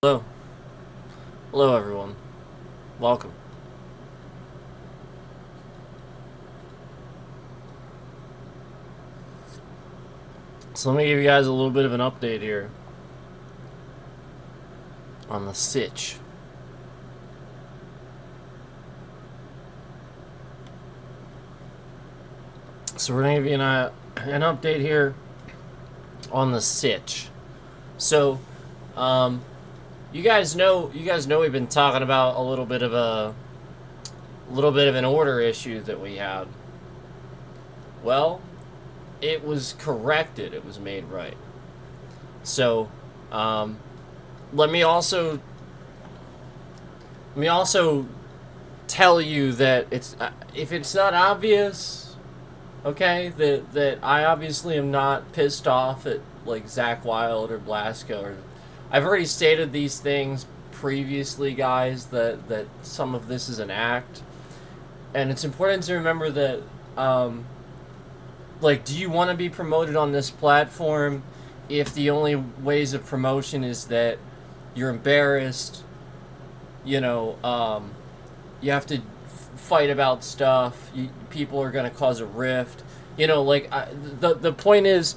Hello. Hello, everyone. Welcome. So, let me give you guys a little bit of an update here on the sitch. So, we're going to give you an update here on the sitch. So, you guys know we've been talking about a little bit of an order issue that we had. Well, it was corrected. It was made right. So, let me also tell you that if it's not obvious, okay, that I obviously am not pissed off at like Zakk Wylde or Blasko. Or I've already stated these things previously, guys. That some of this is an act, and it's important to remember that. Like, do you want to be promoted on this platform if the only ways of promotion is that you're embarrassed, you have to fight about stuff, people are going to cause a rift, the point is,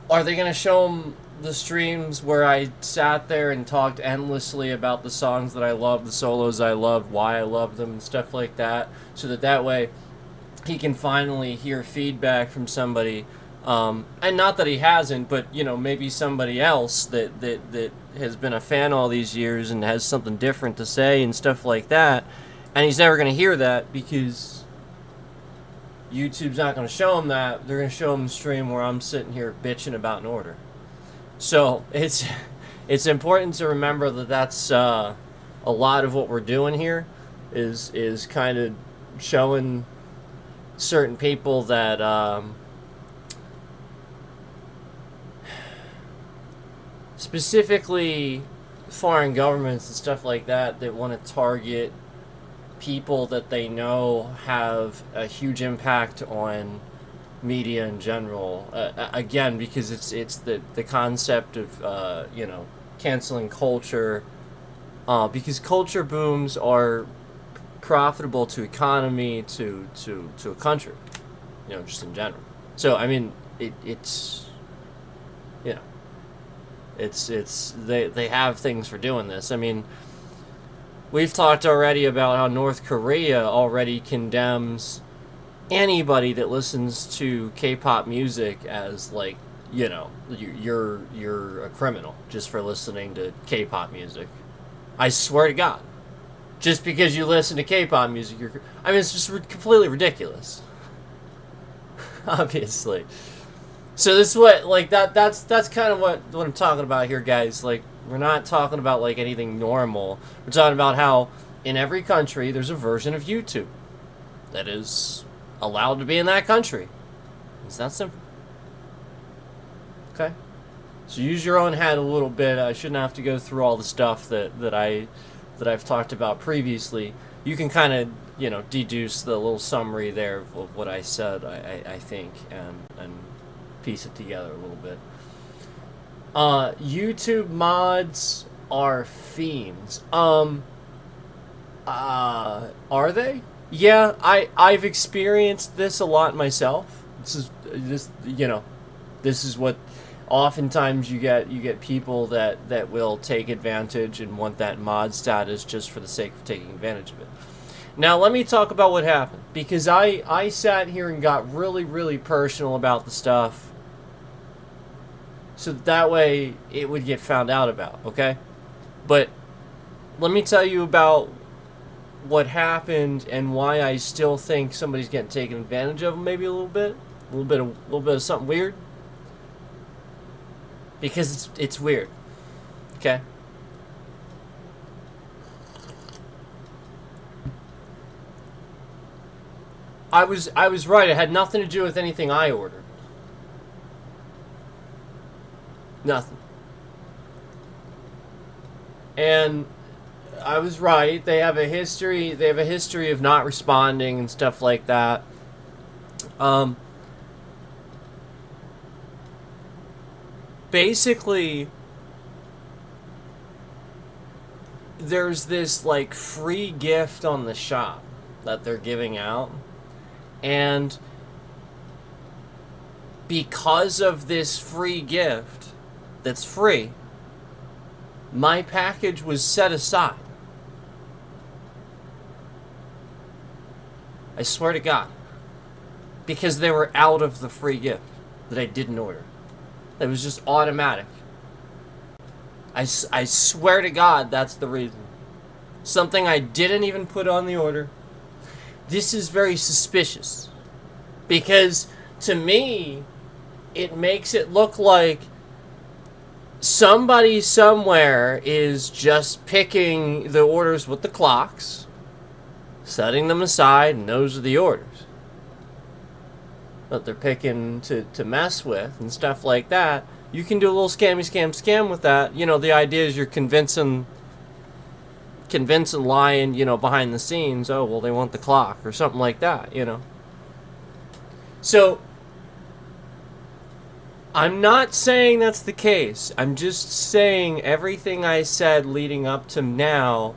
are they going to show them the streams where I sat there and talked endlessly about the songs that I loved, the solos I loved, why I loved them, and stuff like that, so that way he can finally hear feedback from somebody, and not that he hasn't, but maybe somebody else that has been a fan all these years and has something different to say and stuff like that, and he's never going to hear that because YouTube's not going to show him that. They're going to show him the stream where I'm sitting here bitching about an order. So it's important to remember that that's a lot of what we're doing here is kind of showing certain people that specifically foreign governments and stuff like that want to target people that they know have a huge impact on media in general. Again, because it's the concept of canceling culture, because culture booms are profitable to economy, to a country, just in general. So I mean, it's they have things for doing this. I mean, we've talked already about how North Korea already condemns anybody that listens to K-pop music as like, you're a criminal just for listening to K-pop music. I swear to God. Just because you listen to K-pop music, it's just completely ridiculous. Obviously. So this is what, like, that's kind of what I'm talking about here, guys. Like, we're not talking about, like, anything normal. We're talking about how in every country there's a version of YouTube that is allowed to be in that country. It's that simple. Okay? So use your own head a little bit. I shouldn't have to go through all the stuff that I've talked about previously. You can kind of, deduce the little summary there of what I said, I think, and piece it together a little bit. YouTube mods are fiends. Are they? Yeah, I've experienced this a lot myself. This is what oftentimes you get people that will take advantage and want that mod status just for the sake of taking advantage of it. Now let me talk about what happened, because I sat here and got really, really personal about the stuff so that way it would get found out about, okay? But let me tell you about what happened and why I still think somebody's getting taken advantage of, maybe a little bit of something weird. Because it's weird. Okay? I was right. It had nothing to do with anything I ordered. Nothing. And I was right. They have a history of not responding and stuff like that. Basically, there's this like free gift on the shop that they're giving out, and because of this free gift that's free, my package was set aside. I swear to God. Because they were out of the free gift that I didn't order. It was just automatic. I swear to God that's the reason. Something I didn't even put on the order. This is very suspicious. Because to me, it makes it look like somebody somewhere is just picking the orders with the clocks, setting them aside, and those are the orders that they're picking to mess with and stuff like that. You can do a little scam with that. You know, the idea is you're convincing lying, you know, behind the scenes. Oh, well, they want the clock or something like that, you know. So I'm not saying that's the case. I'm just saying everything I said leading up to now,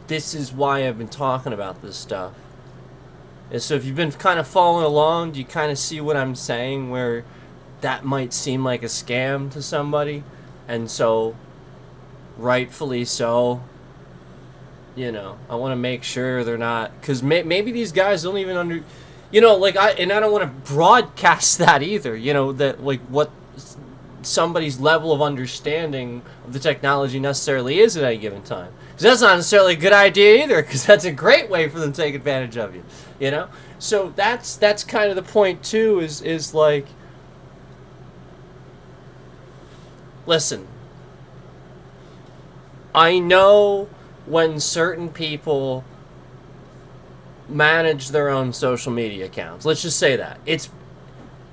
this is why I've been talking about this stuff. And so if you've been kind of following along, do you kind of see what I'm saying, where that might seem like a scam to somebody? And so, rightfully so, you know, I want to make sure they're not, because maybe these guys don't even you know, like, I don't want to broadcast that either, you know, that, like, what somebody's level of understanding of the technology necessarily is at any given time. Because that's not necessarily a good idea either, because that's a great way for them to take advantage of you, you know? So that's kind of the point, too, is like, listen, I know when certain people manage their own social media accounts. Let's just say that.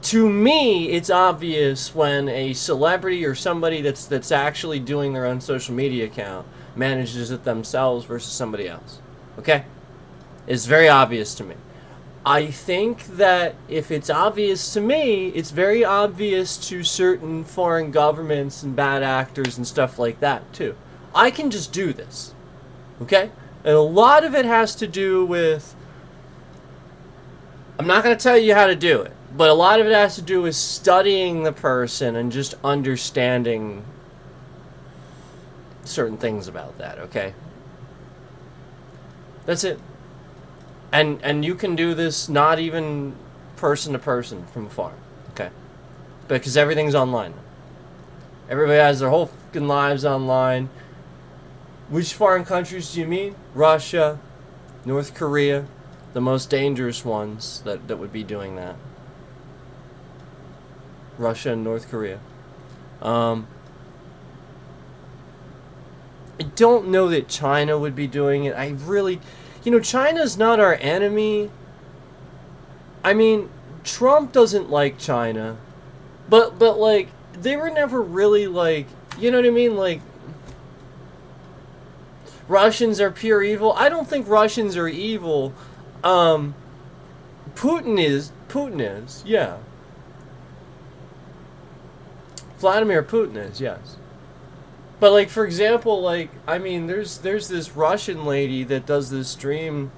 To me, it's obvious when a celebrity or somebody that's actually doing their own social media account manages it themselves versus somebody else. Okay? It's very obvious to me. I think that if it's obvious to me, it's very obvious to certain foreign governments and bad actors and stuff like that, too. I can just do this. Okay? And a lot of it has to do with, I'm not going to tell you how to do it, but a lot of it has to do with studying the person and just understanding certain things about that, okay? That's it. And you can do this not even person to person from afar, okay? Because everything's online. Everybody has their whole fucking lives online. Which foreign countries do you mean? Russia, North Korea, the most dangerous ones that would be doing that. Russia and North Korea. I don't know that China would be doing it. I really, you know, China's not our enemy. I mean, Trump doesn't like China, but like, they were never really like, you know what I mean? Like, Russians are pure evil. I don't think Russians are evil. Putin is, yeah. Vladimir Putin is, yes. But, like, for example, like, I mean, there's this Russian lady that does this stream,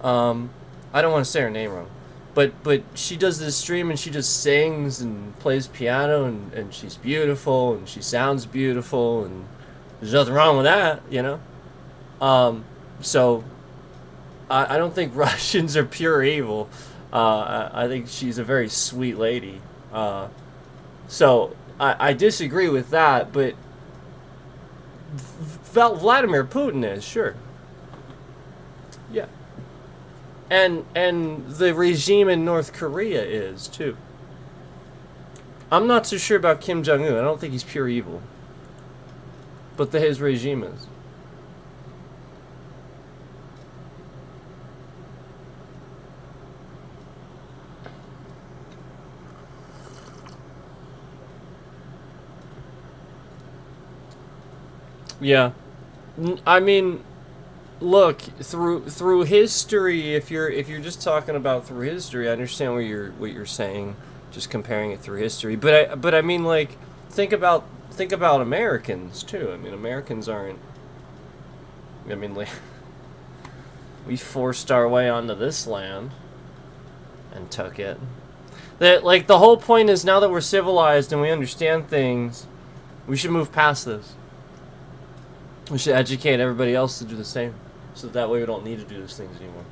I don't want to say her name wrong, but she does this stream and she just sings and plays piano and she's beautiful and she sounds beautiful and there's nothing wrong with that, you know? So, I don't think Russians are pure evil. I think she's a very sweet lady. So, I disagree with that, but Vladimir Putin is, sure. Yeah. And the regime in North Korea is, too. I'm not so sure about Kim Jong-un. I don't think he's pure evil. But his regime is. Yeah, I mean, look, through history. If you're just talking about through history, I understand what you're saying, just comparing it through history. But I mean, like, think about Americans too. I mean, Americans aren't I mean, like, we forced our way onto this land and took it. That, like, the whole point is now that we're civilized and we understand things, we should move past this. We should educate everybody else to do the same, so that way we don't need to do those things anymore.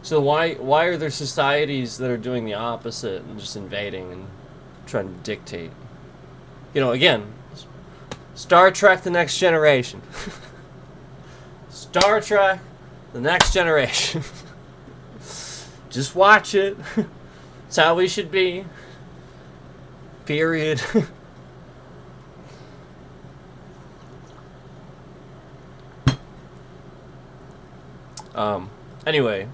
So why are there societies that are doing the opposite and just invading and trying to dictate? You know, again, Star Trek: The Next Generation. Star Trek: The Next Generation. Just watch it. It's how we should be. Period. Anyway.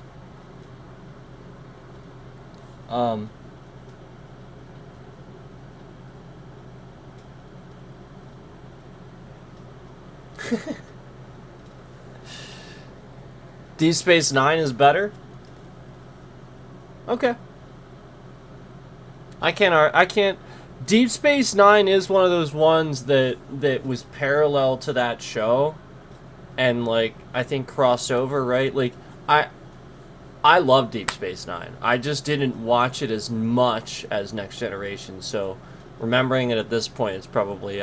Deep Space Nine is better? Okay. I can't. Deep Space Nine is one of those ones that was parallel to that show, and like I think crossed over, right? Like I love Deep Space Nine. I just didn't watch it as much as Next Generation, so remembering it at this point, it's probably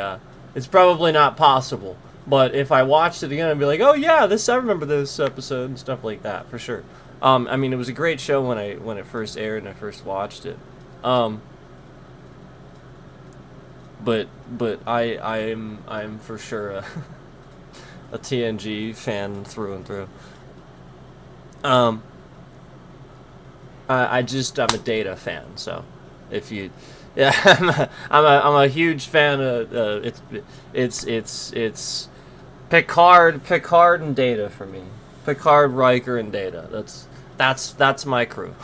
not possible. But if I watched it again, I'd be like, oh yeah, I remember this episode and stuff like that for sure. I mean, it was a great show when it first aired and I first watched it. But I'm for sure a TNG fan through and through. I'm a Data fan, so if you, yeah, I'm a huge fan of it's Picard and Data for me. Picard, Riker, and Data. That's my crew.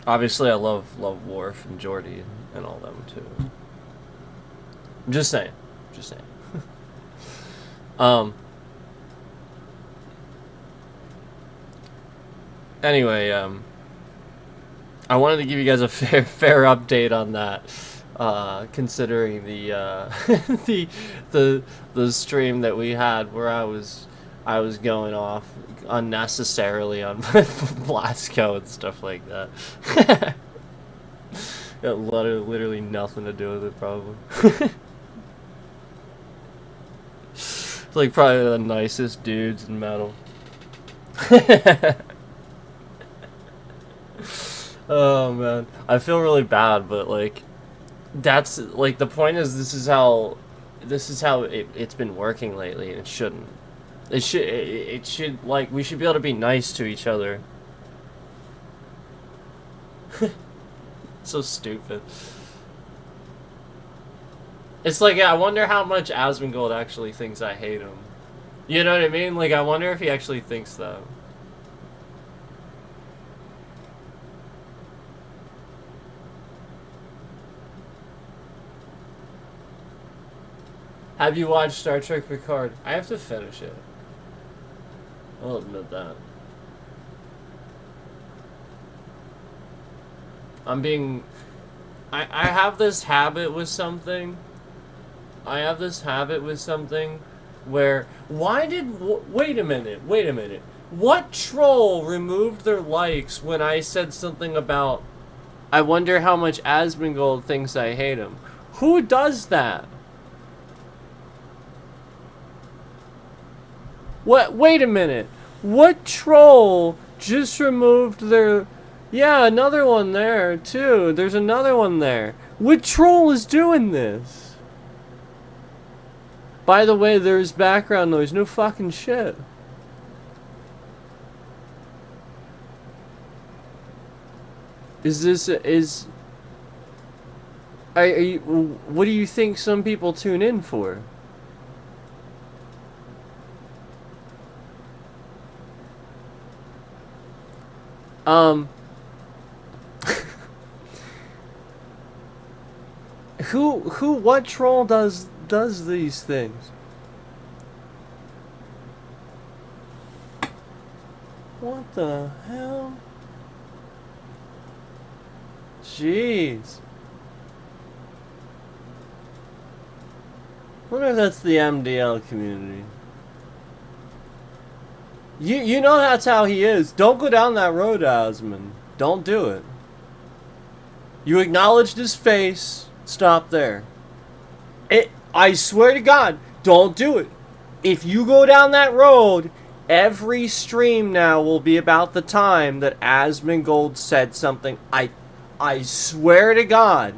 Obviously, I love Worf and Geordi and all them too. I'm just saying. Anyway, I wanted to give you guys a fair update on that, considering the the stream that we had where I was going off unnecessarily on Blasco and stuff like that. Got literally nothing to do with it, probably. It's like probably the nicest dudes in metal. Oh man, I feel really bad, but like, that's like the point is this is how it's been working lately, and it shouldn't. It should like we should be able to be nice to each other. So stupid. It's like, I wonder how much Asmongold actually thinks I hate him. You know what I mean? Like, I wonder if he actually thinks that. Have you watched Star Trek Picard? I have to finish it. I'll admit that. I have this habit with something. Where, wait a minute. What troll removed their likes when I said something about, I wonder how much Asmongold thinks I hate him? Who does that? Wait a minute. What troll just removed their... Yeah, another one there, too. There's another one there. What troll is doing this? By the way, there's background noise. No fucking shit. What do you think some people tune in for? What troll does these things? What the hell? Jeez. I wonder if that's the MDL community. You know that's how he is. Don't go down that road, Osmond. Don't do it. You acknowledged his face. Stop there. I swear to God, don't do it. If you go down that road, every stream now will be about the time that Asmongold said something. I swear to God,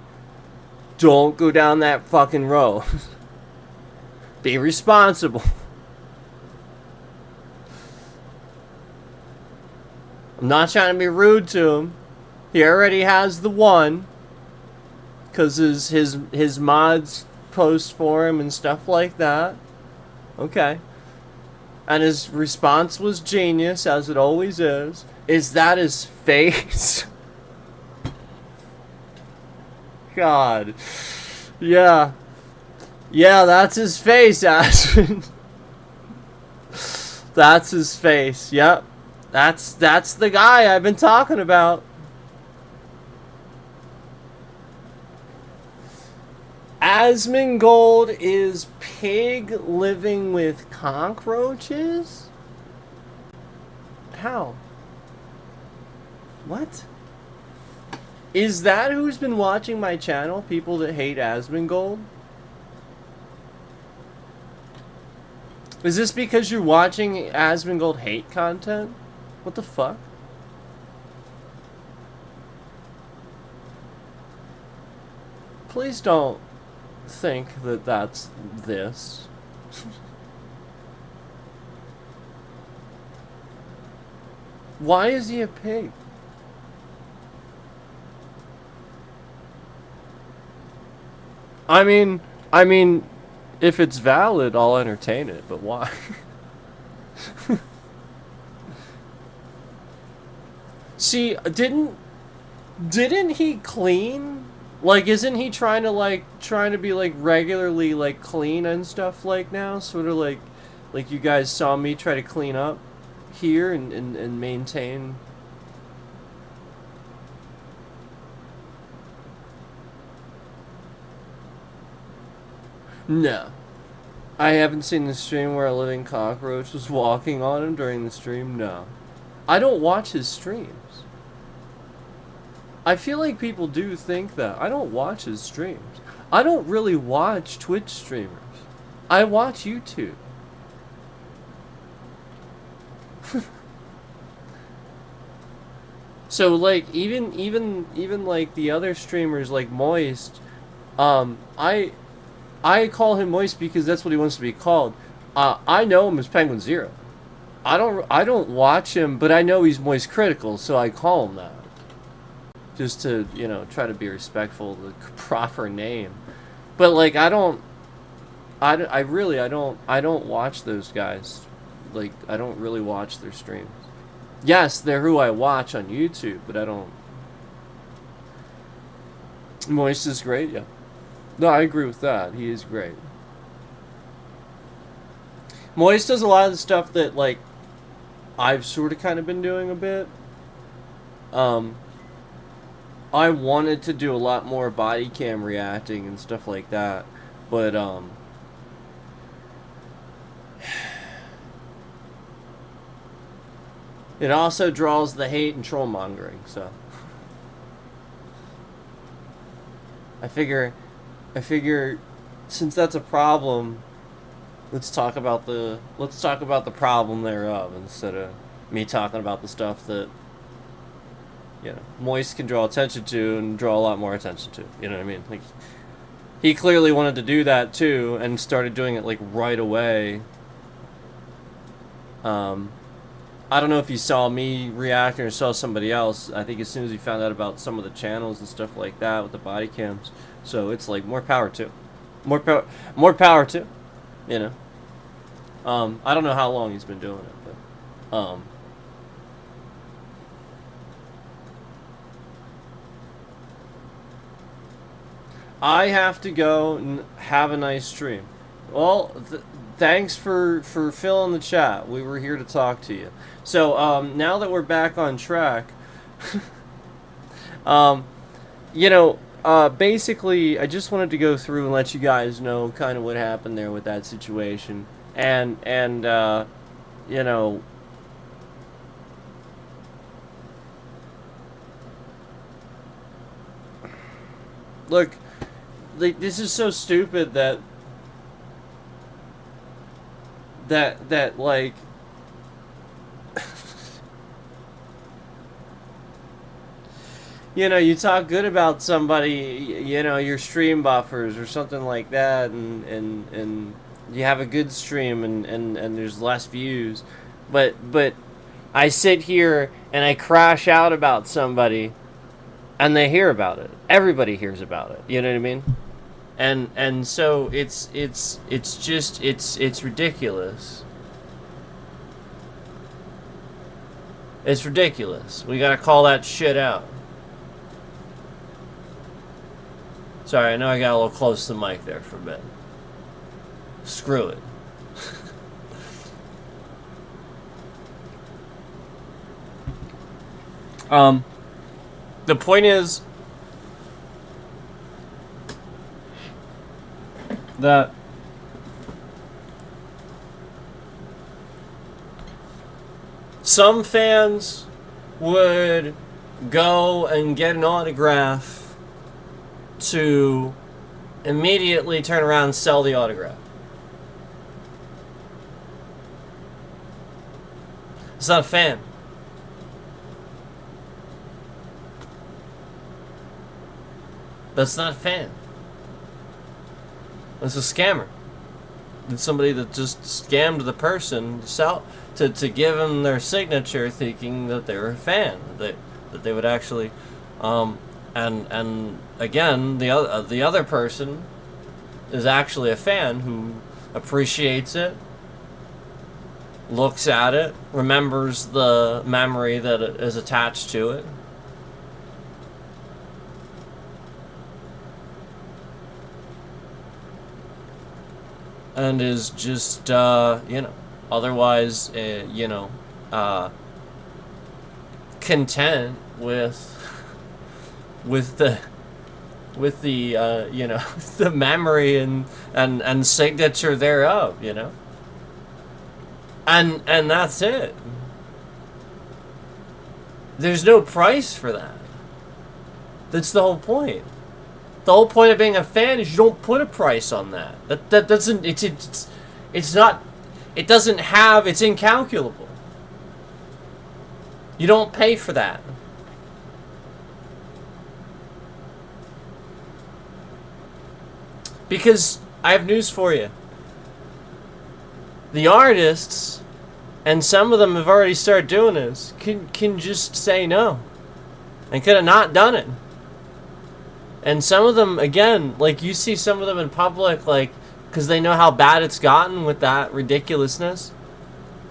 don't go down that fucking road. Be responsible. I'm not trying to be rude to him. He already has the one. Because his mods post for him and stuff like that. Okay. And his response was genius, as it always is. Is that his face? God. Yeah. Yeah, that's his face, Ashton. That's his face, yep. That's the guy I've been talking about. Asmongold is pig living with cockroaches? How? What? Is that who's been watching my channel? People that hate Asmongold? Is this because you're watching Asmongold hate content? What the fuck? Please don't think that that's this. Why is he a pig? I mean, if it's valid, I'll entertain it, but why? See, didn't he clean? Like, isn't he trying to be like regularly like clean and stuff like now? Sort of like you guys saw me try to clean up here and maintain. No. I haven't seen the stream where a living cockroach was walking on him during the stream. No. I don't watch his streams. I feel like people do think that. I don't watch his streams. I don't really watch Twitch streamers. I watch YouTube. So like even like the other streamers like Moist, I call him Moist because that's what he wants to be called. I know him as Penguin Zero. I don't watch him, but I know he's Moist Critical, so I call him that. Just to, you know, try to be respectful of the proper name. But like I don't watch those guys. Like I don't really watch their streams. Yes, they're who I watch on YouTube, but I don't. Moist is great, yeah. No, I agree with that. He is great. Moist does a lot of the stuff that, like, I've sort of kind of been doing a bit. I wanted to do a lot more body cam reacting and stuff like that, but, it also draws the hate and troll mongering, so. I figure since that's a problem, let's talk about the problem thereof instead of me talking about the stuff that, you know, Moist can draw attention to and draw a lot more attention to. You know what I mean? Like, he clearly wanted to do that too and started doing it like right away. I don't know if he saw me reacting or saw somebody else. I think as soon as he found out about some of the channels and stuff like that with the body cams, so it's like more power to, more power to, you know. I don't know how long he's been doing it, but I have to go and have a nice stream. Well, thanks for filling the chat. We were here to talk to you. So, now that we're back on track, you know, Basically, I just wanted to go through and let you guys know kind of what happened there with that situation. And you know, look, like, this is so stupid that like you know, you talk good about somebody, you know, your stream buffers or something like that, and you have a good stream, and there's less views, but I sit here and I crash out about somebody, and they hear about it. Everybody hears about it. You know what I mean? And so it's just it's ridiculous. It's ridiculous. We gotta call that shit out. Sorry, I know I got a little close to the mic there for a bit. Screw it. The point is that some fans would go and get an autograph to immediately turn around and sell the autograph. It's not a fan. That's not a fan. It's a scammer. It's somebody that just scammed the person to give them their signature, thinking that they were a fan, that they would actually, and again, the other person is actually a fan who appreciates it, looks at it, remembers the memory that is attached to it. And is just, you know, otherwise, you know, content with the you know, the memory and signature thereof, you know, and that's it. There's no price for that. That's the whole point. The whole point of being a fan is you don't put a price on that. That doesn't, it's not, it doesn't have, it's incalculable. You don't pay for that. Because I have news for you. The artists, and some of them have already started doing this, can just say no. And could have not done it. And some of them, again, like, you see some of them in public, like, because they know how bad it's gotten with that ridiculousness,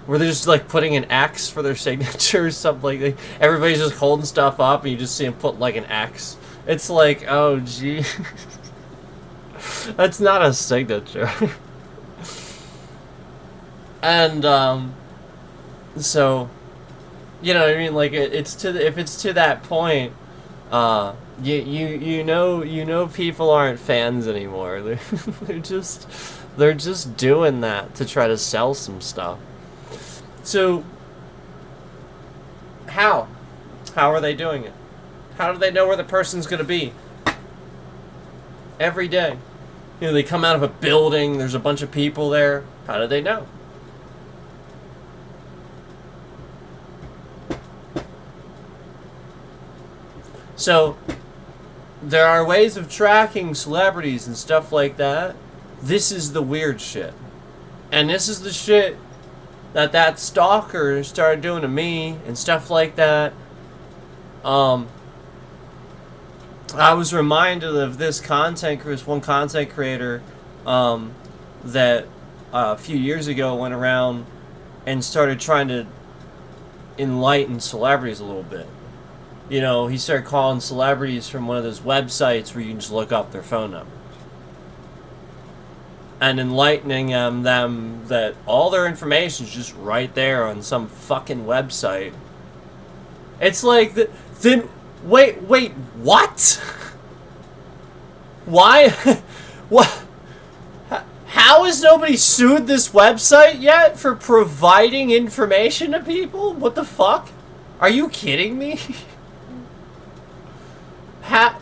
where they're just, like, putting an X for their signature or something like that. Everybody's just holding stuff up, and you just see them put, like, an X. It's like, oh, gee. That's not a signature. And, so, you know what I mean? Like, if it's to that point, you know people aren't fans anymore. They're just doing that to try to sell some stuff. So how are they doing it? How do they know where the person's gonna be? Every day, you know, they come out of a building. There's a bunch of people there. How do they know? So there are ways of tracking celebrities and stuff like that. This is the weird shit. And this is the shit that stalker started doing to me and stuff like that. I was reminded of this one content creator that a few years ago went around and started trying to enlighten celebrities a little bit. You know, he started calling celebrities from one of those websites where you can just look up their phone number. And enlightening them that all their information is just right there on some fucking website. It's like, then, wait, what? Why? What? How has nobody sued this website yet for providing information to people? What the fuck? Are you kidding me? How?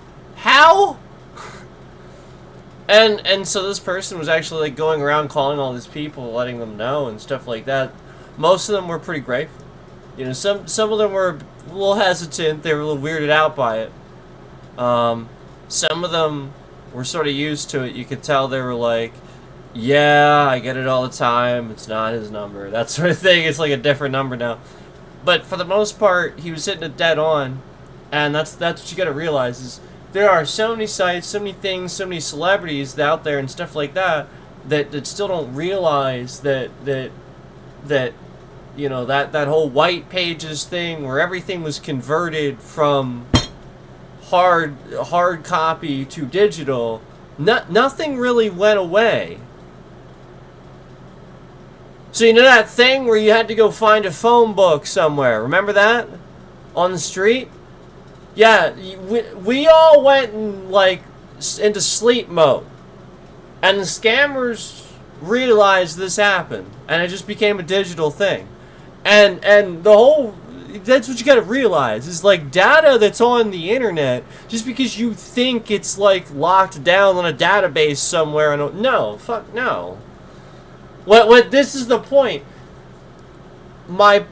And so this person was actually like going around calling all these people, letting them know and stuff like that. Most of them were pretty grateful. You know, some of them were a little hesitant. They were a little weirded out by it. Some of them were sort of used to it. You could tell they were like, yeah, I get it all the time. It's not his number. That sort of thing. It's like a different number now. But for the most part, he was hitting it dead on. And that's what you got to realize is there are so many sites, so many things, so many celebrities out there and stuff like that that still don't realize that you know, that whole white pages thing where everything was converted from hard copy to digital, nothing really went away. So you know that thing where you had to go find a phone book somewhere? Remember that? On the street? Yeah, we all went into sleep mode. And the scammers realized this happened. And it just became a digital thing. And the whole... That's what you gotta realize. Is like data that's on the internet, just because you think it's like locked down on a database somewhere. No, fuck no. What this is the point. I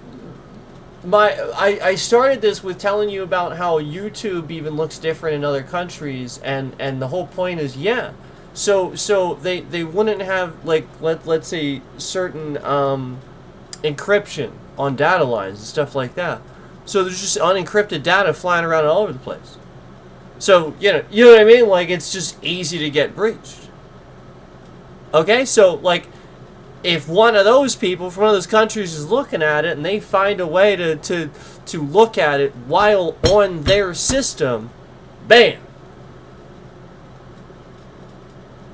started this with telling you about how YouTube even looks different in other countries, and the whole point is, yeah. So they wouldn't have, like, let's say certain encryption on data lines and stuff like that. So there's just unencrypted data flying around all over the place. So you know what I mean? Like, it's just easy to get breached. Okay, so like, if one of those people from one of those countries is looking at it and they find a way to look at it while on their system, bam.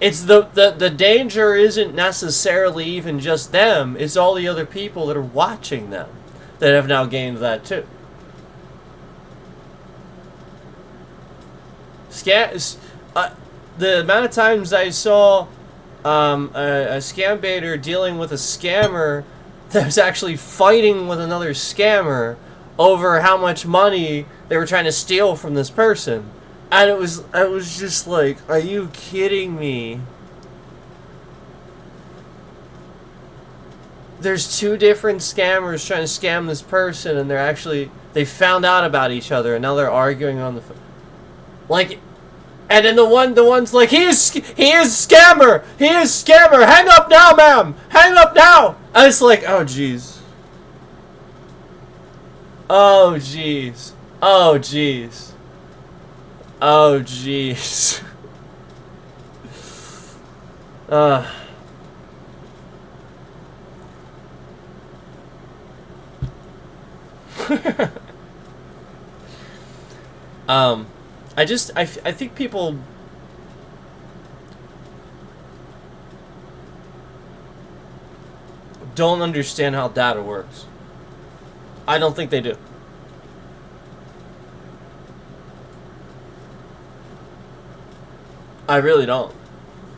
It's the danger isn't necessarily even just them, it's all the other people that are watching them that have now gained that too. The amount of times I saw a scam baiter dealing with a scammer that was actually fighting with another scammer over how much money they were trying to steal from this person. And I was just like, are you kidding me? There's two different scammers trying to scam this person, and they found out about each other, and now they're arguing on the phone. Like, and then the one's like, he is scammer! He is scammer! Hang up now, ma'am! Hang up now! And it's like, oh jeez. Oh jeez. Oh jeez. Oh jeez. I think people don't understand how data works. I don't think they do. I really don't.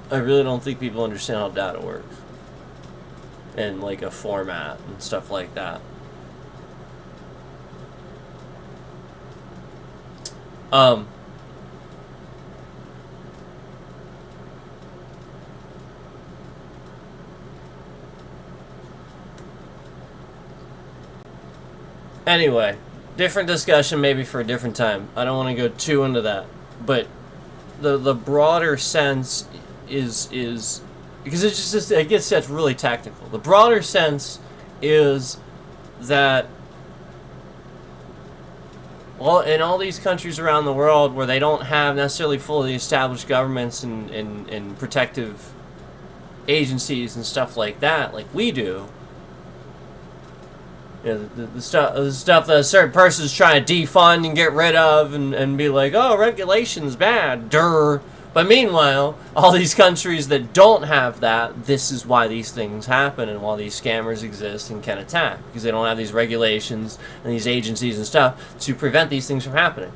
I really don't think people understand how data works. And like a format and stuff like that. Anyway, different discussion maybe for a different time. I don't want to go too into that, but the broader sense is because it's just I guess that's really technical. The broader sense is that in all these countries around the world where they don't have necessarily fully established governments and protective agencies and stuff like that, like we do, you know, the stuff that a certain person is trying to defund and get rid of and be like, oh, regulation's bad, durr. But meanwhile, all these countries that don't have that, this is why these things happen and why these scammers exist and can attack. Because they don't have these regulations and these agencies and stuff to prevent these things from happening.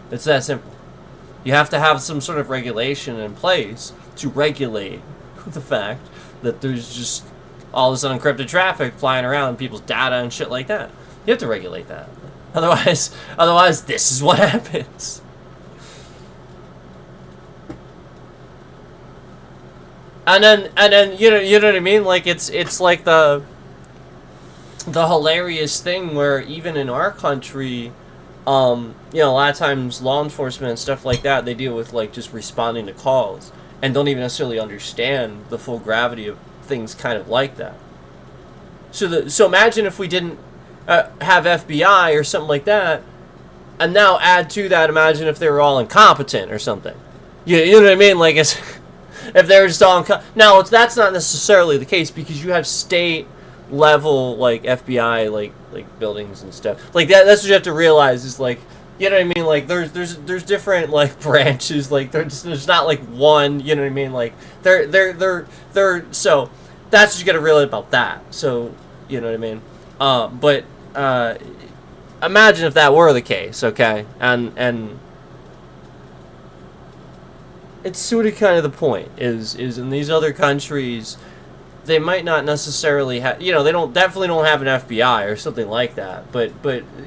It's that simple. You have to have some sort of regulation in place to regulate the fact that there's just all this unencrypted traffic flying around people's data and shit like that. You have to regulate that. Otherwise, this is what happens. And then you know what I mean? Like it's like the hilarious thing where even in our country, you know, a lot of times law enforcement and stuff like that, they deal with like just responding to calls and don't even necessarily understand the full gravity of things kind of like that. So imagine if we didn't have FBI or something like that, and now add to that, imagine if they were all incompetent or something. You know what I mean? Like it's, if they're just all now that's not necessarily the case because you have state level like FBI like buildings and stuff like that. That's what you have to realize is like, you know what I mean, like there's different like branches, like there's not like one, you know what I mean, like they're so that's what you got to realize about that. So you know what I mean, but imagine if that were the case, okay, and it's sort of kind of the point is in these other countries they might not necessarily have, you know, they definitely don't have an FBI or something like that, but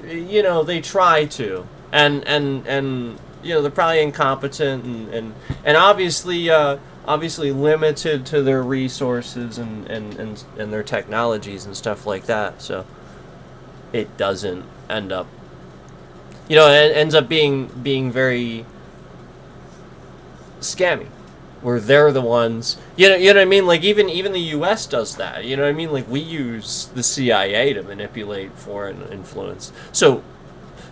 you know, they try to, and you know, they're probably incompetent and obviously limited to their resources and their technologies and stuff like that, so it doesn't end up, you know, it ends up being very scammy, where they're the ones, you know what I mean, like even the US does that, you know what I mean, like we use the CIA to manipulate foreign influence, so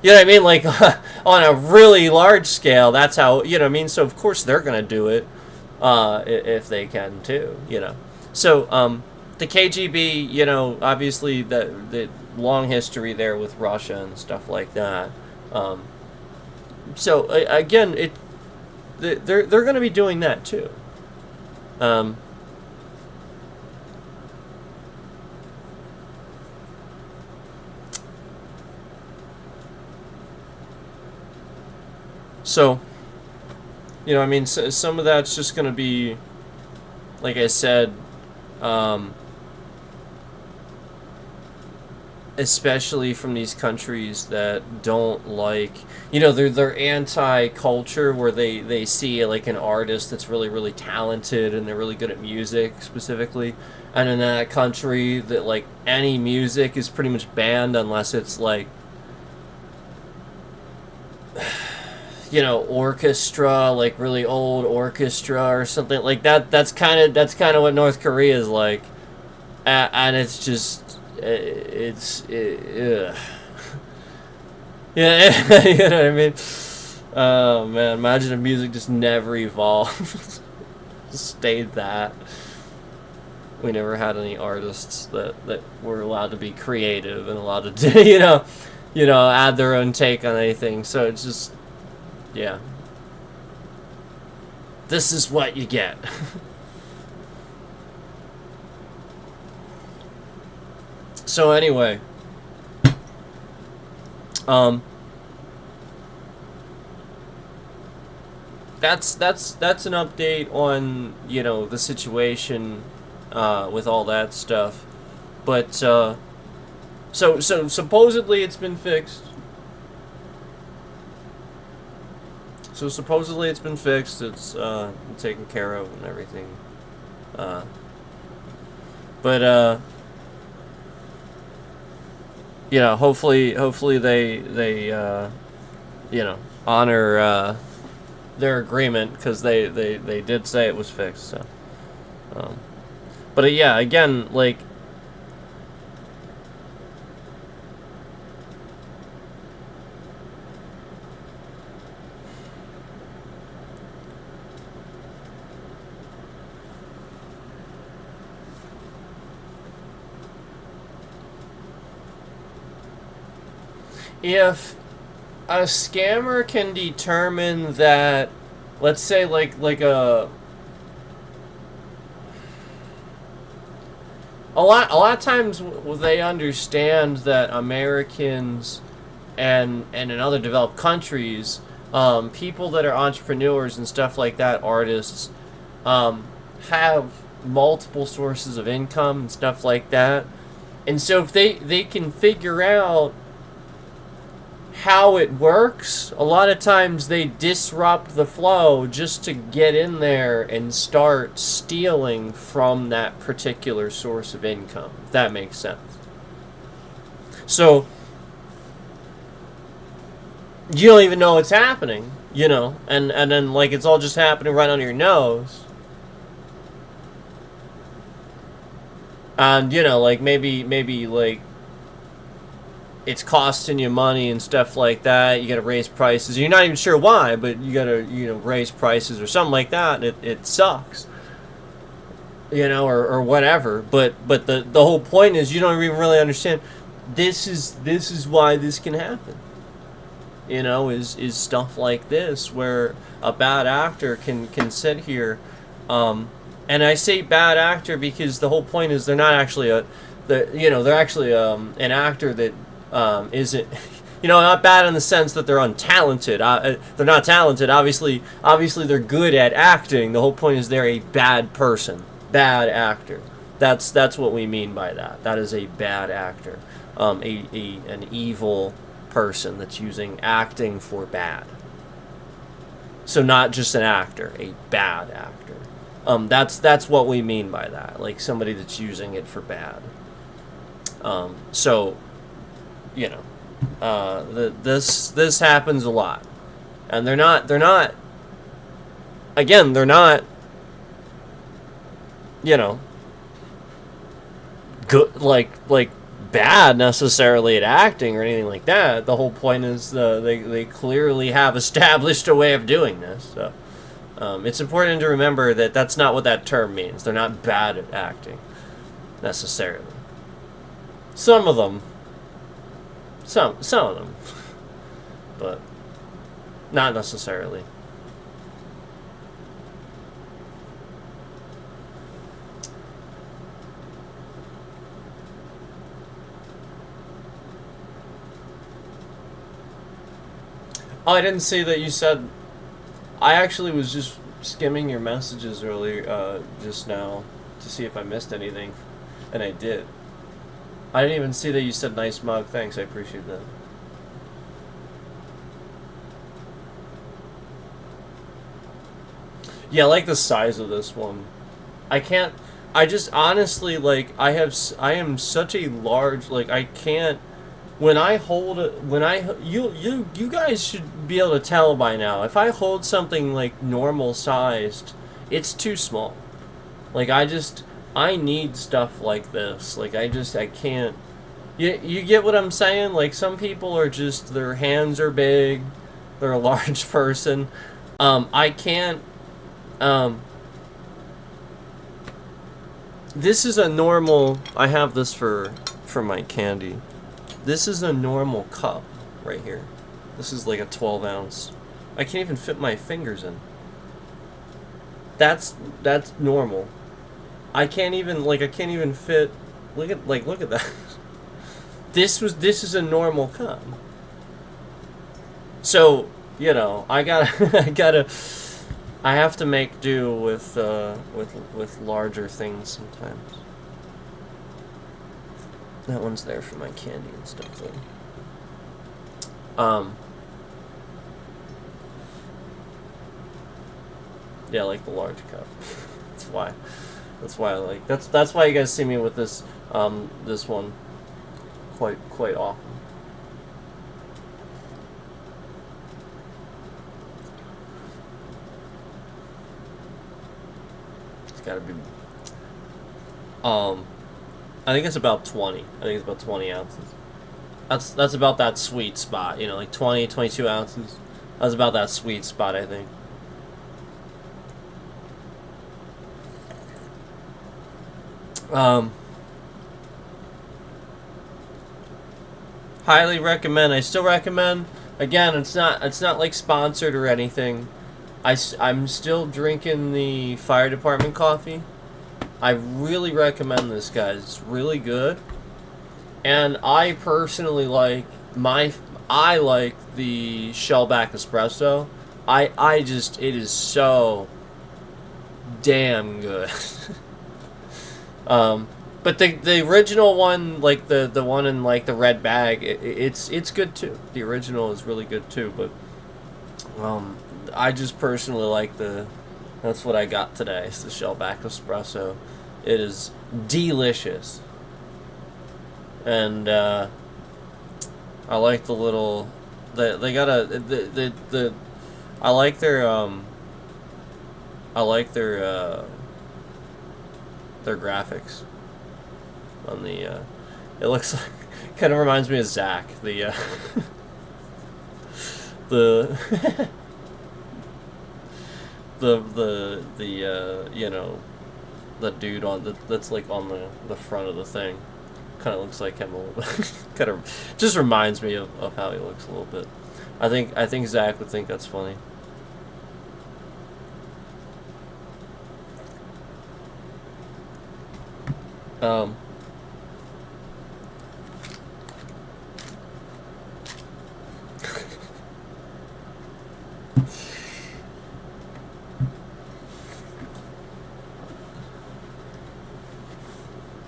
you know what I mean, like on a really large scale, that's how, you know what I mean, so of course they're gonna do it if they can too, you know, so the KGB, you know, obviously the long history there with Russia and stuff like that, so again, they're going to be doing that too. So, you know, I mean, some of that's just going to be, like I said, especially from these countries that don't like, you know, they're anti-culture, where they see like an artist that's really talented and they're really good at music specifically, and in that country that like any music is pretty much banned unless it's like, you know, orchestra, like really old orchestra or something like that. That's kind of what North Korea is like, and it's just yeah, you know what I mean. Oh man, imagine if music just never evolved, just stayed that. We never had any artists that were allowed to be creative and allowed to do, you know, add their own take on anything. So it's just, yeah, this is what you get. So anyway, that's an update on, you know, the situation with all that stuff, but so supposedly it's been fixed. So supposedly it's been fixed. It's taken care of and everything. But you know, hopefully they you know, honor their agreement, because they did say it was fixed. So, but yeah, again, like, if a scammer can determine that, let's say like a lot of times they understand that Americans and in other developed countries people that are entrepreneurs and stuff like that, artists, have multiple sources of income and stuff like that. And so if they can figure out how it works, a lot of times they disrupt the flow just to get in there and start stealing from that particular source of income, if that makes sense. So you don't even know what's happening, and then like it's all just happening right under your nose. And like maybe like it's costing you money and stuff like that. You got to raise prices. You're not even sure why, but you got to raise prices or something like that. And it sucks, or whatever. But the whole point is you don't even really understand. This is why this can happen. Is stuff like this where a bad actor can sit here, and I say bad actor because the whole point is they're not actually they're actually an actor that isn't, not bad in the sense that they're untalented. They're not talented. Obviously they're good at acting. The whole point is they're a bad person, bad actor. That's what we mean by that. That is a bad actor, an evil person that's using acting for bad. So not just an actor, a bad actor. That's what we mean by that. Like somebody that's using it for bad. So. This happens a lot, and they're not good, like bad necessarily at acting or anything like that. The whole point is they clearly have established a way of doing this. So it's important to remember that that's not what that term means. They're not bad at acting necessarily. Some of them. Some of them, but not necessarily. Oh, I didn't see that you said. I actually was just skimming your messages earlier, just now, to see if I missed anything, and I did. I didn't even see that you said nice mug. Thanks, I appreciate that. Yeah, I like the size of this one. I just honestly, like, I am such a large, like, I can't, when I hold it, you guys should be able to tell by now. If I hold something, like, normal sized, it's too small. Like, I need stuff like this. Like, I can't. You get what I'm saying? Like, some people are just, their hands are big. They're a large person. I can't. This is a normal. I have this for my candy. This is a normal cup right here. This is like a 12 ounce. I can't even fit my fingers in. That's normal. I can't even fit. Look at that. This is a normal cup. So, I have to make do with larger things sometimes. That one's there for my candy and stuff though. Yeah, I like the large cup. That's why I like. That's why you guys see me with this this one quite often. It's got to be. I think it's about 20. I think it's about 20 ounces. That's about that sweet spot. Like 20, 22 ounces. That's about that sweet spot, I think. Highly recommend. I still recommend. Again, it's not like sponsored or anything. I'm still drinking the fire department coffee. I really recommend this, guys. It's really good. And I personally like I like the Shellback Espresso. It is so damn good. But the original one, like the one in like the red bag, it's good too. The original is really good too. But I just personally like that's what I got today. It's the Shellback Espresso. It is delicious, and I like the little. They got the I like their their graphics on the it looks like, kind of reminds me of Zach, the the you know, the dude on that's like on the front of the thing, kind of looks like him a little bit. Kind of just reminds me of how he looks a little bit. I think Zach would think that's funny.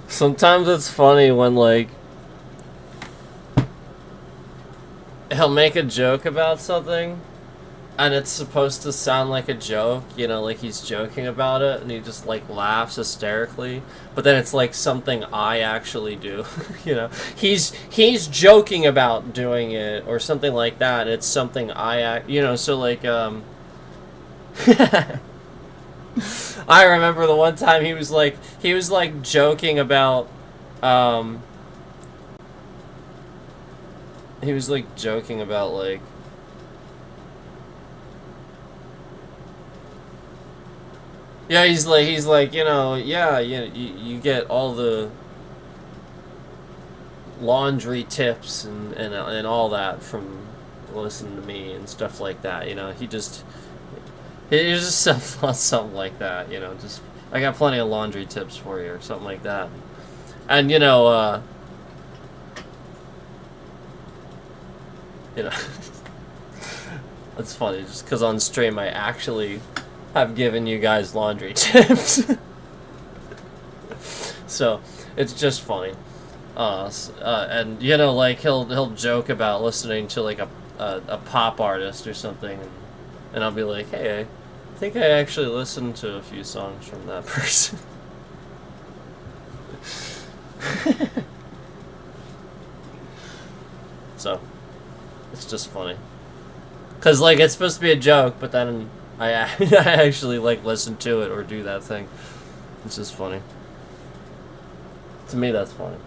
Sometimes it's funny when, like, he'll make a joke about something, and it's supposed to sound like a joke, you know, like he's joking about it, and he just, like, laughs hysterically, but then it's, like, something I actually do, you know? He's joking about doing it, or something like that, it's something you know, so, like, I remember the one time he was like joking about, he was like joking about like, yeah, he's like, you know, yeah, you get all the laundry tips and all that from listening to me and stuff like that, you know, he just something like that, you know, just, I got plenty of laundry tips for you, or something like that. And, you know, it's funny, just because on stream I actually have given you guys laundry tips. So, it's just funny. And, you know, like, he'll joke about listening to, like, a pop artist or something, and I'll be like, hey, I think I actually listened to a few songs from that person. So, it's just funny. Because, like, it's supposed to be a joke, but then I actually, like, listen to it or do that thing. It's just funny. To me, that's funny.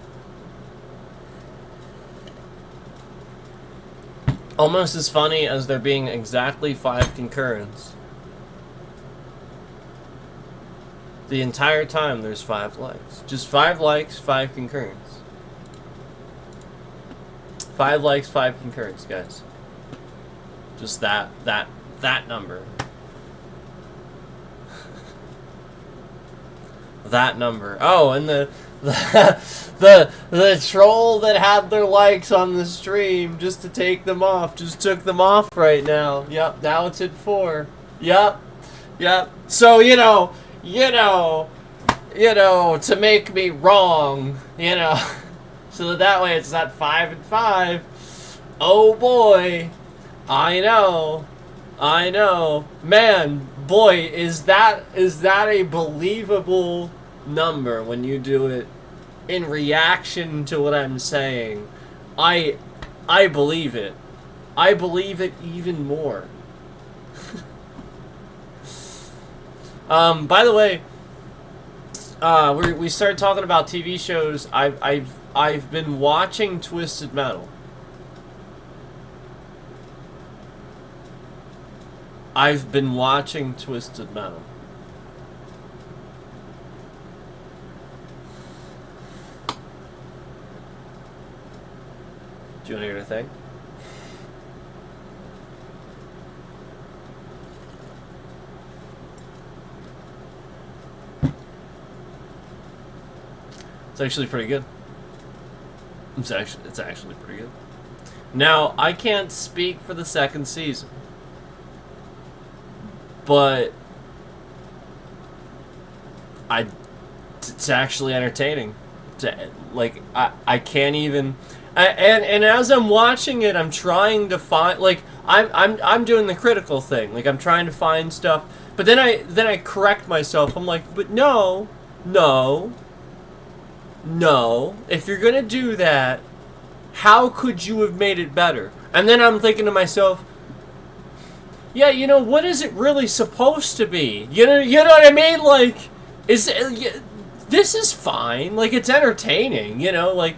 Almost as funny as there being exactly 5 concurrents. The entire time there's 5 likes. Just 5 likes, 5 concurrents. 5 likes, 5 concurrents, guys. Just that number. That number. Oh, and the troll that had their likes on the stream just to take them off just took them off right now. Yep, now it's at 4. Yep. So, you know, to make me wrong, you know, so that way it's not 5 and 5. Oh boy, I know, man, boy, is that a believable number when you do it in reaction to what I'm saying. I believe it. I believe it even more. By the way, we started talking about TV shows. I've been watching Twisted Metal. I've been watching Twisted Metal. Do you want to hear the thing? It's actually pretty good. It's actually pretty good. Now, I can't speak for the second season, but it's actually entertaining. Like, I can't even... And as I'm watching it, I'm trying to find... Like, I'm doing the critical thing. Like, I'm trying to find stuff. But then I correct myself. I'm like, but no. If you're gonna do that, how could you have made it better? And then I'm thinking to myself, yeah, you know, what is it really supposed to be? You know what I mean? Like, this is fine. Like, it's entertaining, you know? Like,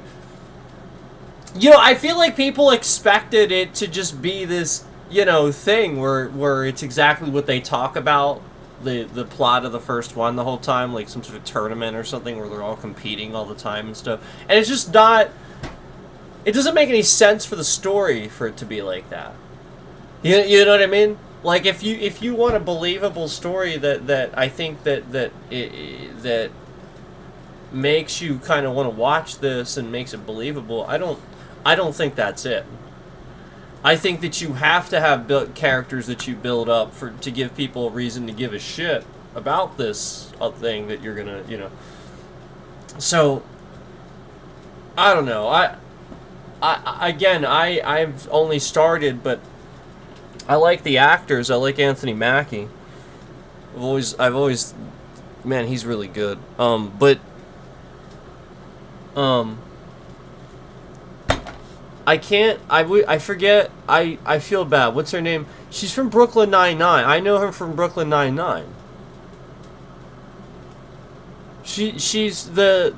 you know, I feel like people expected it to just be this, you know, thing where it's exactly what they talk about, the plot of the first one the whole time, like some sort of tournament or something where they're all competing all the time and stuff. And it's just not... It doesn't make any sense for the story for it to be like that. You know what I mean? Like, if you want a believable story that I think that makes you kind of want to watch this and makes it believable, I don't think that's it. I think that you have to have characters that you build up to give people a reason to give a shit about this thing that you're gonna, you know. So, I don't know. I've only started, but I like the actors. I like Anthony Mackie. I've always, man, he's really good. I forget. I feel bad. What's her name? She's from Brooklyn Nine-Nine. I know her from Brooklyn Nine-Nine. She's the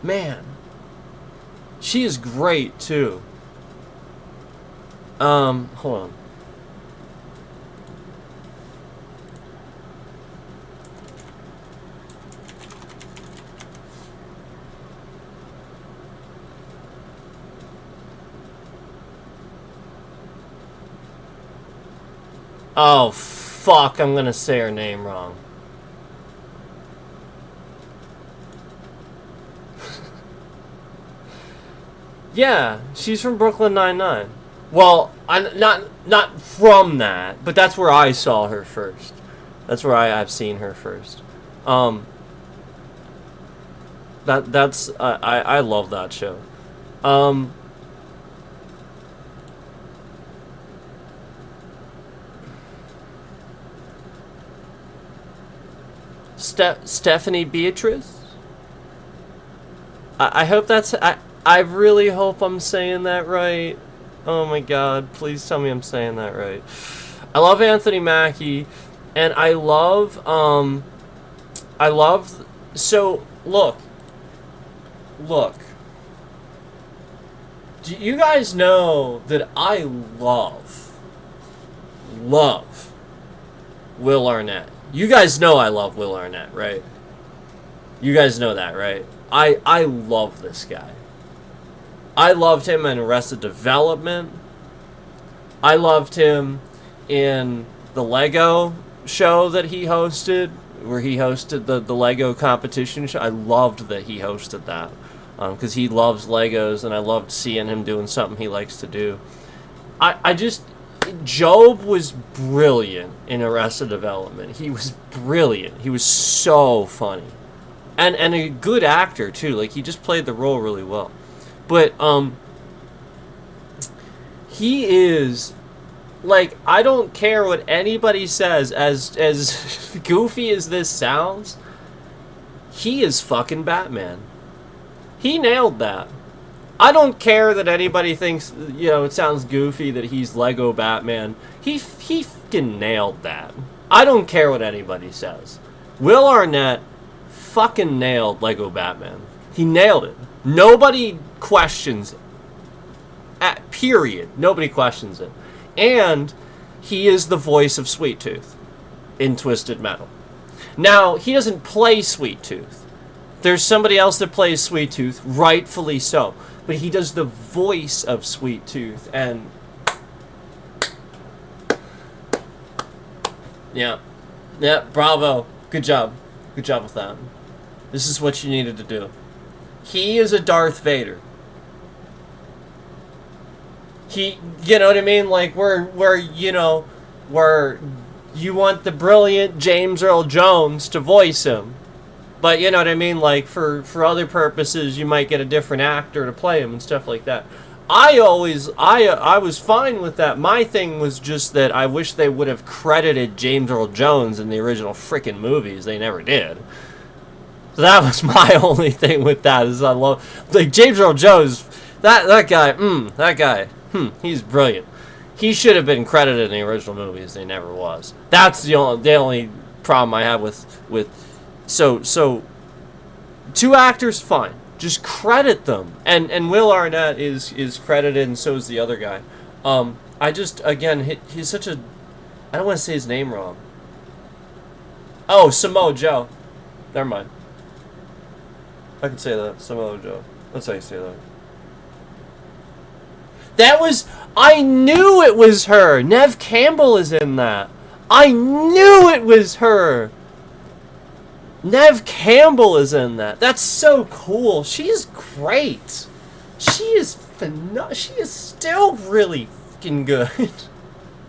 man. She is great too. Hold on. Oh, fuck, I'm gonna say her name wrong. Yeah, she's from Brooklyn Nine-Nine. Well, I'm not from that, but that's where I saw her first. That's where I've seen her first. That's I love that show. Stephanie Beatrice? I hope that's... I really hope I'm saying that right. Oh my god, please tell me I'm saying that right. I love Anthony Mackie, and I love... So, look. Do you guys know that I love Will Arnett? You guys know I love Will Arnett, right? You guys know that, right? I love this guy. I loved him in Arrested Development. I loved him in the Lego show that he hosted, where he hosted the Lego competition show. I loved that he hosted that, because he loves Legos, and I loved seeing him doing something he likes to do. Job was brilliant in Arrested Development. He was brilliant. He was so funny. And a good actor, too. Like, he just played the role really well. But, he is... Like, I don't care what anybody says, as goofy as this sounds, he is fucking Batman. He nailed that. I don't care that anybody thinks, you know, it sounds goofy that he's Lego Batman. He fucking nailed that. I don't care what anybody says. Will Arnett fucking nailed Lego Batman. He nailed it. Nobody questions it. Period. Nobody questions it. And he is the voice of Sweet Tooth in Twisted Metal. Now, he doesn't play Sweet Tooth. There's somebody else that plays Sweet Tooth, rightfully so. But he does the voice of Sweet Tooth, and... Yeah. Yeah, bravo. Good job. Good job with that. This is what you needed to do. He is a Darth Vader. You know what I mean? Like, where you know, where you want the brilliant James Earl Jones to voice him. But you know what I mean? Like, for other purposes, you might get a different actor to play him and stuff like that. I was fine with that. My thing was just that I wish they would have credited James Earl Jones in the original freaking movies. They never did. So that was my only thing with that. Is I love, like, James Earl Jones. That guy. He's brilliant. He should have been credited in the original movies. They never was. That's the only problem I have with. So two actors, fine. Just credit them. And Will Arnett is credited, and so is the other guy. I just, again, he's such a, I don't want to say his name wrong. Oh, Samoa Joe. Never mind. I can say that. Samoa Joe. That's how you say that. That was, I knew it was her. Neve Campbell is in that. I knew it was her. Neve Campbell is in that. That's so cool. She's great. She is she is still really fucking good.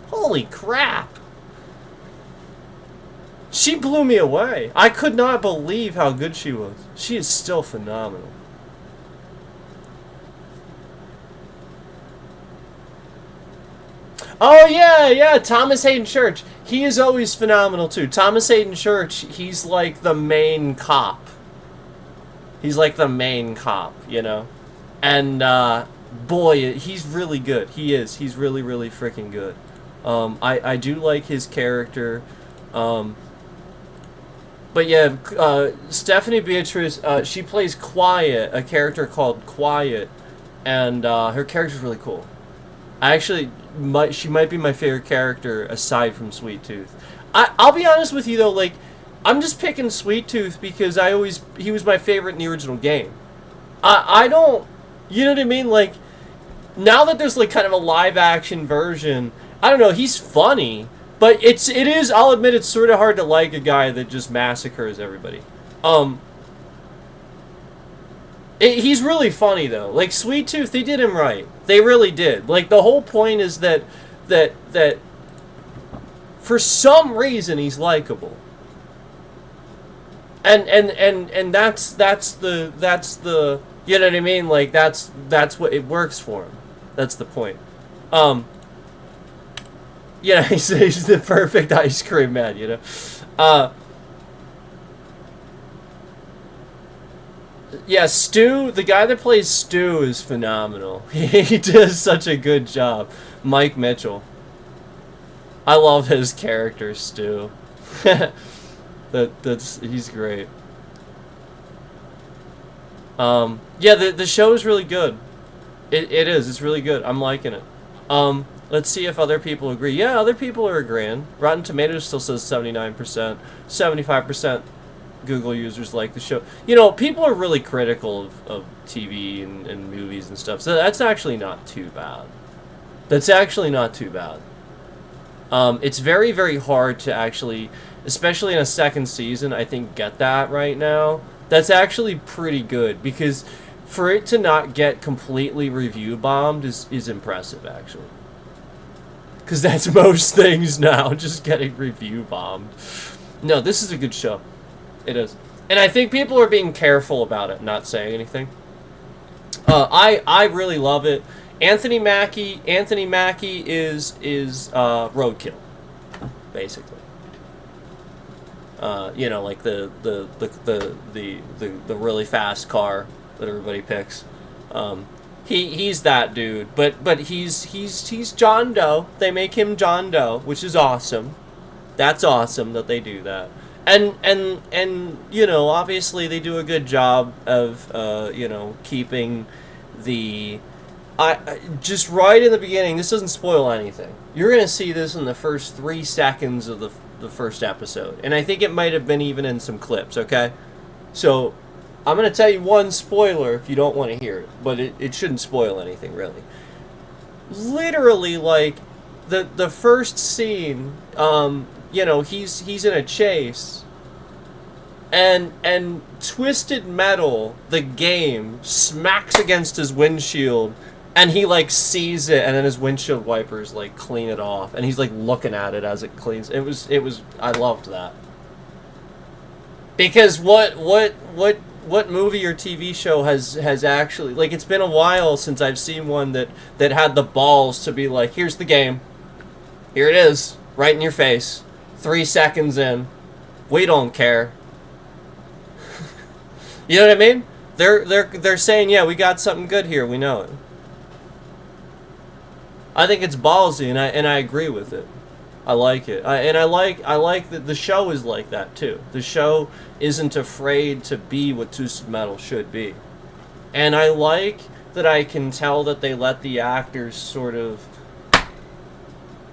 Holy crap. She blew me away. I could not believe how good she was. She is still phenomenal. Oh, yeah, Thomas Hayden Church. He is always phenomenal, too. Thomas Hayden Church, he's like the main cop. He's like the main cop, you know? And, boy, he's really good. He is. He's really, really freaking good. I do like his character. But, yeah, Stephanie Beatrice, she plays Quiet, a character called Quiet. And, her character's really cool. She might be my favorite character aside from Sweet Tooth. I'll be honest with you though, like, I'm just picking Sweet Tooth because he was my favorite in the original game. I don't, you know what I mean? Like, now that there's like kind of a live action version, I don't know, he's funny, but it is, I'll admit, it's sort of hard to like a guy that just massacres everybody. He's really funny though. Like Sweet Tooth, they did him right. They really did. Like the whole point is that for some reason he's likable. And that's the you know what I mean? Like that's what it works for him. That's the point. Yeah, he's the perfect ice cream man, you know. Yeah, Stu, the guy that plays Stu is phenomenal. He does such a good job. Mike Mitchell. I love his character, Stu. He's great. Yeah, the show is really good. It is. It's really good. I'm liking it. Let's see if other people agree. Yeah, other people are agreeing. Rotten Tomatoes still says 79%. 75% Google users like the show. You know, people are really critical of TV and movies and stuff, so that's actually not too bad. That's actually not too bad. It's very, very hard to actually, especially in a second season, I think, get that right now. That's actually pretty good, because for it to not get completely review bombed is impressive, actually. Because that's most things now, just getting review bombed. No, this is a good show. It is. And I think people are being careful about it, not saying anything. I really love it. Anthony Mackie is roadkill, basically. You know, like the really fast car that everybody picks. He's that dude, but he's John Doe. They make him John Doe, which is awesome. That's awesome that they do that. And you know, obviously they do a good job of you know, keeping the just right in the beginning. This doesn't spoil anything. You're gonna see this in the first 3 seconds of the first episode, and I think it might have been even in some clips. Okay, so I'm gonna tell you one spoiler if you don't want to hear it, but it shouldn't spoil anything really. Literally, like the first scene, you know, he's in a chase, and Twisted Metal, the game, smacks against his windshield, And he like sees it, and then his windshield wipers like clean it off, and he's like looking at it as it cleans. It was. I loved that. Because what movie or TV show has actually, like, it's been a while since I've seen one that had the balls to be like, here's the game, here it is, right in your face, 3 seconds in, we don't care. You know what I mean? They're saying, yeah, we got something good here, we know it. I think it's ballsy, and I agree with it. I like it, I like that the show is like that too. The show isn't afraid to be what Twisted Metal should be, and I like that I can tell that they let the actors sort of,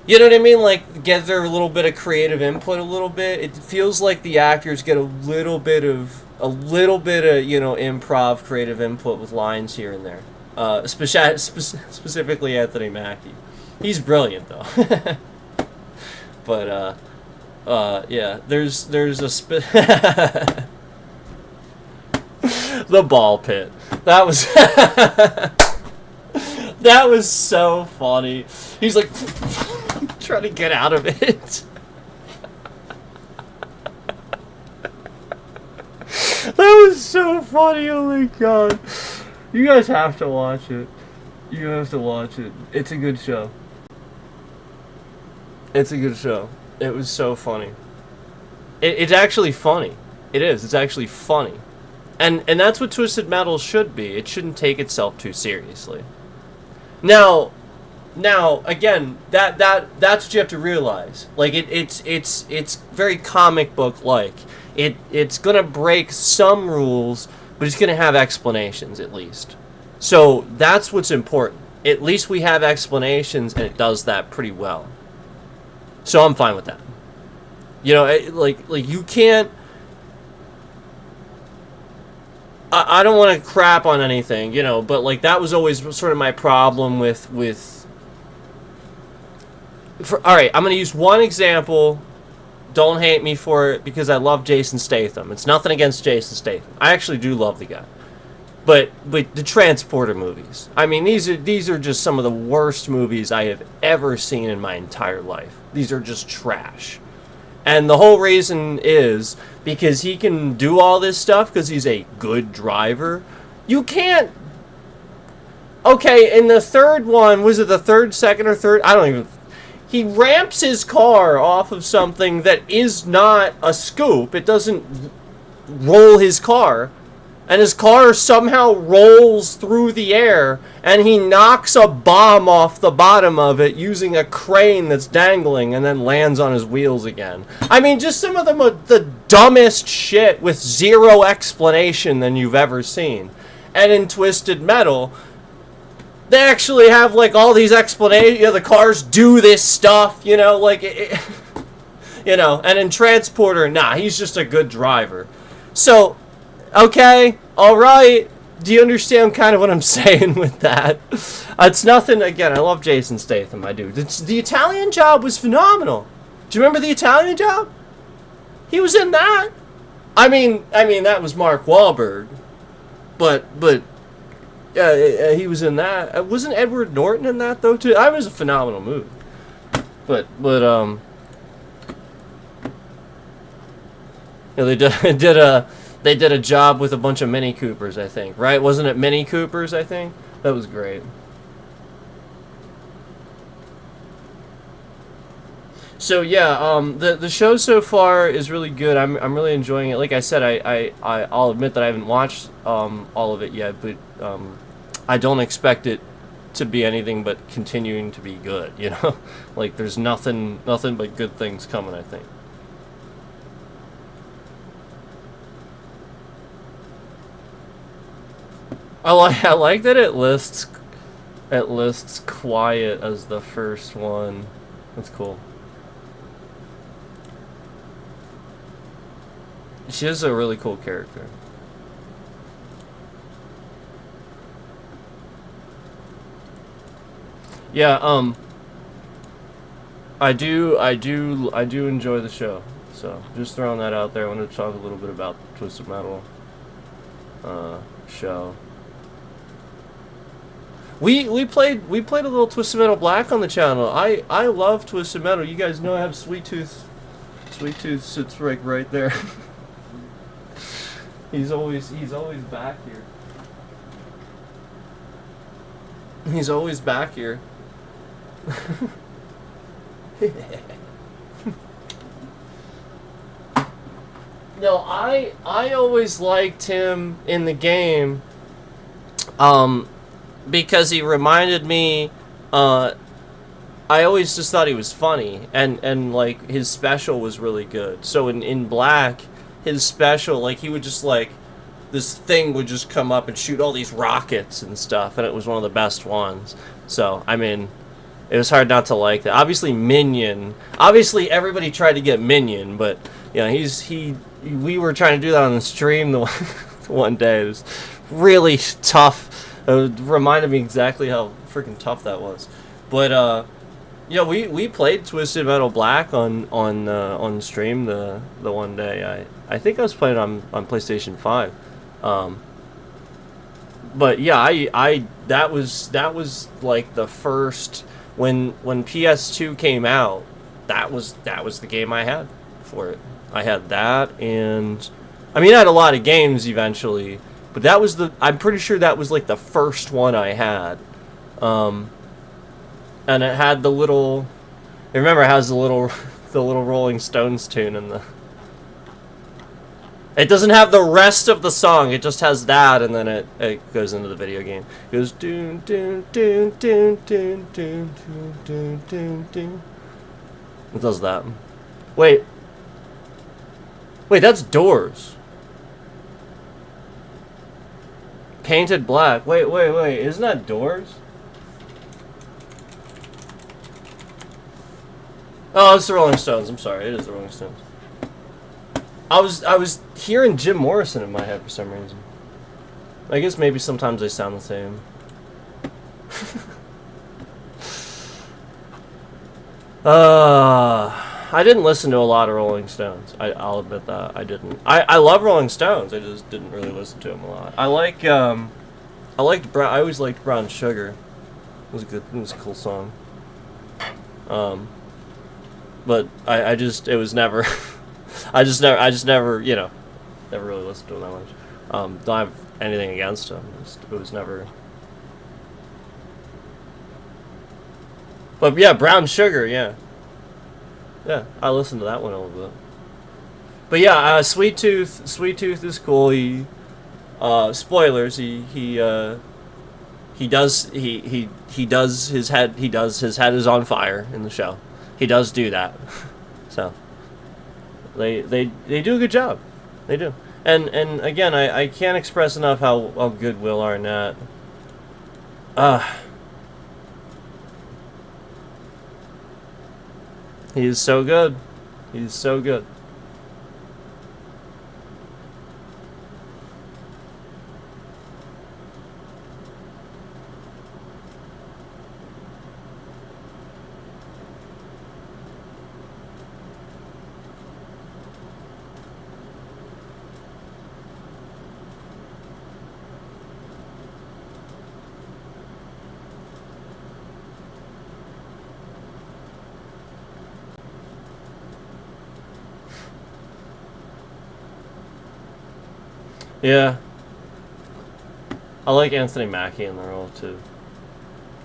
you know what I mean, like get their little bit of creative input a little bit. It feels like the actors get a little bit of improv creative input with lines here and there. Specifically Anthony Mackie, he's brilliant though. But yeah, there's a the ball pit. That was that was so funny. He's like trying to get out of it. That was so funny. Oh my god. You guys have to watch it. You have to watch it. It's a good show. It's a good show. It was so funny. It's actually funny. It is. It's actually funny. And that's what Twisted Metal should be. It shouldn't take itself too seriously. Now again, that's what you have to realize. Like it's very comic book like. It's gonna break some rules, but it's gonna have explanations at least. So that's what's important. At least we have explanations, and it does that pretty well. So I'm fine with that. You know, like you can't. I don't want to crap on anything, you know, but like that was always sort of my problem with. All right, I'm gonna use one example. Don't hate me for it because I love Jason Statham. It's nothing against Jason Statham. I actually do love the guy. But the Transporter movies. I mean, these are just some of the worst movies I have ever seen in my entire life. These are just trash. And the whole reason is because he can do all this stuff because he's a good driver. You can't. Okay, in the third one, was it the second or third? I don't even. He ramps his car off of something that is not a scoop. It doesn't roll his car. And his car somehow rolls through the air, and he knocks a bomb off the bottom of it using a crane that's dangling, and then lands on his wheels again. I mean, just some of the dumbest shit with zero explanation than you've ever seen. And in Twisted Metal, they actually have like all these explanations. You know, the cars do this stuff, you know, like you know. And in Transporter, nah, he's just a good driver. So. Okay, alright. Do you understand kind of what I'm saying with that? It's nothing, again, I love Jason Statham, I do. The Italian Job was phenomenal. Do you remember The Italian Job? He was in that. I mean, that was Mark Wahlberg. But he was in that. Wasn't Edward Norton in that, though, too? That was a phenomenal movie. But you know, they did a job with a bunch of Mini Coopers, I think, right? Wasn't it Mini Coopers, I think? That was great. So yeah, the show so far is really good. I'm really enjoying it. Like I said, I'll admit that I haven't watched all of it yet, but I don't expect it to be anything but continuing to be good, you know? Like there's nothing but good things coming, I think. I like that it lists Quiet as the first one. That's cool. She is a really cool character. Yeah, I do enjoy the show. So just throwing that out there. I wanted to talk a little bit about the Twisted Metal show. We played a little Twisted Metal Black on the channel. I love Twisted Metal. You guys know I have Sweet Tooth. Sweet Tooth sits right there. He's always back here. He's always back here. No, I always liked him in the game, because he reminded me. I always just thought he was funny, and like his special was really good. So in Black, his special, like he would just like this thing would just come up and shoot all these rockets and stuff, and it was one of the best ones. So I mean, it was hard not to like that. Obviously Minion. Obviously everybody tried to get Minion, but you know we were trying to do that on the stream the one day. It was really tough. It reminded me exactly how freaking tough that was. But yeah, we played Twisted Metal Black on stream the one day. I think I was playing on PlayStation 5. But yeah, I that was like the first when PS2 came out. That was the game I had for it. I had that, and I mean I had a lot of games eventually, but that was I'm pretty sure that was like the first one I had. And it had the little, I remember it has the little Rolling Stones tune in the. It doesn't have the rest of the song. It just has that, and then it goes into the video game. It goes doon doon doon doon doon doon doon doon doon. It does that. Wait, that's Doors. Painted Black. Wait. Isn't that Doors? Oh, it's the Rolling Stones. I'm sorry, it is the Rolling Stones. I was hearing Jim Morrison in my head for some reason. I guess maybe sometimes they sound the same. I didn't listen to a lot of Rolling Stones. I'll admit that I didn't. I love Rolling Stones. I just didn't really listen to them a lot. I always liked Brown Sugar. It was good. It was a cool song. But it was never. I just never, you know, never really listened to him that much. Don't have anything against him. It was never. But yeah, Brown Sugar, yeah, I listened to that one a little bit. But yeah, Sweet Tooth is cool. He, spoilers. He does his head is on fire in the show. He does do that, so they do a good job. They do, and again, I can't express enough how good Will Arnett. He is so good. He's so good. Yeah. I like Anthony Mackie in the role too.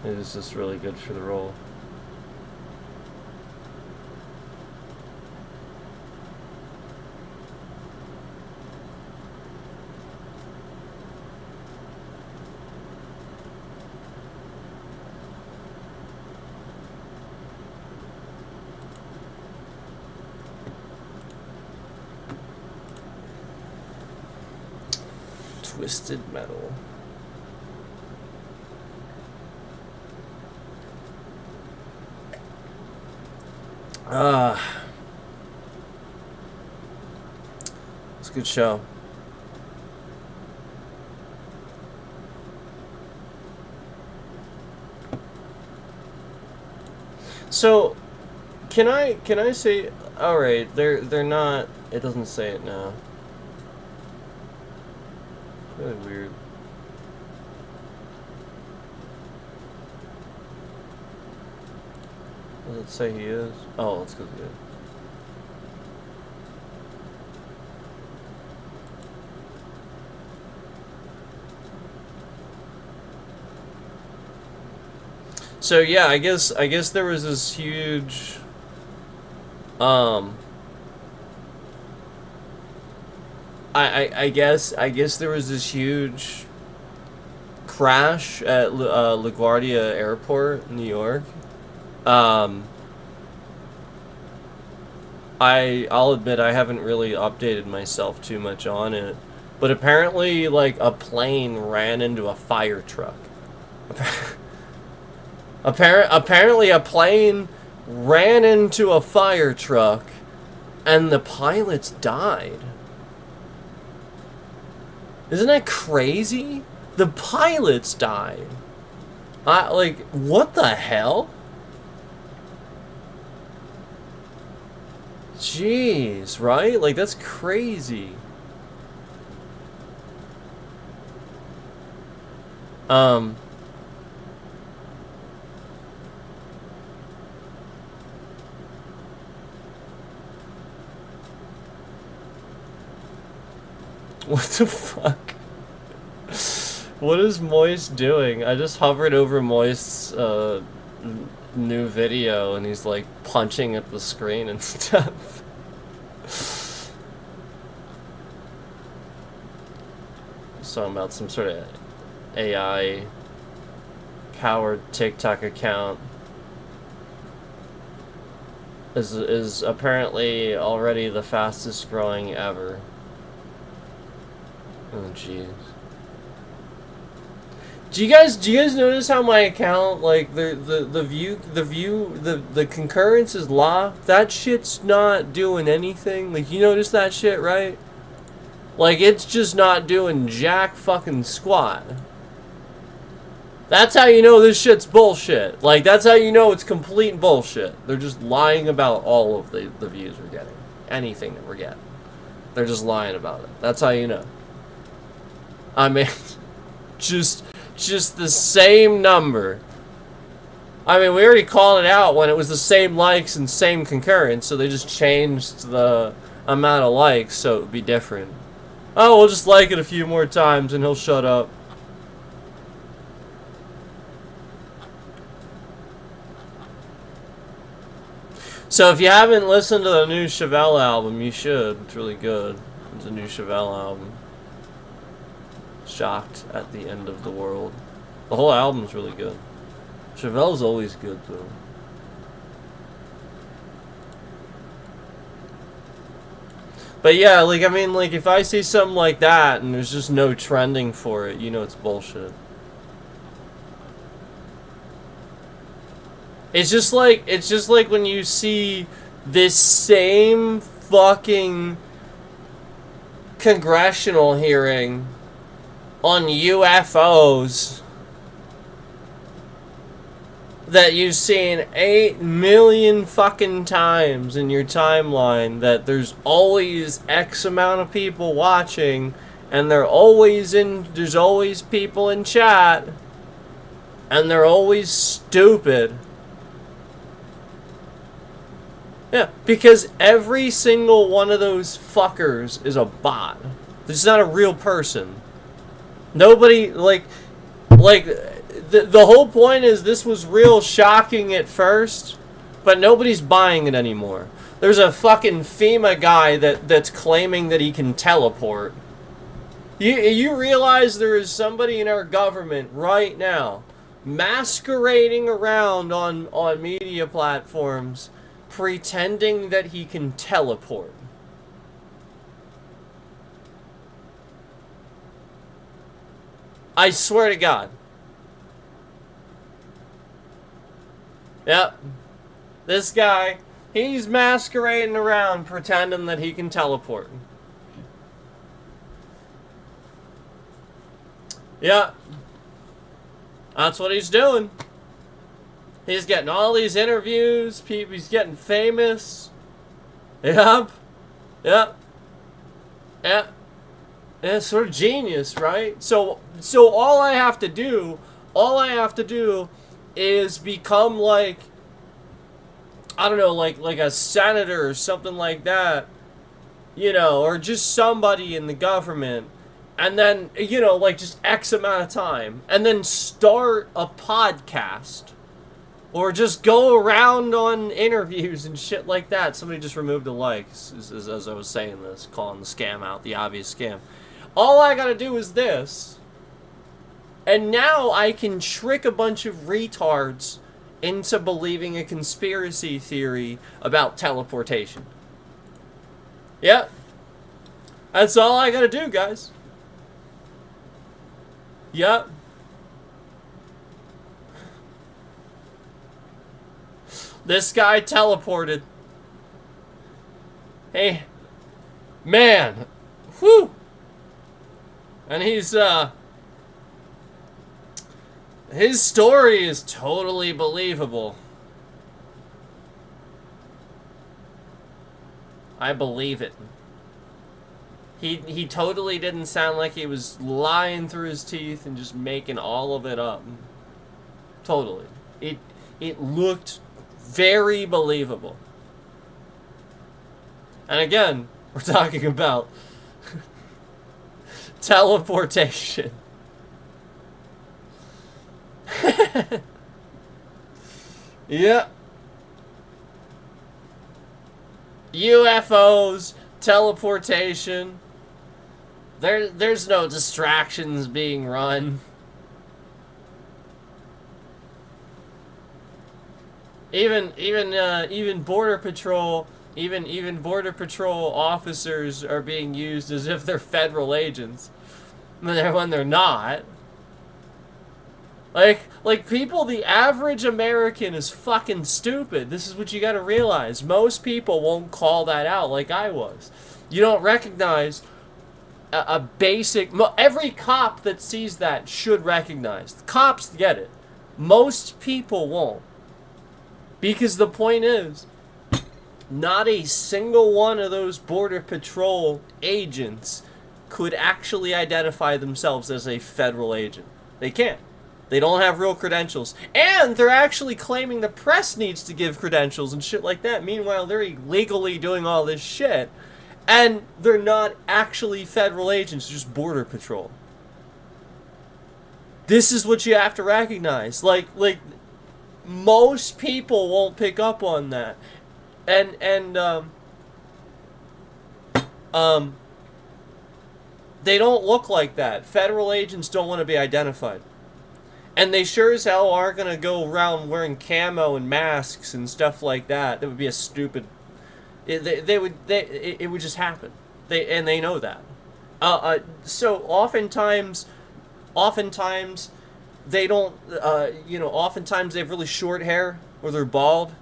He was just really good for the role. Twisted Metal. It's a good show. So, can I say? All right, they're not. It doesn't say it now. Really weird. Does it say he is? Oh, let's go good. So yeah, I guess there was this huge I guess there was this huge crash at LaGuardia Airport in New York. I'll admit I haven't really updated myself too much on it, but apparently like a plane ran into a fire truck. Apparently a plane ran into a fire truck and the pilots died. Isn't that crazy? The pilots died. Like, what the hell? Jeez, right? Like, that's crazy. What the fuck? What is Moist doing? I just hovered over Moist's new video and he's like punching at the screen and stuff. He's talking about some sort of AI powered TikTok account. Is apparently already the fastest growing ever. Oh jeez. Do you guys notice how my account, like the concurrence is locked? That shit's not doing anything. Like, you notice that shit, right? Like, it's just not doing jack fucking squat. That's how you know this shit's bullshit. Like, that's how you know it's complete bullshit. They're just lying about all of the views we're getting. Anything that we're getting. They're just lying about it. That's how you know. I mean, just the same number. I mean, we already called it out when it was the same likes and same concurrence, so they just changed the amount of likes so it would be different. Oh, we'll just like it a few more times and he'll shut up. So if you haven't listened to the new Chevelle album, you should. It's really good. It's a new Chevelle album. Shocked at the End of the World. The whole album's really good. Chevelle's always good, though. But yeah, like, I mean, like, if I see something like that and there's just no trending for it, you know it's bullshit. It's just like when you see this same fucking congressional hearing on UFOs that you've seen 8 million fucking times in your timeline, that there's always X amount of people watching and there's always people in chat and they're always stupid. Yeah, because every single one of those fuckers is a bot. This is not a real person. Nobody, like, the whole point is this was real shocking at first, but nobody's buying it anymore. There's a fucking FEMA guy that's claiming that he can teleport. You realize there is somebody in our government right now masquerading around on media platforms pretending that he can teleport. I swear to God. Yep. This guy, he's masquerading around pretending that he can teleport. Yep. That's what he's doing. He's getting all these interviews. He's getting famous. Yep. Yep. Yep. And it's sort of genius, right? So all I have to do is become like I don't know, like a senator or something like that, you know, or just somebody in the government, and then, you know, like just X amount of time, and then start a podcast, or just go around on interviews and shit like that. Somebody just removed a like, as I was saying this, calling the scam out, the obvious scam. All I gotta do is this, and now I can trick a bunch of retards into believing a conspiracy theory about teleportation. Yep. That's all I gotta do, guys. Yep. This guy teleported. Hey. Man. Whew. And he's, his story is totally believable. I believe it. He totally didn't sound like he was lying through his teeth and just making all of it up. Totally. It looked very believable. And again, we're talking about teleportation. Yeah. UFOs, teleportation. There's no distractions being run. Even Border Patrol, even Border Patrol officers are being used as if they're federal agents when they're not. Like people, the average American is fucking stupid. This is what you gotta realize. Most people won't call that out like I was. You don't recognize a basic... Every cop that sees that should recognize. The cops get it. Most people won't. Because the point is, not a single one of those Border Patrol agents could actually identify themselves as a federal agent. They can't. They don't have real credentials. And they're actually claiming the press needs to give credentials and shit like that. Meanwhile, they're illegally doing all this shit. And they're not actually federal agents, just Border Patrol. This is what you have to recognize. Like most people won't pick up on that. And they don't look like that. Federal agents don't want to be identified. And they sure as hell aren't going to go around wearing camo and masks and stuff like that. That would be a stupid... It would just happen. They know that. So oftentimes they don't, oftentimes they have really short hair or they're bald.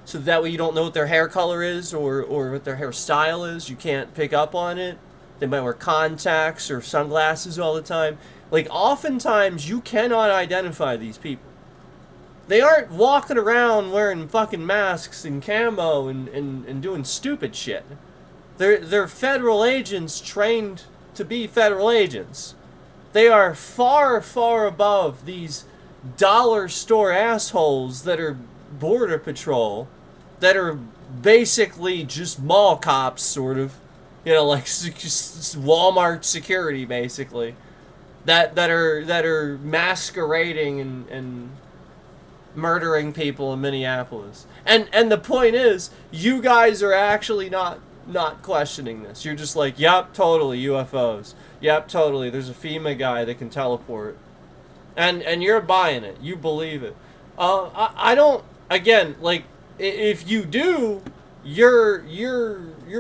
So that way you don't know what their hair color is or what their hairstyle is. You can't pick up on it. They might wear contacts or sunglasses all the time. Like, oftentimes you cannot identify these people. They aren't walking around wearing fucking masks and camo and doing stupid shit. They're federal agents trained to be federal agents. They are far, far above these dollar store assholes that are Border Patrol, that are basically just mall cops, sort of. You know, like Walmart security, basically. That are masquerading and murdering people in Minneapolis. And the point is, you guys are actually not questioning this. You're just like, yep, totally, UFOs. Yep, totally, there's a FEMA guy that can teleport. And you're buying it. You believe it. I don't, again, like, if you do, you're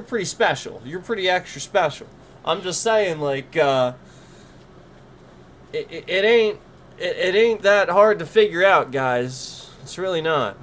pretty special. You're pretty extra special. I'm just saying, like, it ain't that hard to figure out, guys. It's really not.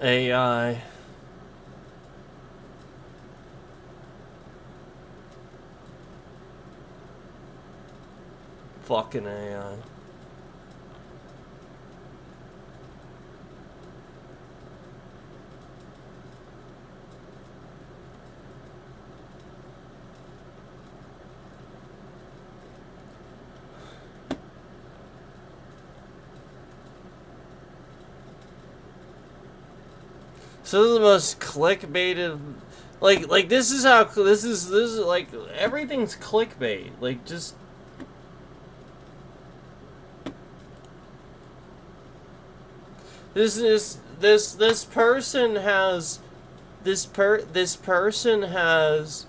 AI. Fucking AI. So this is the most clickbaited, like this is how this is like everything's clickbait. Like just this person has this person has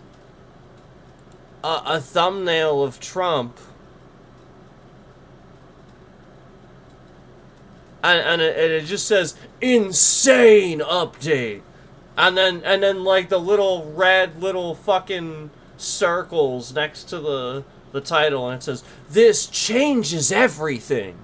a thumbnail of Trump. And it just says insane update, and then like the little red little fucking circles next to the title, and it says this changes everything.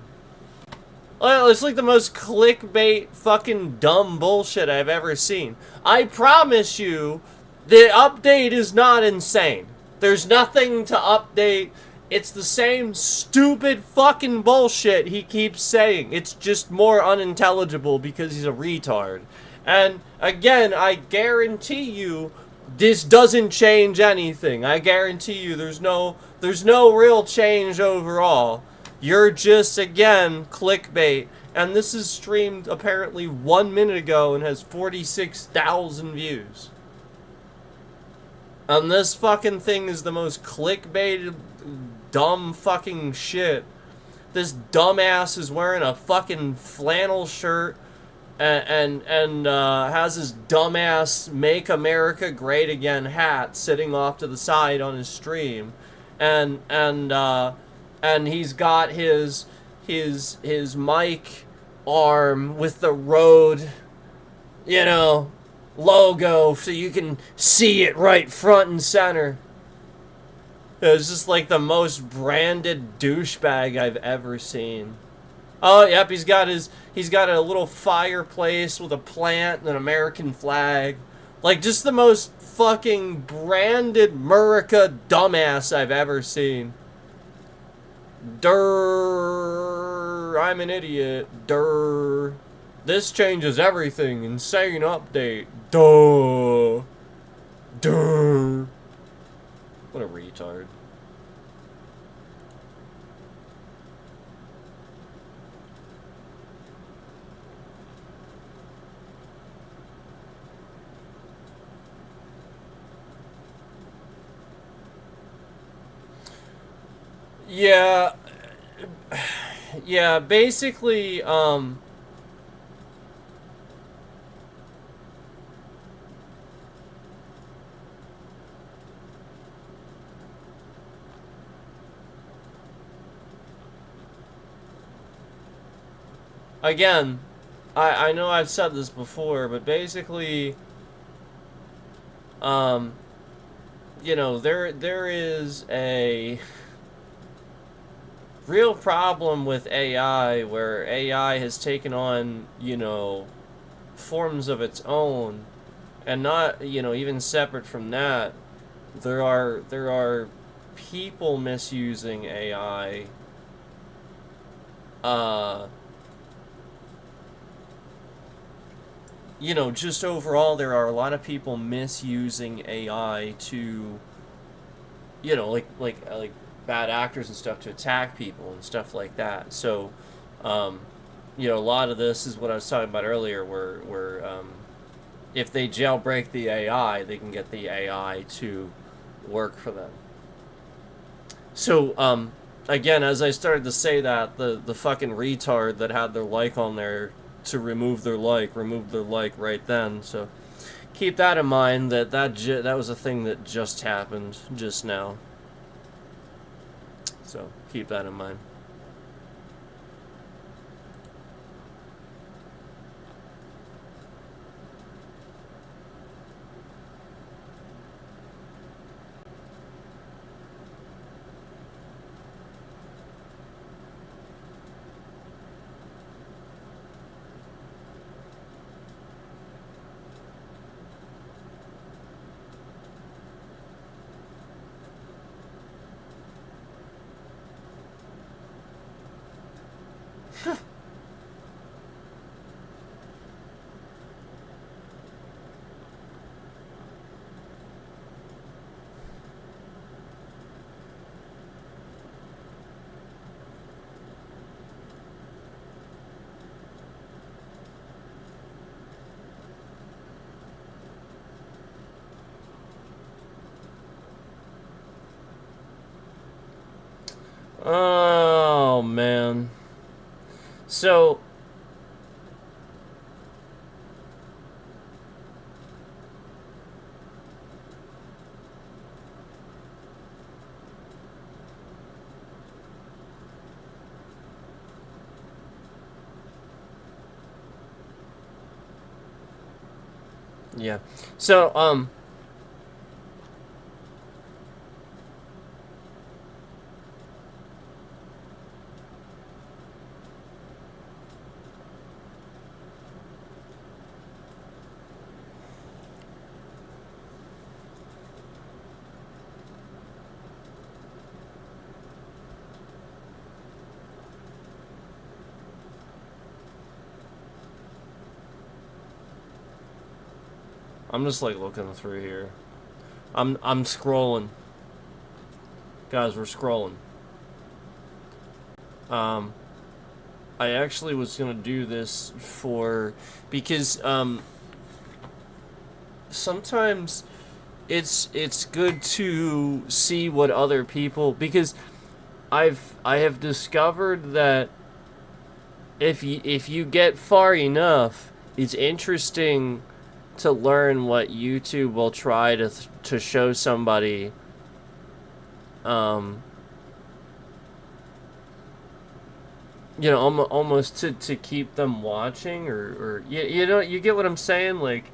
It's like the most clickbait fucking dumb bullshit I've ever seen. I promise you, the update is not insane. There's nothing to update. It's the same stupid fucking bullshit he keeps saying. It's just more unintelligible because he's a retard. And again, I guarantee you, this doesn't change anything. I guarantee you there's no real change overall. You're just, again, clickbait. And this is streamed apparently 1 minute ago and has 46,000 views. And this fucking thing is the most clickbaited, dumb fucking shit. This dumbass is wearing a fucking flannel shirt and has his dumbass Make America Great Again hat sitting off to the side on his stream. And he's got his mic arm with the Rode, logo so you can see it right front and center. It's just like the most branded douchebag I've ever seen. Oh, yep, he's got a little fireplace with a plant and an American flag. Like, just the most fucking branded Murica dumbass I've ever seen. Durr, I'm an idiot. Durr. This changes everything. Insane update. Duh. Durr. What a retard. Yeah. Yeah, basically, again, I know I've said this before, but basically, there is a real problem with AI where AI has taken on, forms of its own, and not, even separate from that, there are people misusing AI, just overall, there are a lot of people misusing AI to, like bad actors and stuff to attack people and stuff like that. So, a lot of this is what I was talking about earlier, where if they jailbreak the AI, they can get the AI to work for them. So, again, as I started to say that, the fucking retard that had their like on there to removed their like right then. So keep that in mind, that was a thing that just happened just now. So keep that in mind. Oh man. So yeah. So I'm just like looking through here. I'm scrolling. Guys, we're scrolling. Um I actually was gonna do this for because sometimes it's good to see what other people because I have discovered that if you get far enough, it's interesting to learn what YouTube will try to show somebody. Um, almost to keep them watching or you know you get what I'm saying like.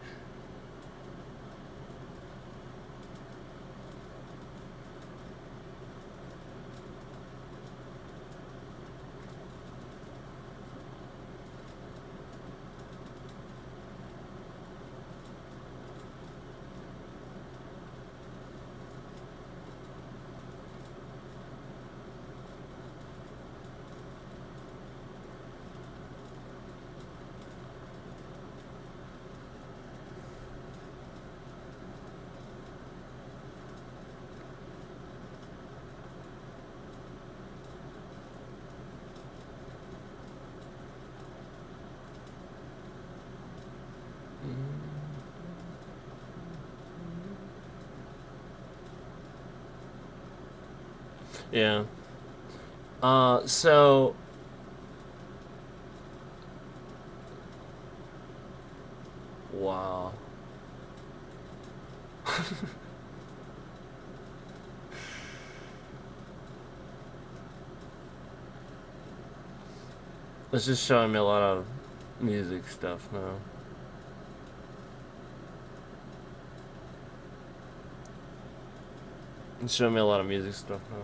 Yeah. So wow. It's just showing me a lot of music stuff now. It's showing me a lot of music stuff now.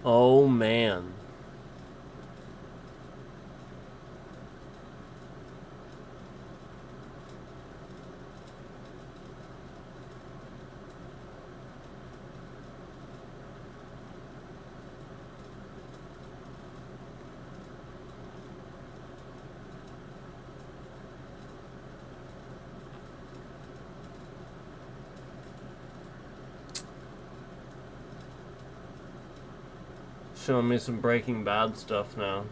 Oh man. Showing me some Breaking Bad stuff now.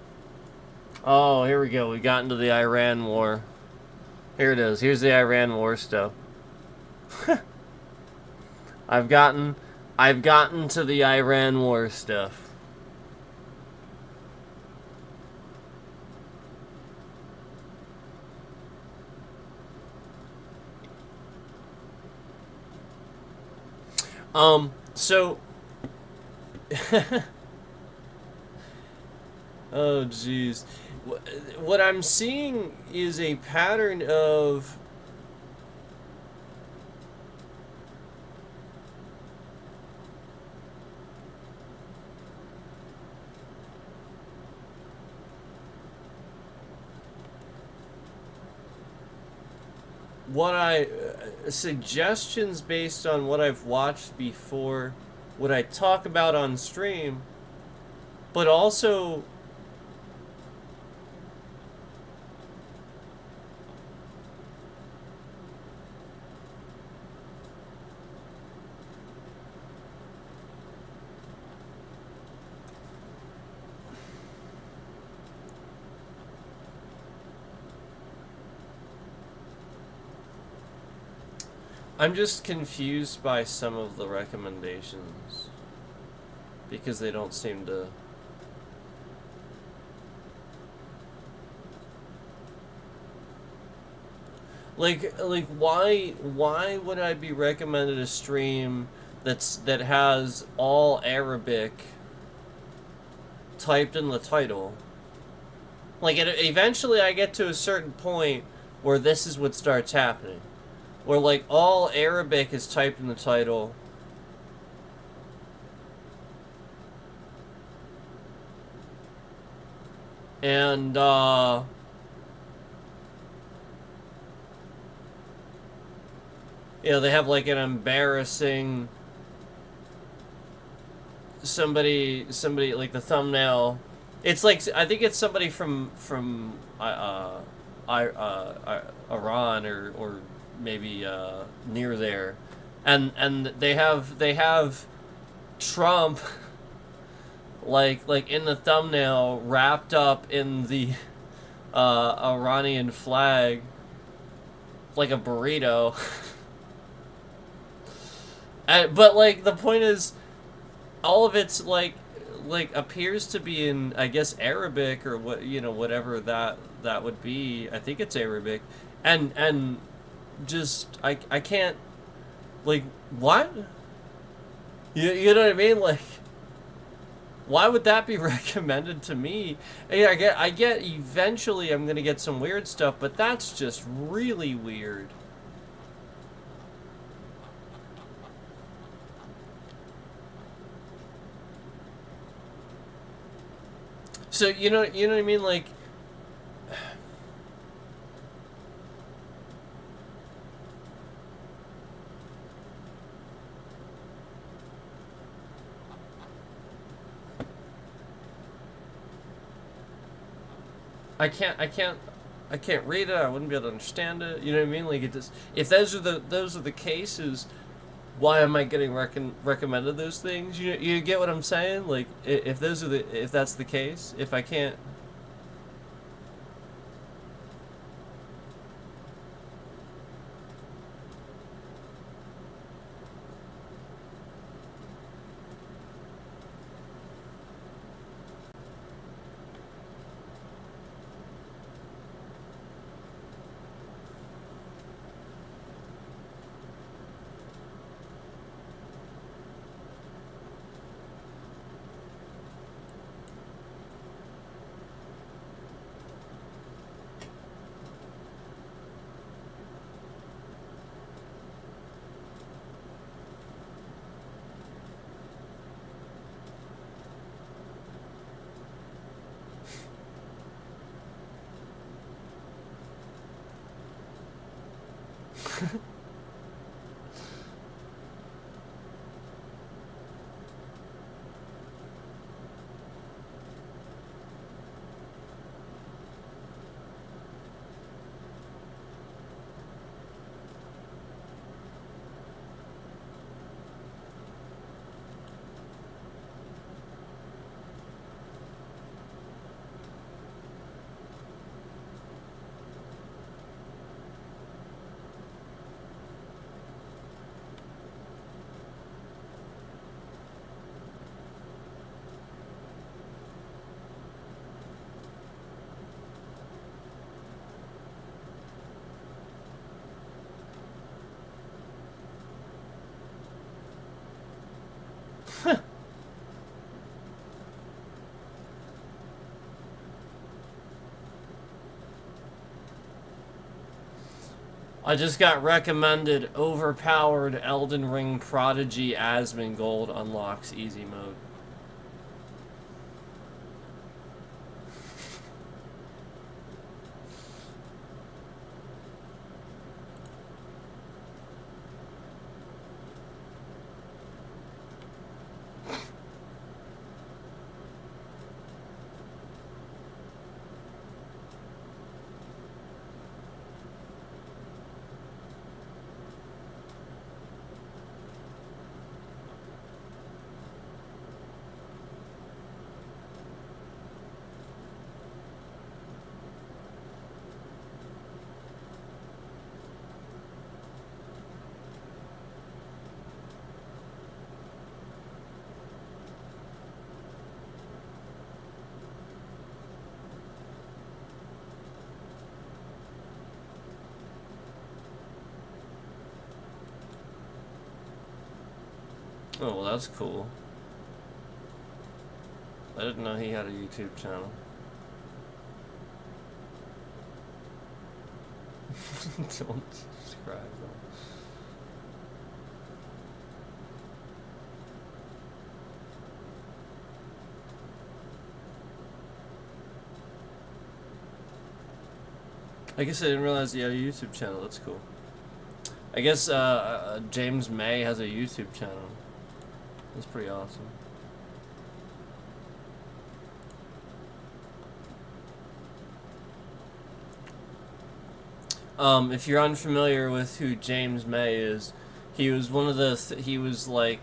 Oh, here we go. We got into the Iran war. Here it is. Here's the Iran war stuff. I've gotten I've gotten to the Iran war stuff. So oh jeez. What I'm seeing is a pattern of what I suggestions based on what I've watched before, what I talk about on stream, but also I'm just confused by some of the recommendations because they don't seem to. Like why would I be recommended a stream that has all Arabic typed in the title? Like eventually I get to a certain point where this is what starts happening. Where like all Arabic is typed in the title. And they have like an embarrassing somebody like the thumbnail. It's like I think it's somebody from Iran or maybe near there, and they have Trump like in the thumbnail wrapped up in the Iranian flag like a burrito. But like the point is, all of it's like appears to be in, I guess, Arabic or what, whatever that would be. I think it's Arabic, and just I can't, like, what? You know what I mean? Like, why would that be recommended to me? Yeah, I get eventually I'm gonna get some weird stuff, but that's just really weird. So you know what I mean, like I can't read it. I wouldn't be able to understand it. You know what I mean? Like it just, if those are the cases, why am I getting recommended those things? You get what I'm saying? Like if that's the case, if I can't. I just got recommended overpowered Elden Ring Prodigy Asmongold unlocks easy mode. Oh, well, that's cool. I didn't know he had a YouTube channel. Don't subscribe, though. I guess I didn't realize he had a YouTube channel. That's cool. I guess James May has a YouTube channel. That's pretty awesome. If you're unfamiliar with who James May is, he was one of the he was one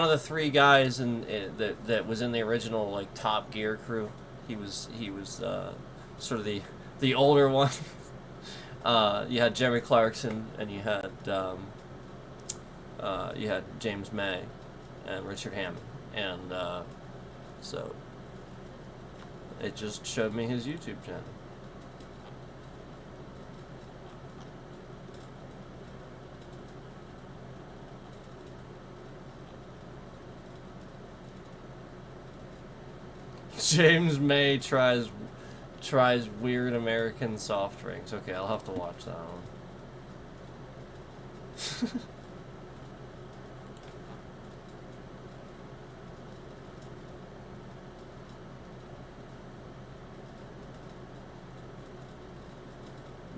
of the three guys that was in the original like Top Gear crew. He was sort of the older one. You had Jeremy Clarkson and you had James May and Richard Hammond, and so it just showed me his YouTube channel. James May tries weird American soft drinks. Okay, I'll have to watch that one.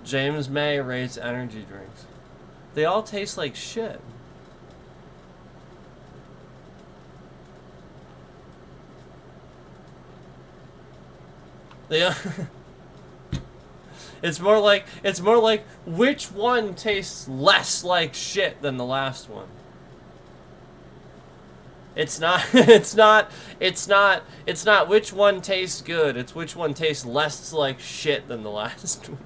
James May rates energy drinks. They all taste like shit. Yeah. It's more like which one tastes less like shit than the last one. It's not which one tastes good, it's which one tastes less like shit than the last one.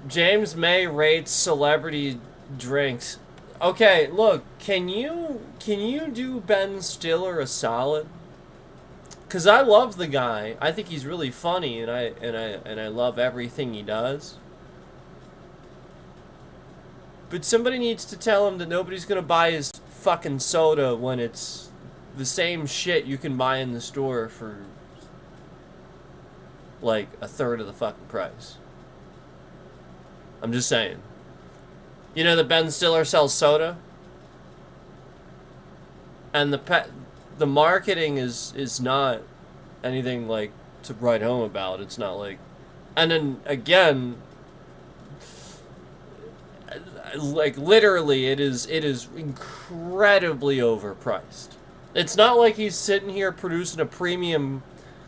James May rates celebrity drinks. Okay, look, can you do Ben Stiller a solid? Cause I love the guy. I think he's really funny, and I love everything he does. But somebody needs to tell him that nobody's gonna buy his fucking soda when it's the same shit you can buy in the store for like a third of the fucking price. I'm just saying. You know that Ben Stiller sells soda? And the marketing is not anything like to write home about. It's not like... And then, again... Like, literally, it is incredibly overpriced. It's not like he's sitting here producing a premium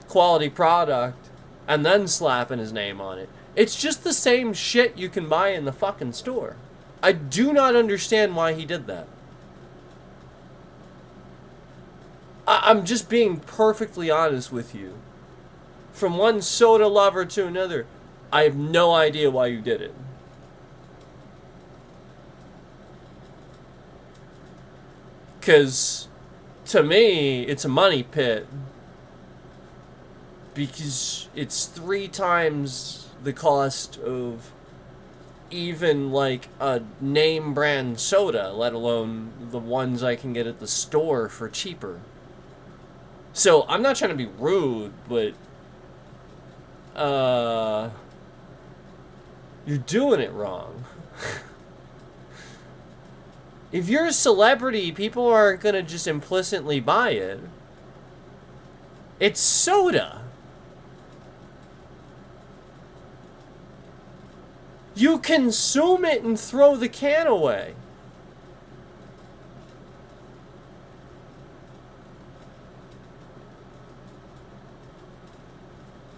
quality product and then slapping his name on it. It's just the same shit you can buy in the fucking store. I do not understand why he did that. I'm just being perfectly honest with you. From one soda lover to another, I have no idea why you did it. Because, to me, it's a money pit. Because it's 3 times the cost of even like a name brand soda, let alone the ones I can get at the store for cheaper. So I'm not trying to be rude, but you're doing it wrong. If you're a celebrity, people aren't gonna just implicitly buy it. It's soda. You consume it and throw the can away.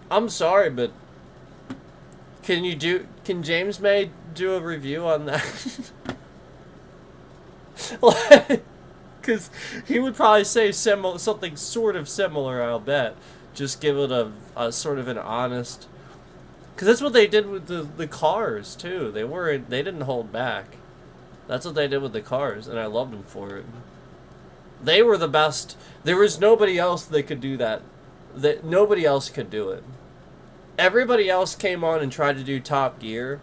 I'm sorry, but can James May do a review on that? Because he would probably say something sort of similar, I'll bet. Just give it a sort of an honest... Because that's what they did with the cars, too. They didn't hold back. That's what they did with the cars, and I loved them for it. They were the best. There was nobody else that could do that. That nobody else could do it. Everybody else came on and tried to do Top Gear,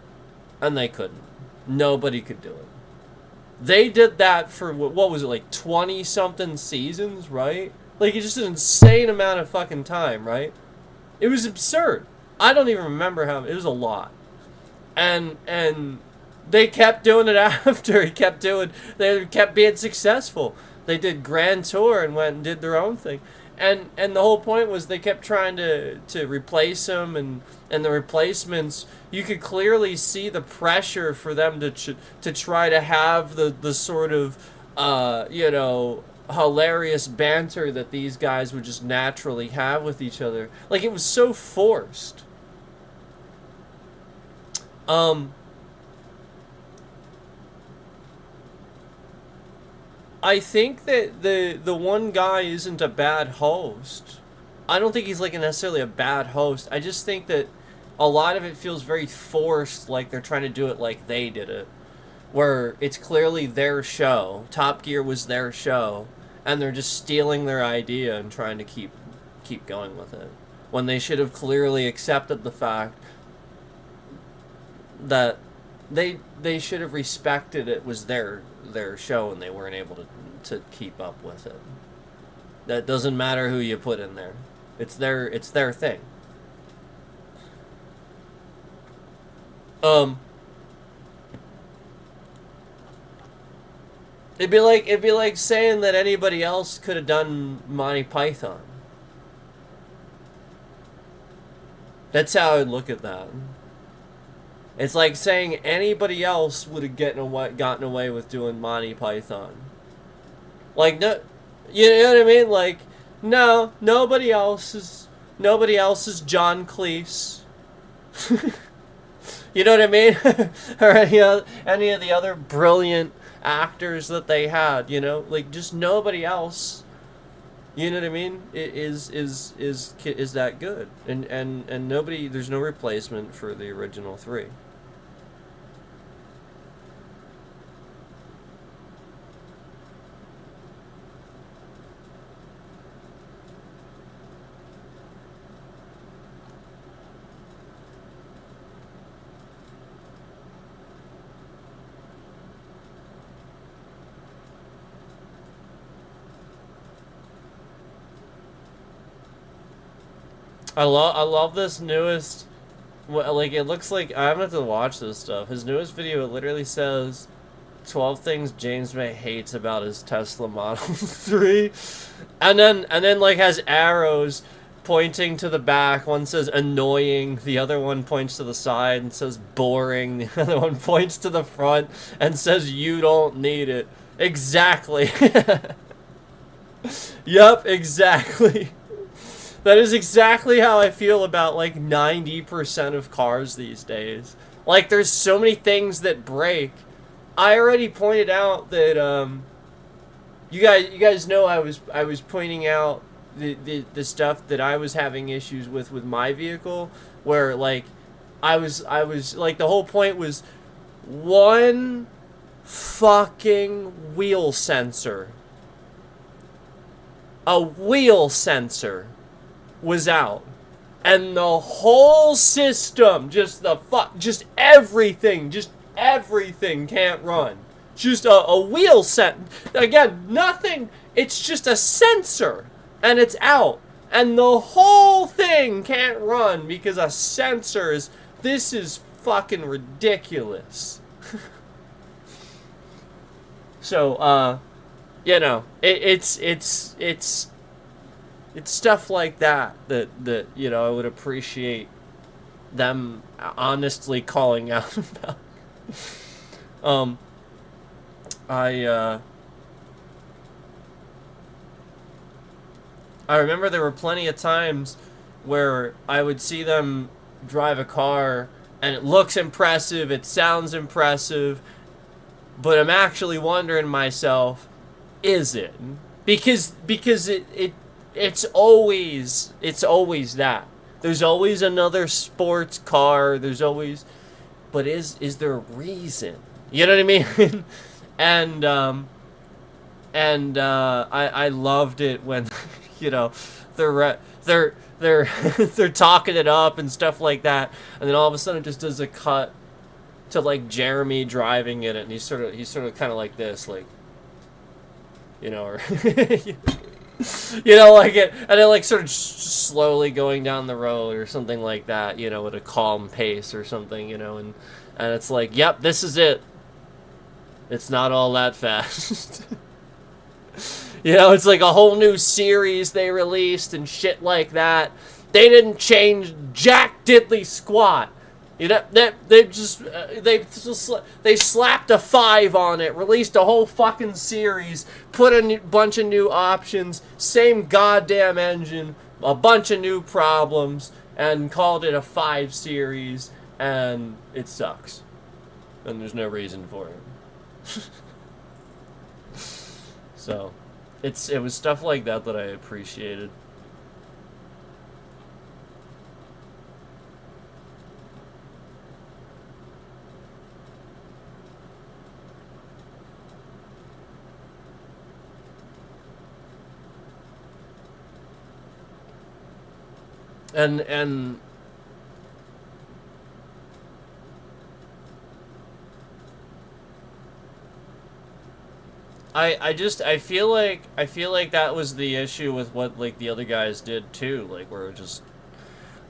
and they couldn't. Nobody could do it. They did that for, what was it, like 20-something seasons, right? Like, it's just an insane amount of fucking time, right? It was absurd. I don't even remember how, it was a lot. And they kept doing it after. They kept being successful. They did Grand Tour and went and did their own thing. And the whole point was they kept trying to replace him, and the replacements, you could clearly see the pressure for them to try to have the sort of hilarious banter that these guys would just naturally have with each other. Like, it was so forced. I think that the one guy isn't a bad host. I don't think he's like necessarily a bad host. I just think that a lot of it feels very forced, like they're trying to do it like they did it. Where it's clearly their show. Top Gear was their show, and they're just stealing their idea and trying to keep going with it. When they should have clearly accepted the fact that they should have respected it was their show, and they weren't able to keep up with it. That doesn't matter who you put in there. It's their thing. It'd be like saying that anybody else could have done Monty Python. That's how I would look at that. It's like saying anybody else would have gotten away with doing Monty Python. Like, no, you know what I mean? Like, no, nobody else is John Cleese. You know what I mean? Or any of the other brilliant actors that they had, you know? Like, just nobody else, you know what I mean, is that good. And nobody, there's no replacement for the original three. I love this newest, like, it looks like, I'm gonna have to watch this stuff. His newest video, it literally says 12 things James May hates about his Tesla Model 3. And then like has arrows pointing to the back. One says annoying, the other one points to the side and says boring, the other one points to the front and says you don't need it. Exactly. Yup, exactly. That is exactly how I feel about like 90% of cars these days. Like, there's so many things that break. I already pointed out that you guys know I was pointing out the stuff that I was having issues with my vehicle, where like I was like, the whole point was one fucking wheel sensor. A wheel sensor was out, and the whole system, just everything can't run. Just a wheel set. Again, nothing. It's just a sensor, and it's out, and the whole thing can't run because a sensor is. This is fucking ridiculous. So, you know, it's stuff like that you know, I would appreciate them honestly calling out about. I remember there were plenty of times where I would see them drive a car and it looks impressive, it sounds impressive, but I'm actually wondering myself, is it? Because it's always that. There's always another sports car. There's always, but is there a reason? You know what I mean? And I loved it when you know they're they're talking it up and stuff like that, and then all of a sudden it just does a cut to like Jeremy driving in it, and he's sort of kind of like this, like, you know, or you know, like it, and then like sort of slowly going down the road or something like that, you know, at a calm pace or something, you know, and it's like, yep, this is it. It's not all that fast. You know, it's like a whole new series they released and shit like that. They didn't change jack diddly squat. You know, they slapped a 5 on it, released a whole fucking series, put a bunch of new options, same goddamn engine, a bunch of new problems, and called it a 5 series, and it sucks. And there's no reason for it. So, it was stuff like that that I appreciated. And I feel like that was the issue with what like the other guys did too, like where it just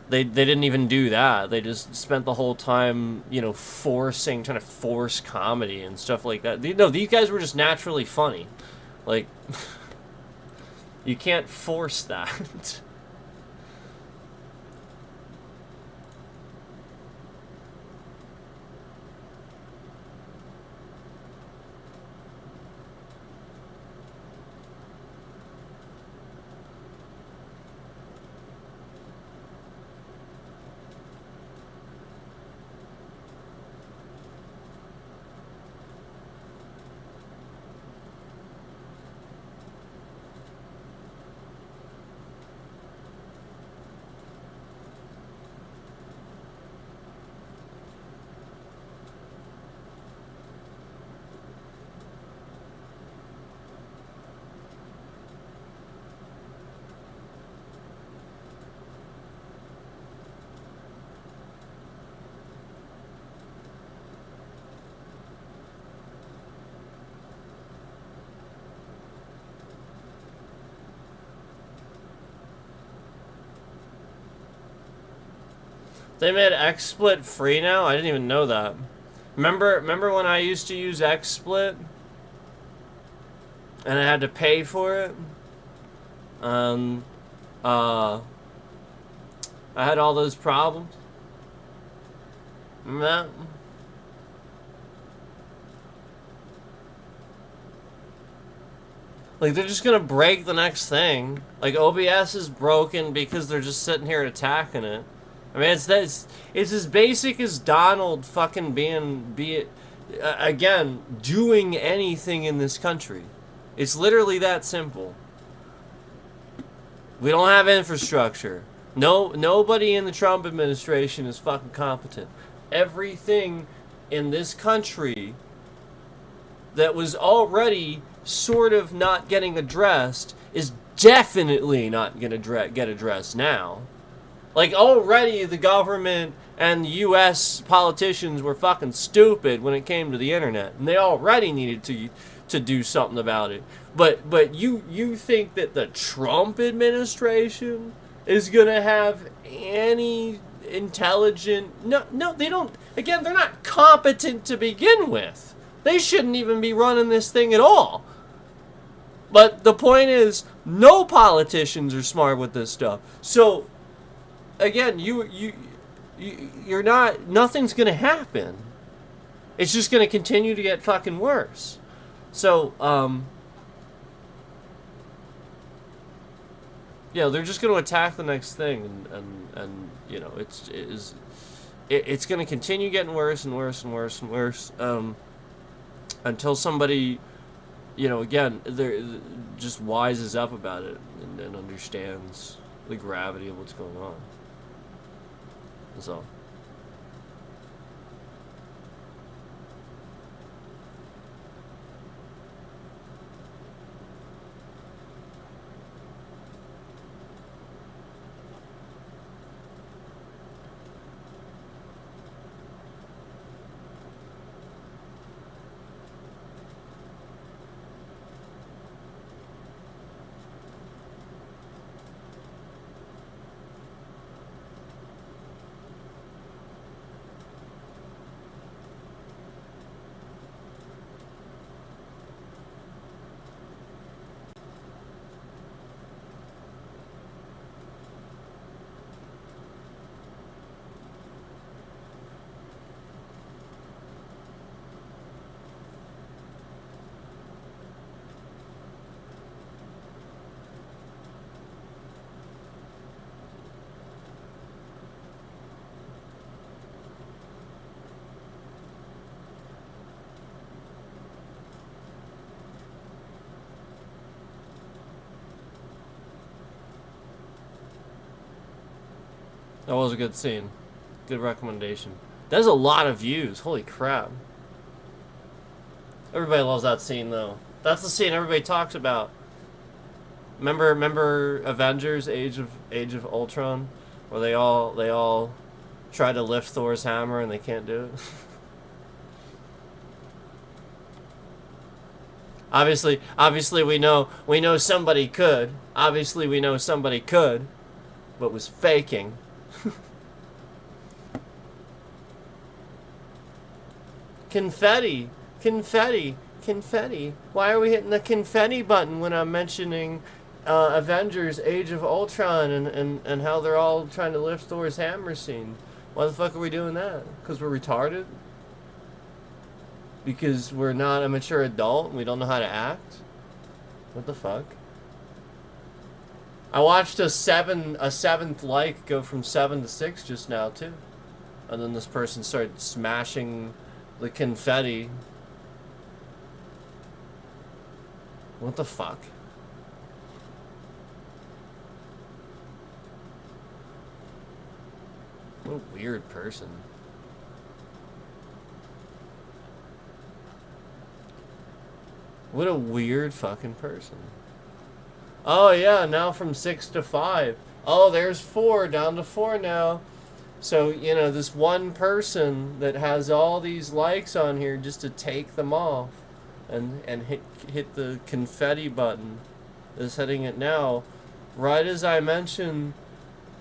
they didn't even do that. They just spent the whole time, you know, trying to force comedy and stuff like that. No, these guys were just naturally funny. Like you can't force that. They made XSplit free now? I didn't even know that. Remember when I used to use XSplit? And I had to pay for it? Um, uh, I had all those problems. Remember that? Like, they're just gonna break the next thing. Like, OBS is broken because they're just sitting here attacking it. I mean, it's as basic as Donald fucking again, doing anything in this country. It's literally that simple. We don't have infrastructure. Nobody in the Trump administration is fucking competent. Everything in this country that was already sort of not getting addressed is definitely not gonna get addressed now. Like, already the government and U.S. politicians were fucking stupid when it came to the internet, and they already needed to do something about it. But you think that the Trump administration is gonna have any intelligent? No, they don't. Again, they're not competent to begin with. They shouldn't even be running this thing at all. But the point is, no politicians are smart with this stuff. So, again, you're not. Nothing's gonna happen. It's just gonna continue to get fucking worse. So, yeah, they're just gonna attack the next thing, and you know, it's gonna continue getting worse and worse and worse and worse, until somebody, you know, again, they're just wises up about it and understands the gravity of what's going on. So. That was a good scene. Good recommendation. There's a lot of views. Holy crap. Everybody loves that scene, though. That's the scene everybody talks about. Remember Avengers: Age of Ultron, where they all try to lift Thor's hammer and they can't do it. Obviously, we know somebody could. Obviously, we know somebody could, but was faking. Confetti, confetti, confetti. Why are we hitting the confetti button when I'm mentioning Avengers: Age of Ultron and how they're all trying to lift Thor's hammer scene? Why the fuck are we doing that? Because we're retarded? Because we're not a mature adult and we don't know how to act? What the fuck? I watched a seventh like go from 7 to 6 just now too. And then this person started smashing the confetti. What the fuck? What a weird person. What a weird fucking person. Oh yeah, now from 6 to 5. Oh, there's 4, down to 4 now. So, you know, this one person that has all these likes on here just to take them off and hit the confetti button is hitting it now. Right as I mentioned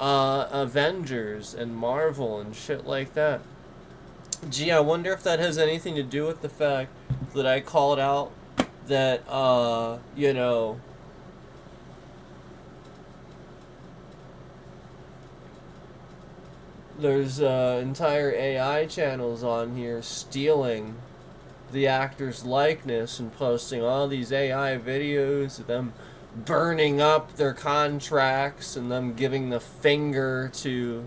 Avengers and Marvel and shit like that. Gee, I wonder if that has anything to do with the fact that I called out that, you know, there's entire AI channels on here stealing the actor's likeness and posting all these AI videos of them burning up their contracts and them giving the finger to,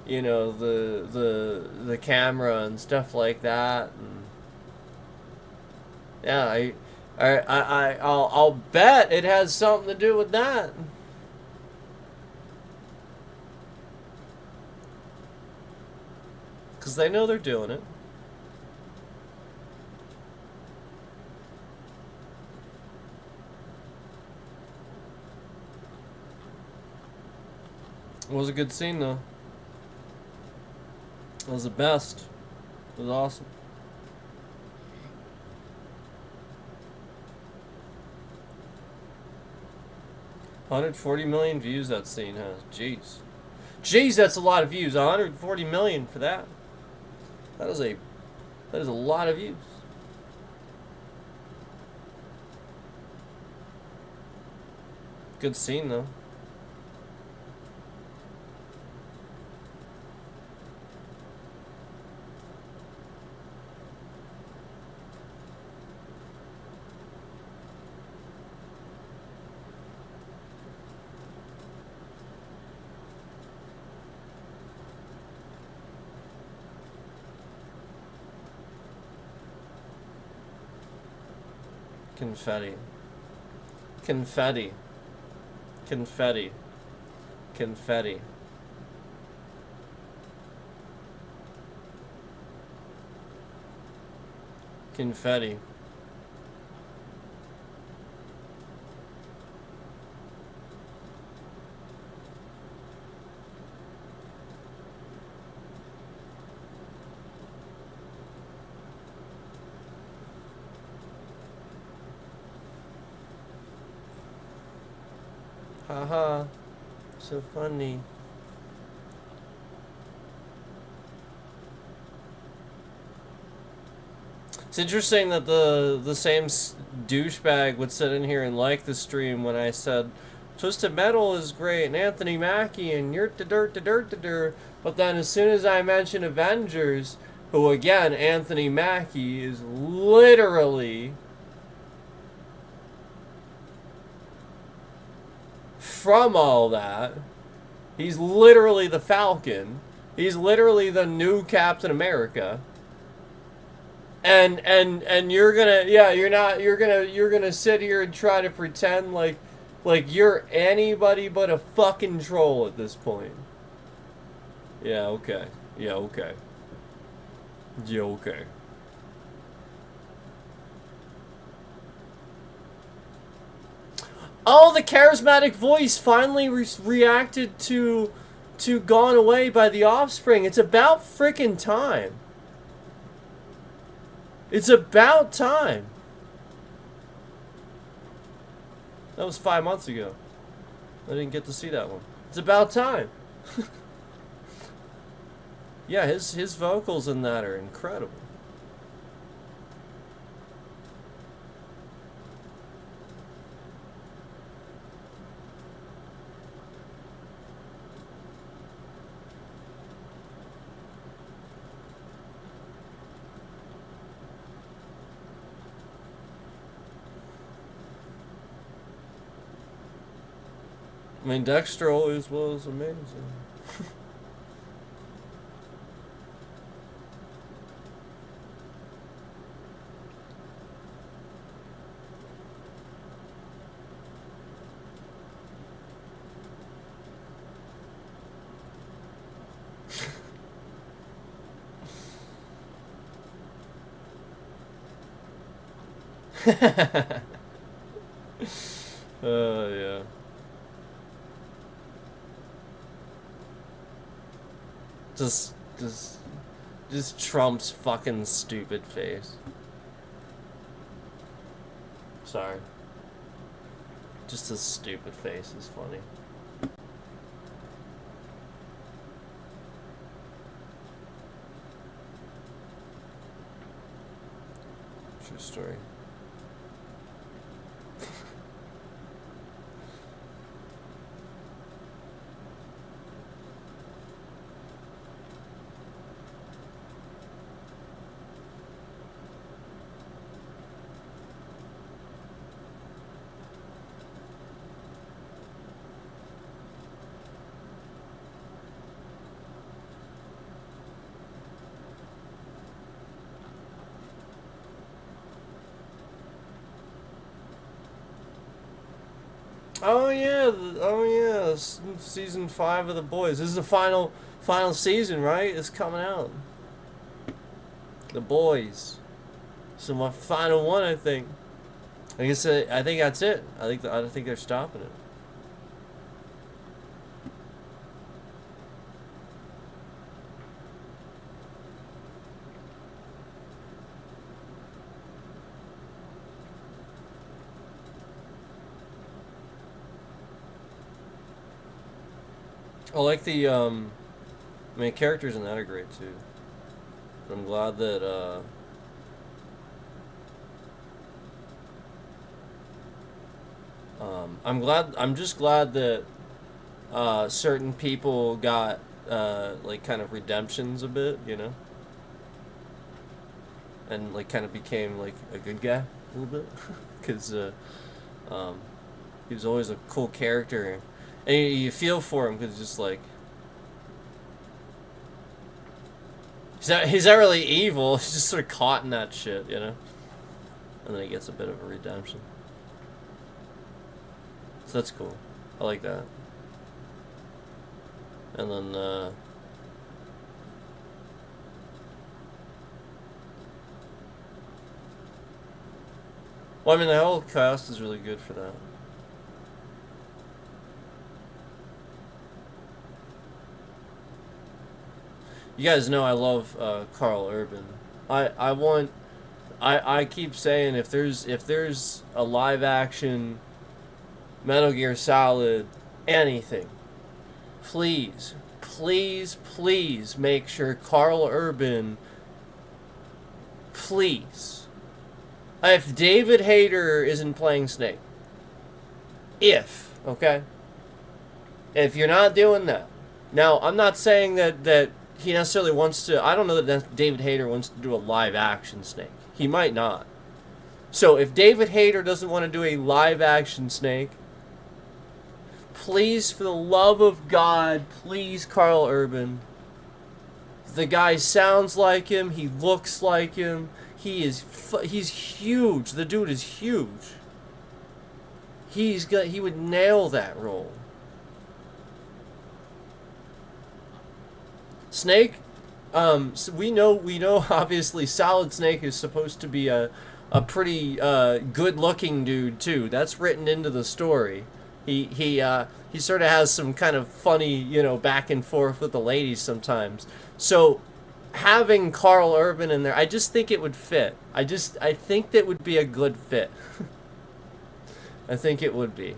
you know, the camera and stuff like that. And yeah, I'll bet it has something to do with that. Because they know they're doing it. It was a good scene, though. It was the best. It was awesome. $140 million views that scene has. Jeez. Jeez, that's a lot of views. 140 million for that. That is a lot of views. Good scene, though. Confetti. Confetti. Confetti. Confetti. Confetti. Haha. So funny. It's interesting that the same douchebag would sit in here and like the stream when I said Twisted Metal is great and Anthony Mackie and yurt dirt dirt. But then as soon as I mention Avengers, who again Anthony Mackie is literally from all that, he's literally the Falcon. He's literally the new Captain America. And you're gonna sit here and try to pretend like you're anybody but a fucking troll at this point. Yeah, okay. Yeah, okay. Yeah, okay. Oh, the charismatic voice finally reacted to Gone Away by The Offspring. It's about freaking time. It's about time. That was 5 months ago. I didn't get to see that one. It's about time. Yeah, his vocals in that are incredible. I mean, Dexter always was amazing. Yeah. Just, just, just Trump's fucking stupid face. Sorry. Just his stupid face is funny. True story. Oh yeah, season 5 of The Boys. This is the final season, right? It's coming out. The Boys. So my final one, I think. I think that's it. I think they're stopping it. I like the I mean, characters in that are great too. I'm glad that I'm just glad that certain people got like kind of redemptions a bit, you know, and like kind of became like a good guy a little bit, because um, he was always a cool character, and you feel for him because just like he's not really evil. He's just sort of caught in that shit, you know, and then he gets a bit of a redemption. So that's cool. I like that. And then well, I mean, the whole cast is really good for that. You guys know I love Carl Urban. I want I keep saying if there's a live action Metal Gear Solid anything, please make sure Carl Urban, please. If David Hayter isn't playing Snake, okay? If you're not doing that. Now, I'm not saying that he necessarily wants to. I don't know that David Hayter wants to do a live action Snake. He might not. So if David Hayter doesn't want to do a live action Snake, please, for the love of God, please, Carl Urban. The guy sounds like him. He looks like him. He's huge. The dude is huge. He would nail that role. Snake, so we know obviously Solid Snake is supposed to be a pretty good looking dude too. That's written into the story. He sort of has some kind of funny, back and forth with the ladies sometimes. So having Carl Urban in there, I just think it would fit. I think that would be a good fit. I think it would be.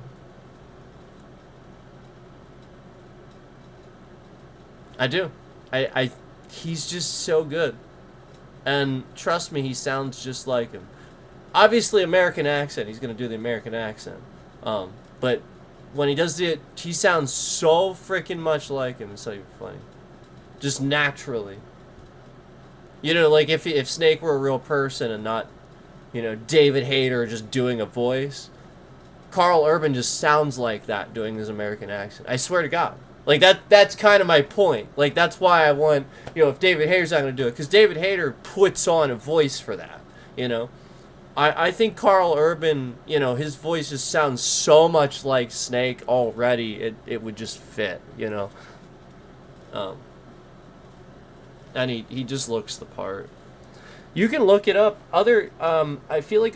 I do. He's just so good. And trust me, he sounds just like him. Obviously, American accent. He's going to do the American accent. But when he does it, he sounds so freaking much like him. It's so funny. Just naturally. Like if Snake were a real person and not, David Hayter just doing a voice, Carl Urban just sounds like that doing his American accent. I swear to God. Like, that's kind of my point. Like, that's why I want, if David Hayter's not going to do it. Because David Hayter puts on a voice for that, I think Carl Urban, his voice just sounds so much like Snake already. It would just fit, And he just looks the part. You can look it up. I feel like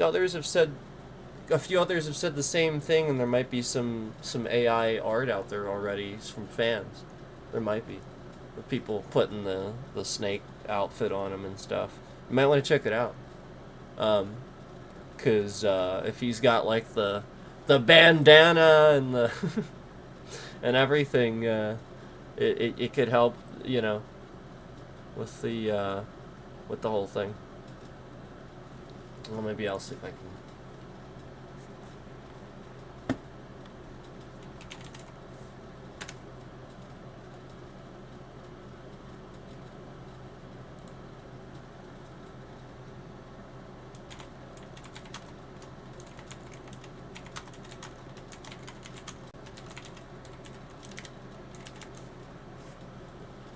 a few others have said the same thing, and there might be some AI art out there already from fans. There might be. With people putting the Snake outfit on him and stuff. You might want to check it out. Because if he's got like the bandana and the and everything, it could help, with the whole thing. Well, maybe I'll see if I can.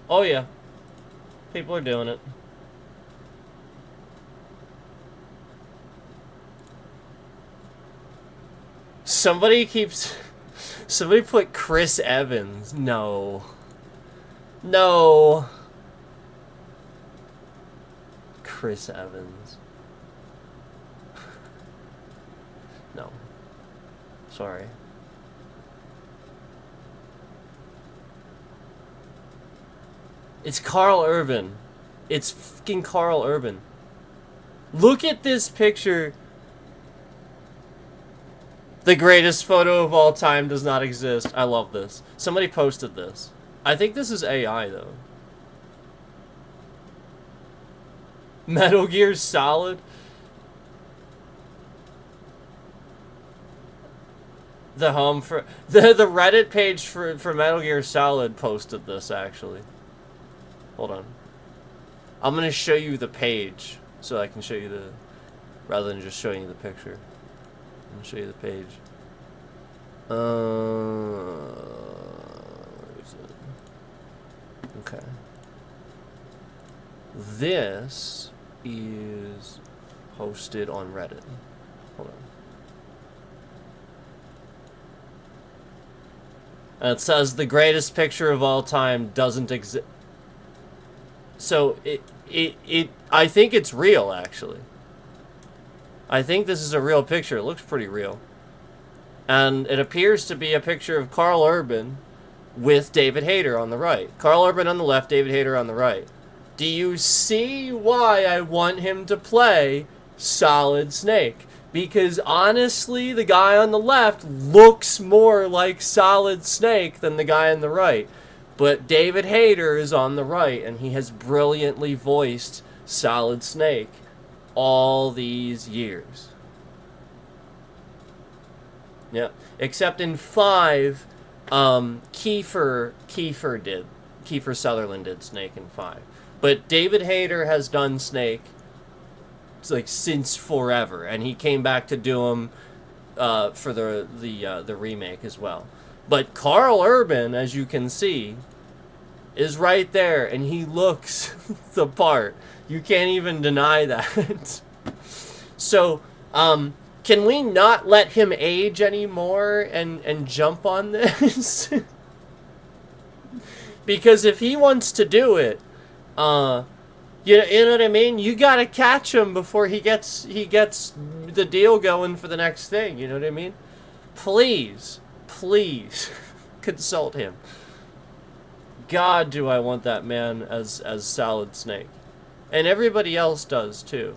Oh yeah, people are doing it. Somebody put Chris Evans. No. Chris Evans. No. Sorry. It's Carl Urban. It's fucking Carl Urban. Look at this picture. The greatest photo of all time does not exist. I love this. Somebody posted this. I think this is AI, though. Metal Gear Solid? The home for... The Reddit page for Metal Gear Solid posted this, actually. Hold on. I'm going to show you the page so I can show you the... Rather than just showing you the picture. I'm going to show you the page. Where is it? Okay. This is posted on Reddit. Hold on. And it says the greatest picture of all time doesn't exist. So I think it's real, actually. I think this is a real picture. It looks pretty real. And it appears to be a picture of Carl Urban with David Hayter on the right. Carl Urban on the left, David Hayter on the right. Do you see why I want him to play Solid Snake? Because honestly, the guy on the left looks more like Solid Snake than the guy on the right. But David Hayter is on the right, and he has brilliantly voiced Solid Snake all these years. Yeah, except in 5, Kiefer Sutherland did Snake in 5. But David Hayter has done Snake since forever, and he came back to do him for the remake as well. But Carl Urban, as you can see, is right there, and he looks the part. You can't even deny that. So, can we not let him age anymore and jump on this? Because if he wants to do it, you know what I mean? You gotta catch him before he gets the deal going for the next thing. You know what I mean? Please, please, consult him. God, do I want that man as Solid Snake, and everybody else does too.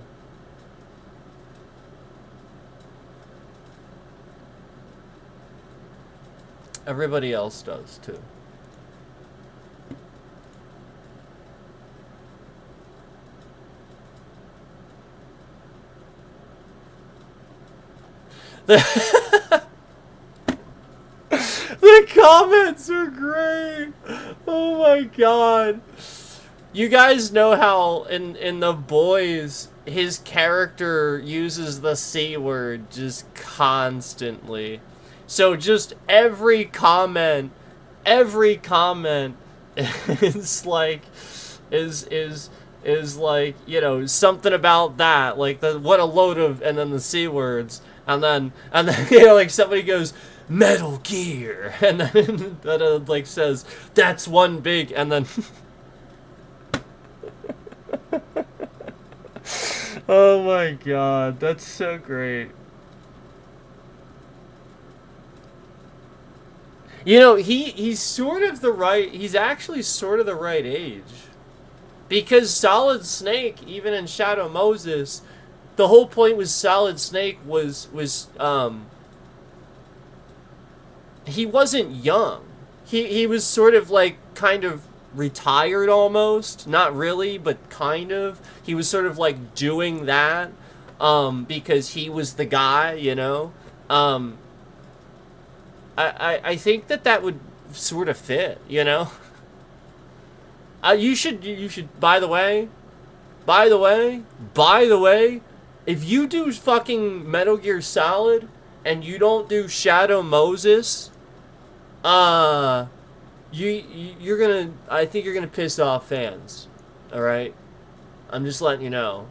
Everybody else does too. The comments are great. Oh my god. You guys know how in The Boys his character uses the C word just constantly. So just every comment is like is like, you know, something about that, like the what a load of, and then the C words, and then you know, like somebody goes Metal Gear, and then that like says that's one big, and then oh my god, that's so great. You know, he's sort of the right, he's actually sort of the right age. Because Solid Snake, even in Shadow Moses, the whole point was Solid Snake was he wasn't young. He was sort of like kind of retired almost, not really, but kind of. He was sort of like doing that because he was the guy, you know. I think that would sort of fit, you know. You should. By the way, if you do fucking Metal Gear Solid and you don't do Shadow Moses, you're gonna. I think you're gonna piss off fans. All right, I'm just letting you know.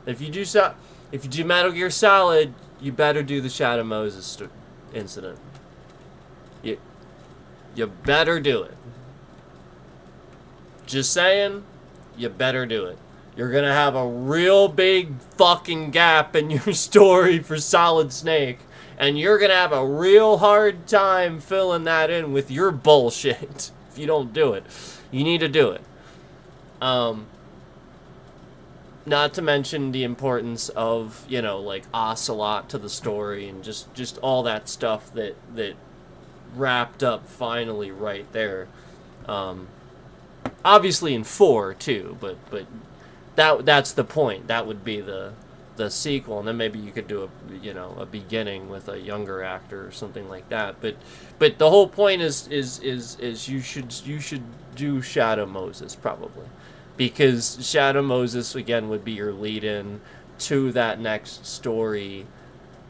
If you do Metal Gear Solid, you better do the Shadow Moses incident. You better do it. Just saying, you better do it. You're gonna have a real big fucking gap in your story for Solid Snake, and you're gonna have a real hard time filling that in with your bullshit if you don't do it. You need to do it. Not to mention the importance of, you know, like Ocelot to the story and just all that stuff that wrapped up finally right there. Obviously in 4 too, but that's the point. That would be the sequel, and then maybe you could do a beginning with a younger actor or something like that. But the whole point is you should do Shadow Moses probably, because Shadow Moses again would be your lead in to that next story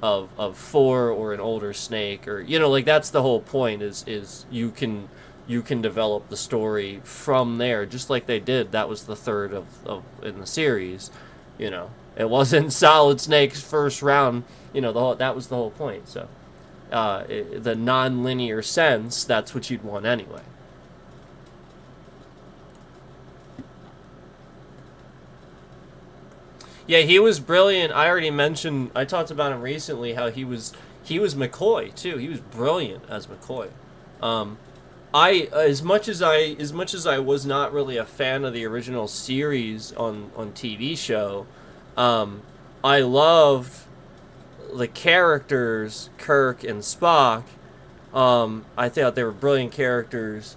of 4 or an older Snake, or you know, like that's the whole point is you can develop the story from there, just like they did. That was the third of in the series, you know. It wasn't Solid Snake's first round, you know. That was the whole point. So, the non-linear sense, that's what you'd want anyway. Yeah, he was brilliant. I already mentioned. I talked about him recently. How he was McCoy too. He was brilliant as McCoy. I as much as I was not really a fan of the original series on TV show, I loved the characters Kirk and Spock. I thought they were brilliant characters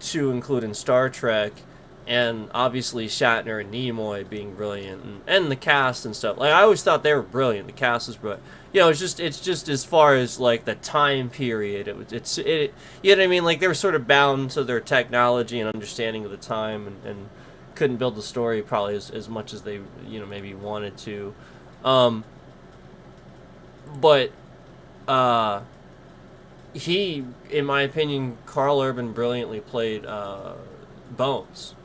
to include in Star Trek, and obviously Shatner and Nimoy being brilliant, and the cast and stuff. Like I always thought they were brilliant. The cast was brilliant. You know, it's just as far as like the time period, it you know what I mean? Like they were sort of bound to their technology and understanding of the time, and couldn't build the story probably as much as they, you know, maybe wanted to. But he, in my opinion, Carl Urban brilliantly played Bones.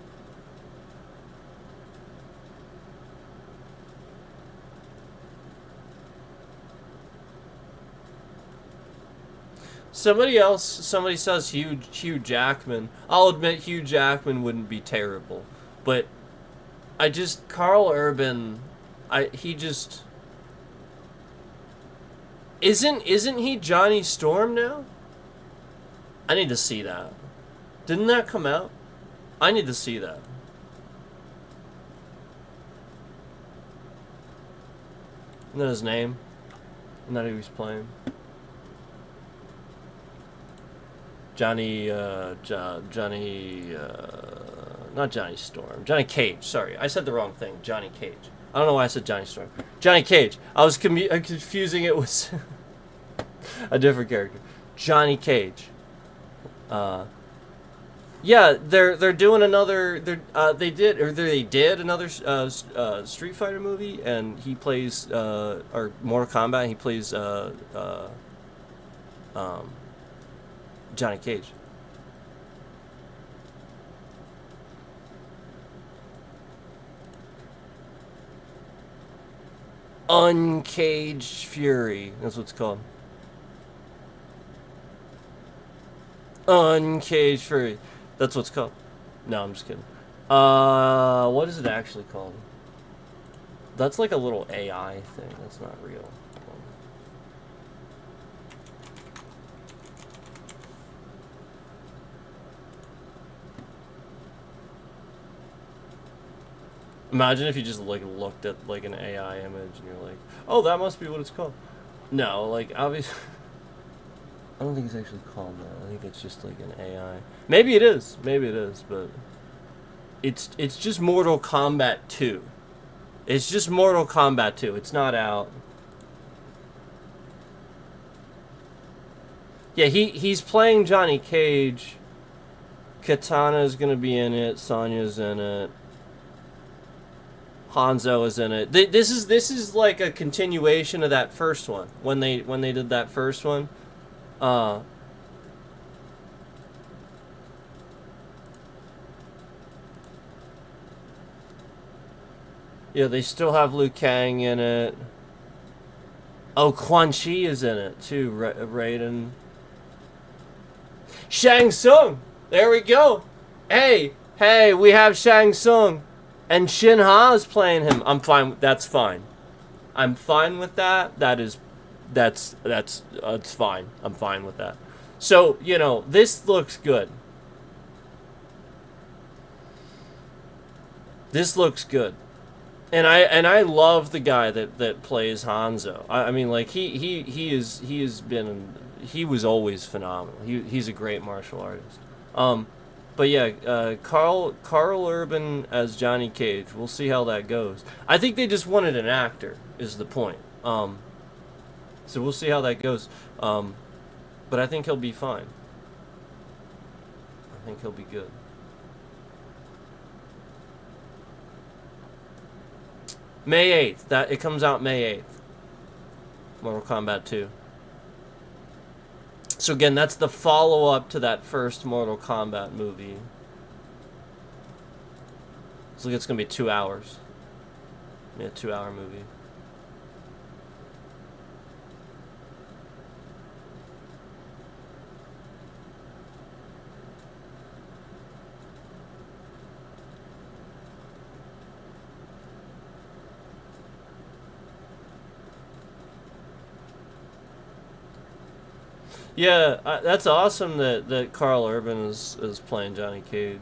Somebody says Hugh Jackman. I'll admit Hugh Jackman wouldn't be terrible, but Carl Urban, he just isn't he Johnny Storm now? I need to see that. Didn't that come out? I need to see that. Isn't that his name? Isn't that who he's playing? Not Johnny Storm. Johnny Cage, sorry. I said the wrong thing. Johnny Cage. I don't know why I said Johnny Storm. Johnny Cage. I was confusing it with a different character. Johnny Cage. Yeah, they're doing another. They did another Street Fighter movie, and he plays or Mortal Kombat. And he plays Johnny Cage. Uncaged Fury. That's what it's called. Uncaged Fury. That's what it's called. No, I'm just kidding. What is it actually called? That's like a little AI thing. That's not real. Imagine if you just like looked at like an AI image and you're like, oh, that must be what it's called. No, like obviously, I don't think it's actually called that. I think it's just like an AI. Maybe it is. Maybe it is, but it's just Mortal Kombat 2. It's just Mortal Kombat 2. It's not out. Yeah, he's playing Johnny Cage. Katana's gonna be in it. Sonya's in it. Hanzo is in it. This is like a continuation of that first one. When they did that first one, yeah, they still have Liu Kang in it. Oh, Quan Chi is in it too. Raiden. Shang Tsung. There we go. Hey, we have Shang Tsung. And Shin Ha is playing him. I'm fine. That's fine. I'm fine with that. That's fine. I'm fine with that. So, you know, this looks good. This looks good. And I love the guy that plays Hanzo. I mean, like he was always phenomenal. He's a great martial artist. But yeah, Carl Urban as Johnny Cage. We'll see how that goes. I think they just wanted an actor, is the point. So we'll see how that goes. But I think he'll be fine. I think he'll be good. May 8th. It comes out May 8th. Mortal Kombat 2. So again, that's the follow-up to that first Mortal Kombat movie. So it's gonna be 2 hours. Yeah, a 2-hour movie. Yeah, that's awesome that Carl Urban is playing Johnny Cage.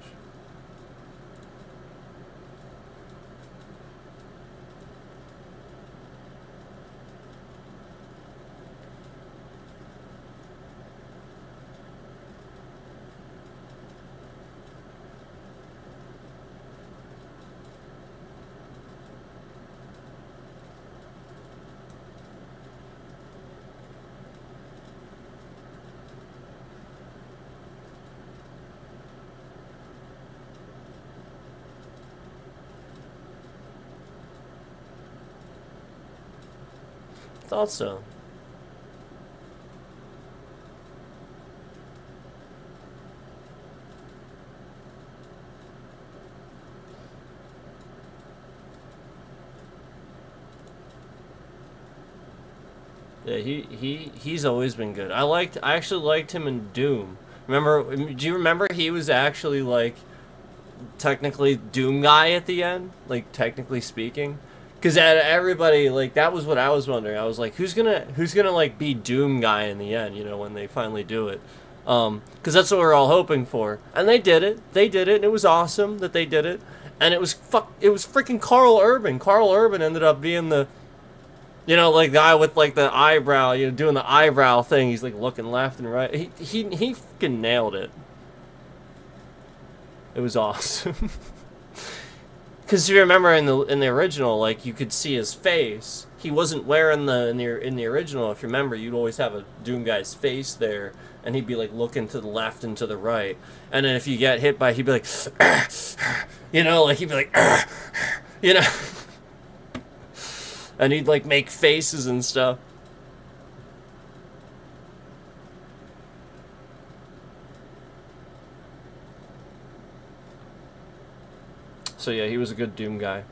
Thought so. Yeah, he's always been good. I actually liked him in Doom. Do you remember he was actually like technically Doom guy at the end, like technically speaking? Because everybody like that was what I was wondering. I was like, who's gonna like be Doom guy in the end? You know, when they finally do it. Because that's what we're all hoping for, and they did it. They did it, and it was awesome that they did it. And it was freaking Carl Urban. Carl Urban ended up being the, you know, like guy with like the eyebrow, you know, doing the eyebrow thing. He's like looking left and right. He fucking nailed it. It was awesome. Because you remember in the original, like you could see his face. He wasn't wearing in the original. If you remember, you'd always have a Doom guy's face there, and he'd be like looking to the left and to the right. And then if you get hit by, he'd be like, you know, like he'd be like, you know, and he'd like make faces and stuff. So yeah, he was a good Doom guy.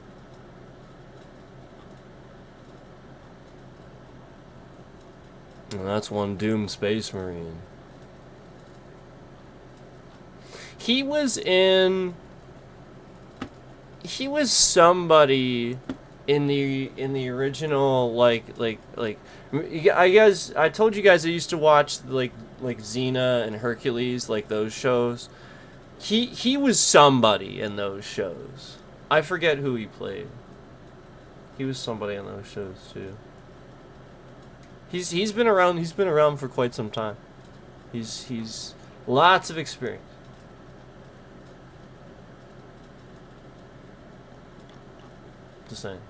And that's one Doom Space Marine. He was somebody in the original like I guess I told you guys I used to watch like Xena and Hercules, like those shows. He was somebody in those shows. I forget who he played. He was somebody in those shows too. He's been around. He's been around for quite some time. He's lots of experience. Just saying.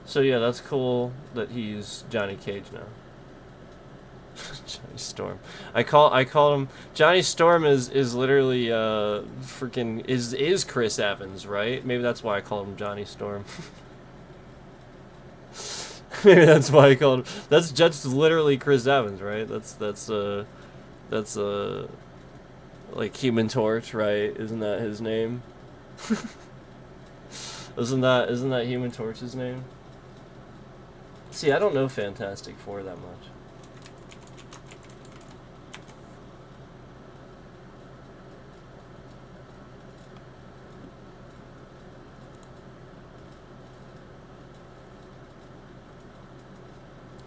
So yeah, that's cool that he's Johnny Cage now. Johnny Storm. I call him Johnny Storm is literally freaking is Chris Evans, right? Maybe that's why I call him Johnny Storm. Maybe that's why I called him. That's just literally Chris Evans, right? That's like Human Torch, right? Isn't that his name? Isn't that Human Torch's name? See, I don't know Fantastic Four that much.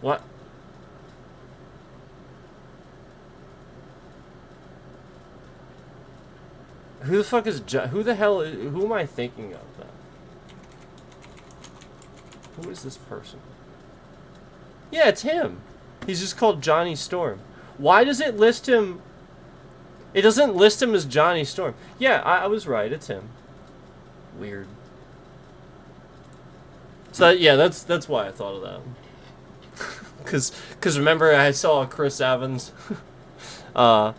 What? Who the fuck is who the hell who am I thinking of then? Who is this person? Yeah, it's him. He's just called Johnny Storm. Why does it list him? It doesn't list him as Johnny Storm. Yeah, I was right. It's him. Weird. So yeah, that's why I thought of that. Cause remember I saw Chris Evans, when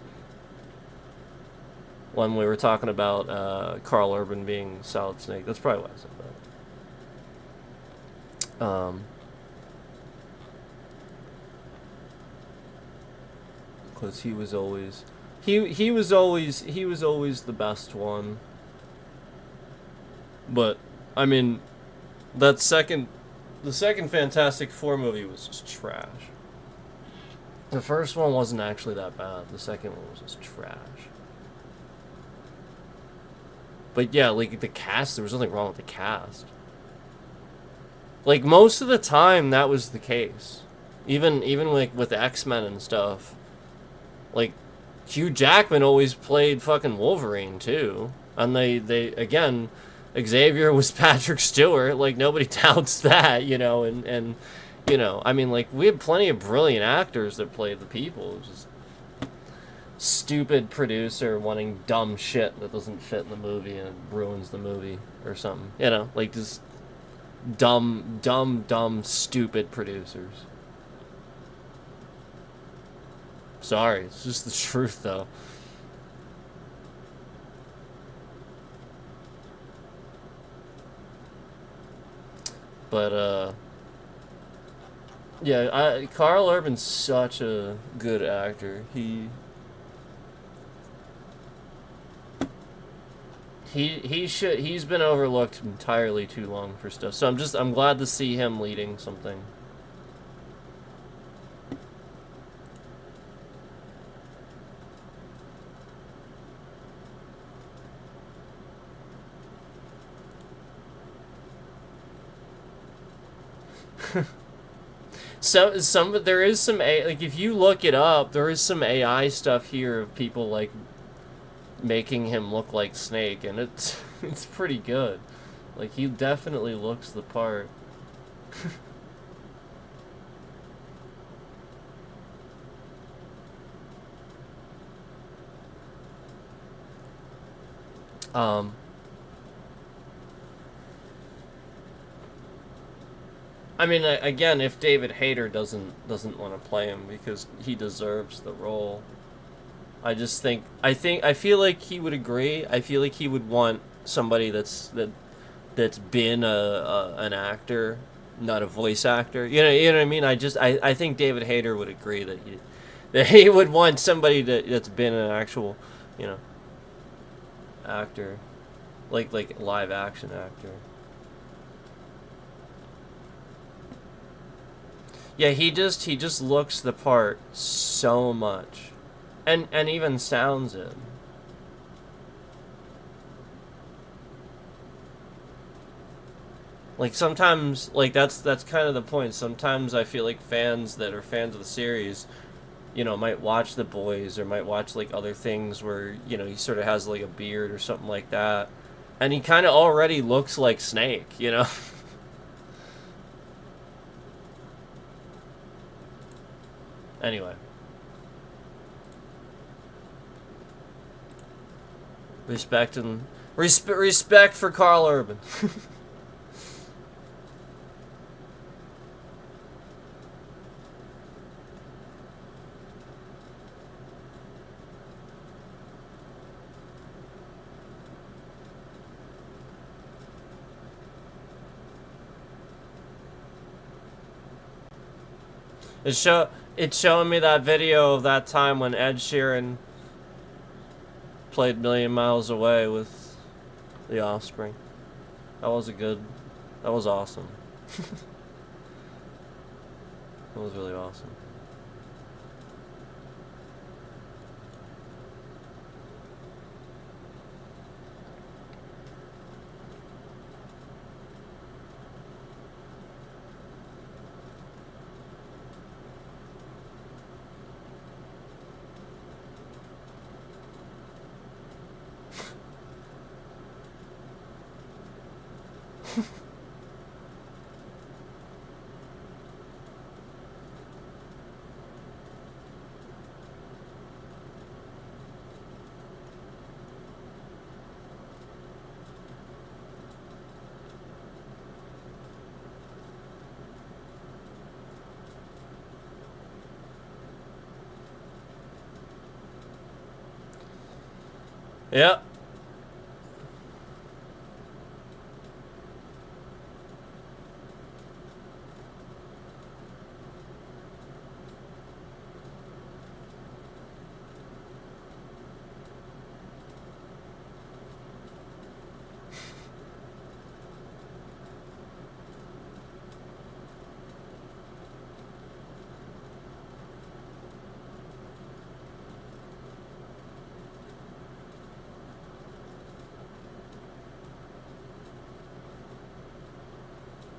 we were talking about Carl Urban being Solid Snake. That's probably why I said that. Because he was always the best one. But I mean, the second Fantastic Four movie was just trash. The first one wasn't actually that bad. The second one was just trash. But yeah, like the cast, there was nothing wrong with the cast. Like most of the time, that was the case. Even like with X-Men and stuff. Like Hugh Jackman always played fucking Wolverine too, and they again, Xavier was Patrick Stewart. Like nobody doubts that, you know, and you know, I mean, like we had plenty of brilliant actors that played the people. Just stupid producer wanting dumb shit that doesn't fit in the movie and ruins the movie or something. You know, like just dumb, stupid producers. Sorry, it's just the truth, though. But, yeah, Carl Urban's such a good actor. He's been overlooked entirely too long for stuff. So I'm glad to see him leading something. So there is some like if you look it up, there is some AI stuff here of people like making him look like Snake, and it's it's pretty good. Like he definitely looks the part. um I mean, again, if David Hayter doesn't want to play him because he deserves the role, I feel like he would agree. I feel like he would want somebody that's been an actor, not a voice actor. You know what I mean. I think David Hayter would agree that he would want somebody that's been an actual, you know, actor, like live action actor. Yeah, he just looks the part so much, and even sounds it. Like sometimes, like that's kind of the point. Sometimes I feel like fans that are fans of the series, might watch The Boys or might watch like other things where he sort of has like a beard or something like that, and he kind of already looks like Snake. Anyway, respect for Carl Urban. It's showing me that video of that time when Ed Sheeran played Million Miles Away with The Offspring. That was awesome. That was really awesome. Yeah.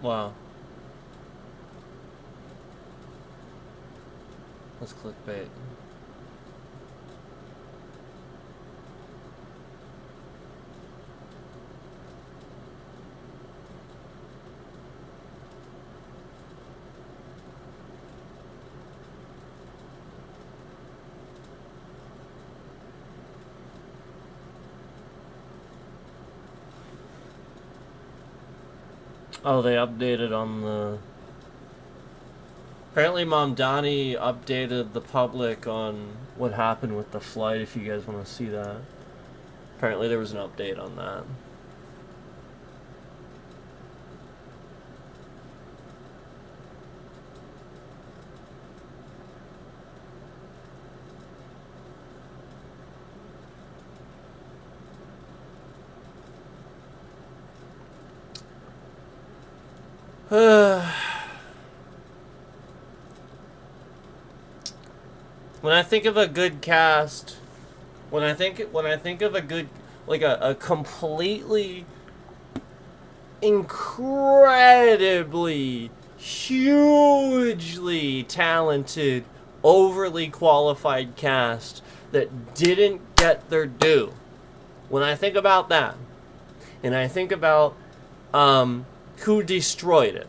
Wow. That's clickbait. Oh, they updated on the. Apparently, Mom Donnie updated the public on what happened with the flight. If you guys want to see that, apparently there was an update on that. When I think of a good cast, when I think of a good, like a completely incredibly hugely talented, overly qualified cast that didn't get their due. When I think about that, and I think about who destroyed it,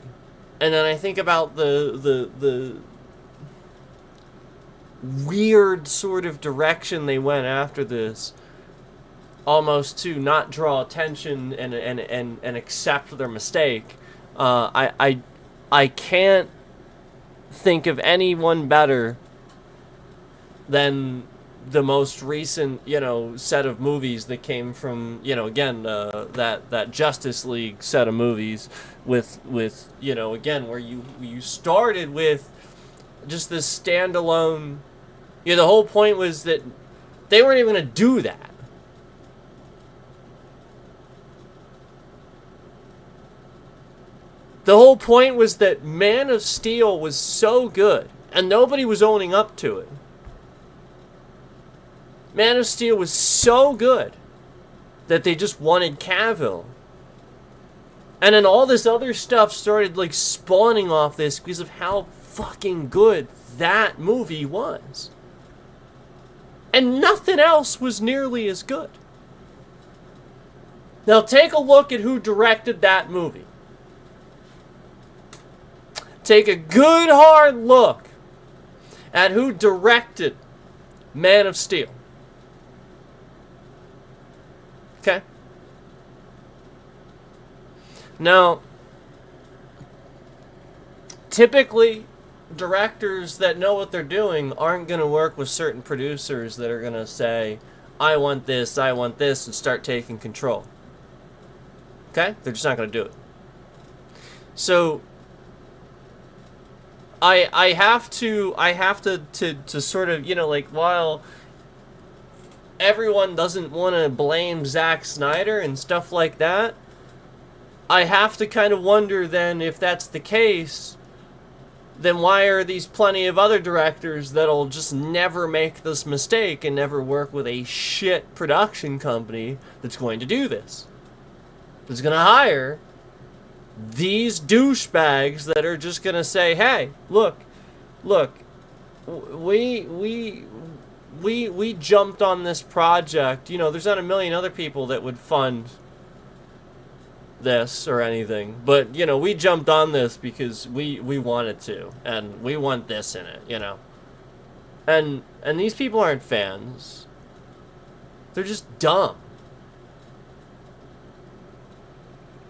and then I think about the weird sort of direction they went after this, almost to not draw attention and accept their mistake. I can't think of anyone better than the most recent, set of movies that came from, again, that Justice League set of movies with again, where you started with just this standalone. The whole point was that they weren't even going to do that. The whole point was that Man of Steel was so good, and nobody was owning up to it. Man of Steel was so good that they just wanted Cavill. And then all this other stuff started spawning off this because of how fucking good that movie was. And nothing else was nearly as good. Now take a look at who directed that movie. Take a good hard look at who directed Man of Steel. Okay? Now, typically, directors that know what they're doing aren't going to work with certain producers that are going to say, I want this, and start taking control. Okay? They're just not going to do it. So, I have to sort of, while everyone doesn't want to blame Zack Snyder and stuff like that, I have to kind of wonder then, if that's the case, then why are these plenty of other directors that'll just never make this mistake and never work with a shit production company that's going to do this? That's going to hire these douchebags that are just going to say, hey, look, we jumped on this project. There's not a million other people that would fund this or anything, but we jumped on this because we wanted to, and we want this in it, and these people aren't fans. They're just dumb,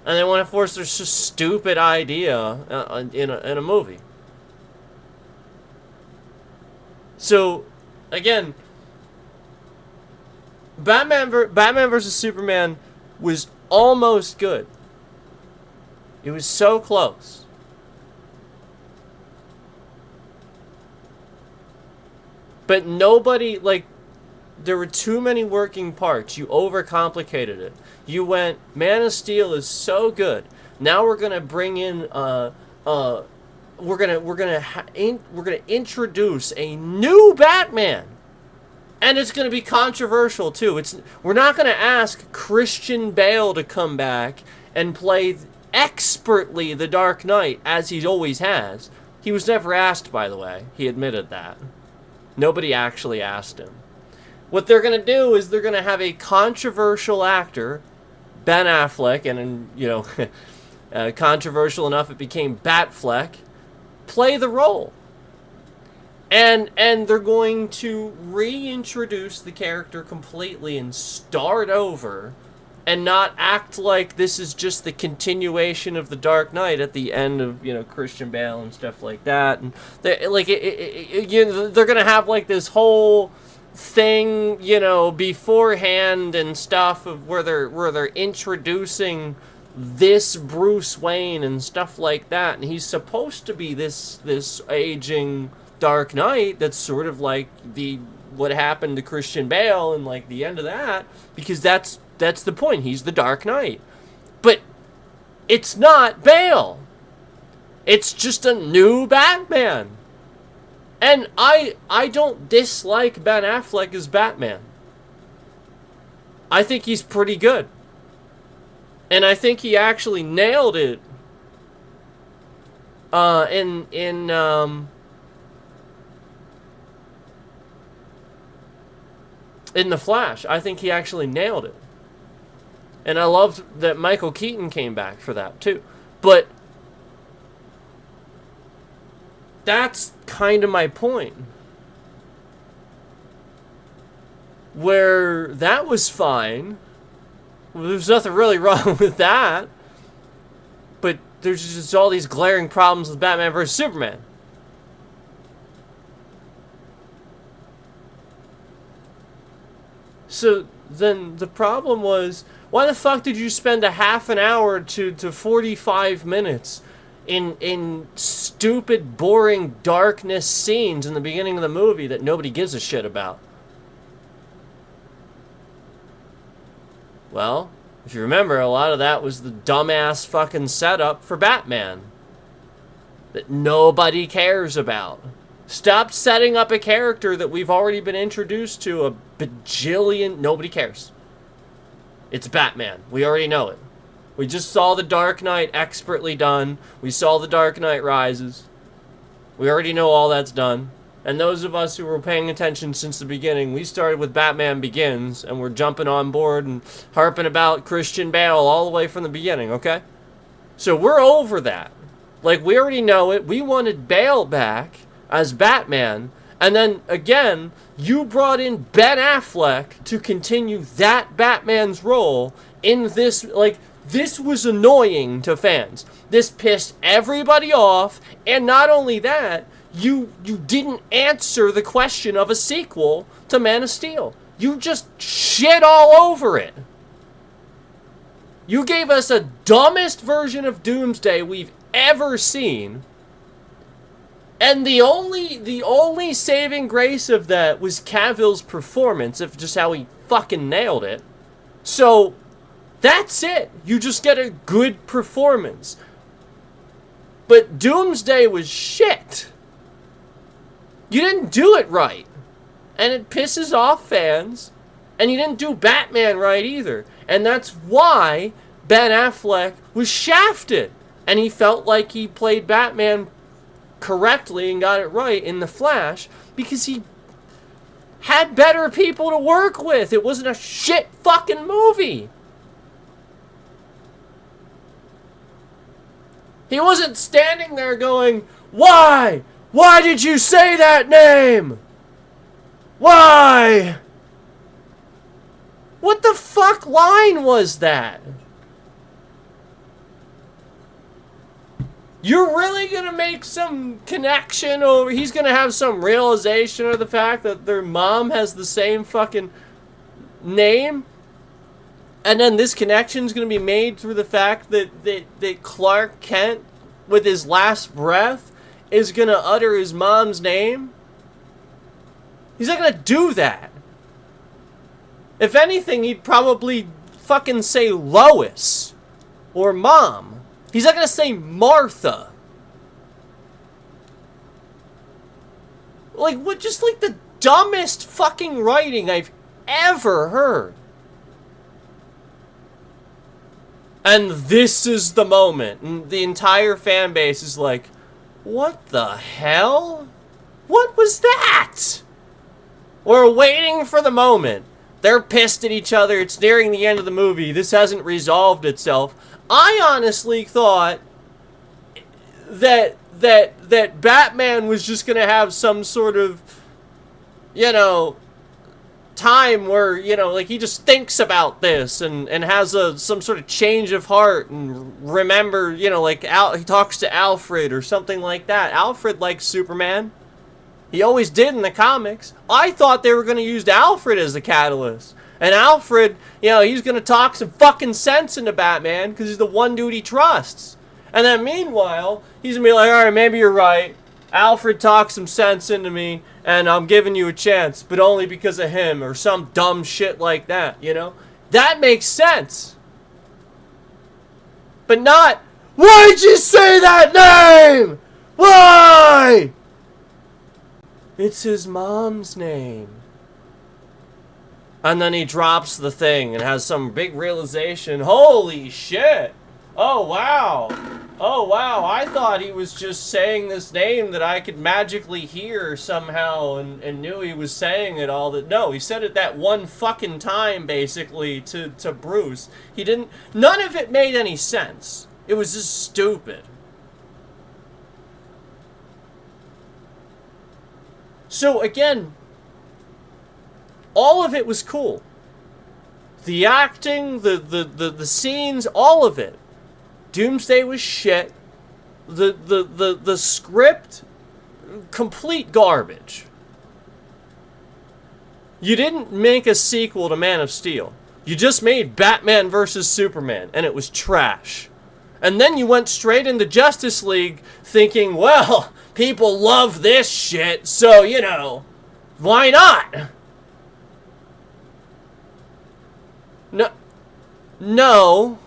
and they want to force their stupid idea in a movie. So again, Batman vs Superman was almost good. It was so close. But nobody, there were too many working parts. You overcomplicated it. You went, Man of Steel is so good. Now we're gonna bring in we're gonna introduce a new Batman. And it's going to be controversial too. We're not going to ask Christian Bale to come back and play expertly the Dark Knight as he always has. He was never asked, by the way. He admitted that. Nobody actually asked him. What they're going to do is they're going to have a controversial actor, Ben Affleck, and controversial enough it became Batfleck, play the role. And they're going to reintroduce the character completely and start over, and not act like this is just the continuation of the Dark Knight at the end of Christian Bale and stuff like that. And they're gonna have this whole thing beforehand and stuff of where they're introducing this Bruce Wayne and stuff like that, and he's supposed to be this aging Dark Knight that's sort of like what happened to Christian Bale and the end of that, because that's the point. He's the Dark Knight. But it's not Bale. It's just a new Batman. And I don't dislike Ben Affleck as Batman. I think he's pretty good. And I think he actually nailed it in The Flash. I think he actually nailed it. And I loved that Michael Keaton came back for that too. But that's kind of my point. Where that was fine. There's nothing really wrong with that. But there's just all these glaring problems with Batman vs. Superman. So then the problem was, why the fuck did you spend a half an hour to 45 minutes in stupid, boring darkness scenes in the beginning of the movie that nobody gives a shit about? Well, if you remember, a lot of that was the dumbass fucking setup for Batman that nobody cares about. Stop setting up a character that we've already been introduced to a bajillion... Nobody cares. It's Batman. We already know it. We just saw The Dark Knight expertly done. We saw The Dark Knight Rises. We already know all that's done. And those of us who were paying attention since the beginning, we started with Batman Begins, and we're jumping on board and harping about Christian Bale all the way from the beginning, okay? So we're over that. Like, we already know it. We wanted Bale back as Batman, and then, again, you brought in Ben Affleck to continue that Batman's role in this, like, this was annoying to fans. This pissed everybody off, and not only that, you didn't answer the question of a sequel to Man of Steel. You just shit all over it. You gave us a dumbest version of Doomsday we've ever seen. And the only saving grace of that was Cavill's performance, of just how he fucking nailed it. So, that's it. You just get a good performance. But Doomsday was shit. You didn't do it right. And it pisses off fans. And you didn't do Batman right either. And that's why Ben Affleck was shafted. And he felt like he played Batman correctly and got it right in The Flash, because he had better people to work with. It wasn't a shit fucking movie. He wasn't standing there going, "Why? Why did you say that name? Why?" What the fuck line was that? You're really gonna make some connection over... He's gonna have some realization of the fact that their mom has the same fucking name? And then this connection's gonna be made through the fact that Clark Kent, with his last breath, is gonna utter his mom's name? He's not gonna do that. If anything, he'd probably fucking say Lois. Or Mom. He's not gonna say Martha. Like, what? Just like the dumbest fucking writing I've ever heard. And this is the moment. And the entire fan base is like, what the hell? What was that? We're waiting for the moment. They're pissed at each other. It's nearing the end of the movie. This hasn't resolved itself. I honestly thought that Batman was just gonna have some sort of, you know, time where, you know, like, he just thinks about this and has some sort of change of heart and remember, you know, like, he talks to Alfred or something like that. Alfred likes Superman. He always did in the comics. I thought they were gonna use Alfred as the catalyst. And Alfred, you know, he's going to talk some fucking sense into Batman because he's the one dude he trusts. And then meanwhile, he's going to be like, all right, maybe you're right. Alfred talked some sense into me and I'm giving you a chance, but only because of him, or some dumb shit like that, you know? That makes sense. But not, Why'd you say that name? Why? It's his mom's name. And then he drops the thing and has some big realization. Holy shit. Oh, wow. Oh, wow. I thought he was just saying this name that I could magically hear somehow and knew he was saying it all. No, he said it that one fucking time, basically, to Bruce. He didn't... None of it made any sense. It was just stupid. So, again... all of it was cool. The acting, the scenes, all of it. Doomsday was shit. The script, complete garbage. You didn't make a sequel to Man of Steel. You just made Batman vs. Superman, and it was trash. And then you went straight into Justice League thinking, well, people love this shit, so, you know, why not? No. No.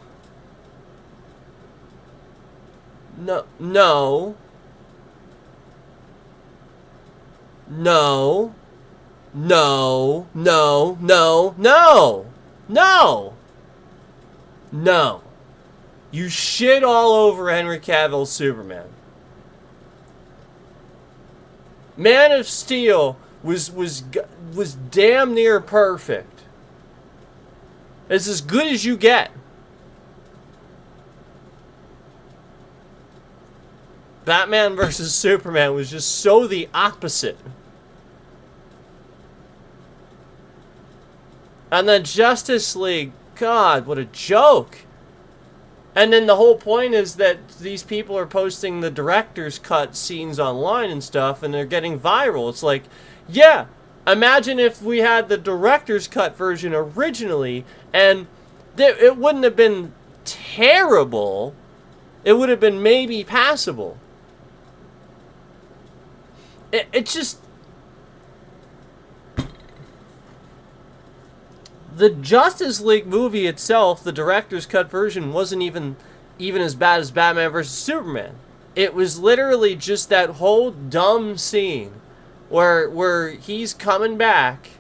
No. No. No. No. No. No. No. No. No. You shit all over Henry Cavill's Superman. Man of Steel was damn near perfect. It's as good as you get. Batman vs. Superman was just so the opposite. And then Justice League, God, what a joke. And then the whole point is that these people are posting the director's cut scenes online and stuff, and they're getting viral. It's like, yeah, imagine if we had the director's cut version originally, and it wouldn't have been terrible. It would have been maybe passable. It's just... The Justice League movie itself, the director's cut version, wasn't even as bad as Batman vs. Superman. It was literally just that whole dumb scene where he's coming back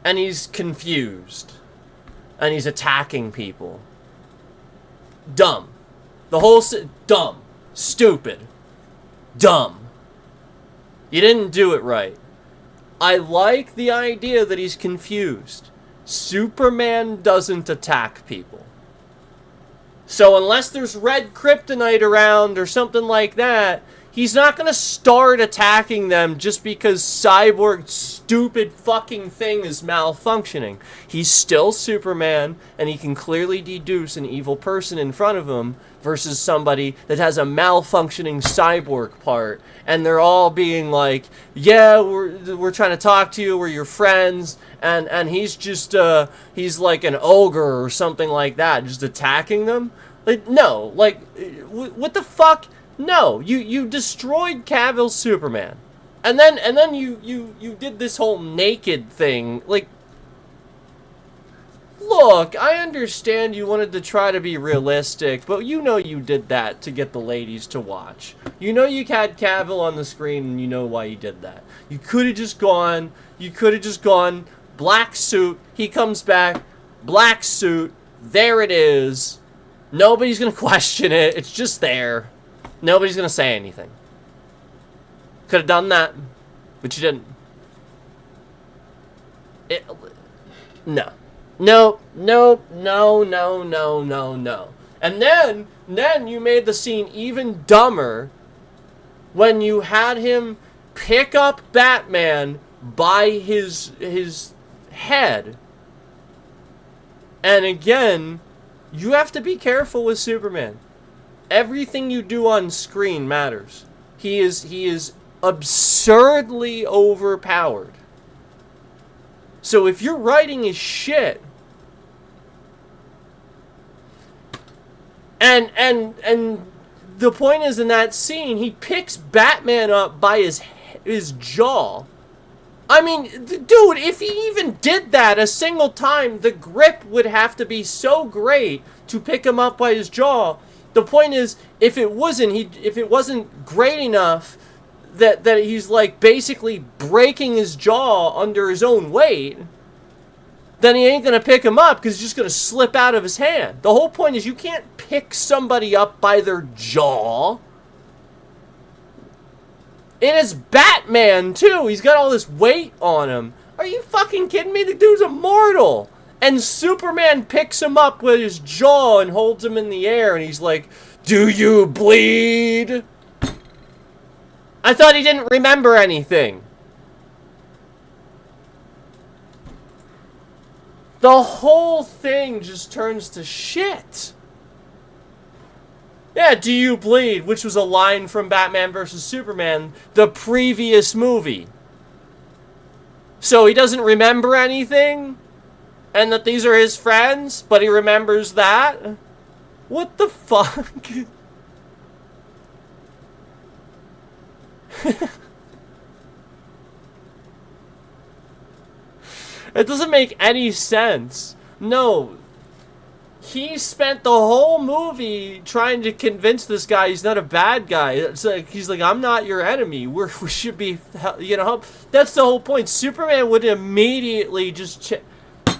and he's confused and he's attacking people. Dumb. The whole dumb. Stupid. Dumb. You didn't do it right. I like the idea that he's confused. Superman doesn't attack people. So unless there's red kryptonite around or something like that, he's not going to start attacking them just because Cyborg's stupid fucking thing is malfunctioning. He's still Superman, and he can clearly deduce an evil person in front of him versus somebody that has a malfunctioning cyborg part. And they're all being like, yeah, we're trying to talk to you, we're your friends, and he's just, he's like an ogre or something like that, just attacking them? Like, no, like, what the fuck? No, you destroyed Cavill's Superman. And then you did this whole naked thing. Like, look, I understand you wanted to try to be realistic, but you know you did that to get the ladies to watch. You know you had Cavill on the screen, and you know why you did that. You could have just gone, black suit, he comes back, black suit, there it is. Nobody's gonna question it, it's just there. Nobody's gonna say anything. Could have done that, but you didn't. No. No. And then you made the scene even dumber when you had him pick up Batman by his head. And again, you have to be careful with Superman. Everything you do on screen matters. He is absurdly overpowered. So if your writing is shit, and the point is, in that scene, he picks Batman up by his jaw. I mean, dude, if he even did that a single time, the grip would have to be so great to pick him up by his jaw The point is, if it wasn't great enough that he's like basically breaking his jaw under his own weight, then he ain't gonna pick him up because he's just gonna slip out of his hand. The whole point is you can't pick somebody up by their jaw. And it's Batman too. He's got all this weight on him. Are you fucking kidding me? The dude's immortal. And Superman picks him up with his jaw and holds him in the air, and he's like, "Do you bleed?" I thought he didn't remember anything. The whole thing just turns to shit. Yeah, "Do you bleed?" which was a line from Batman vs. Superman, the previous movie. So he doesn't remember anything? And that these are his friends, but he remembers that? What the fuck? It doesn't make any sense. No. He spent the whole movie trying to convince this guy he's not a bad guy. It's like, he's like, "I'm not your enemy. We should be, help." That's the whole point. Superman would immediately just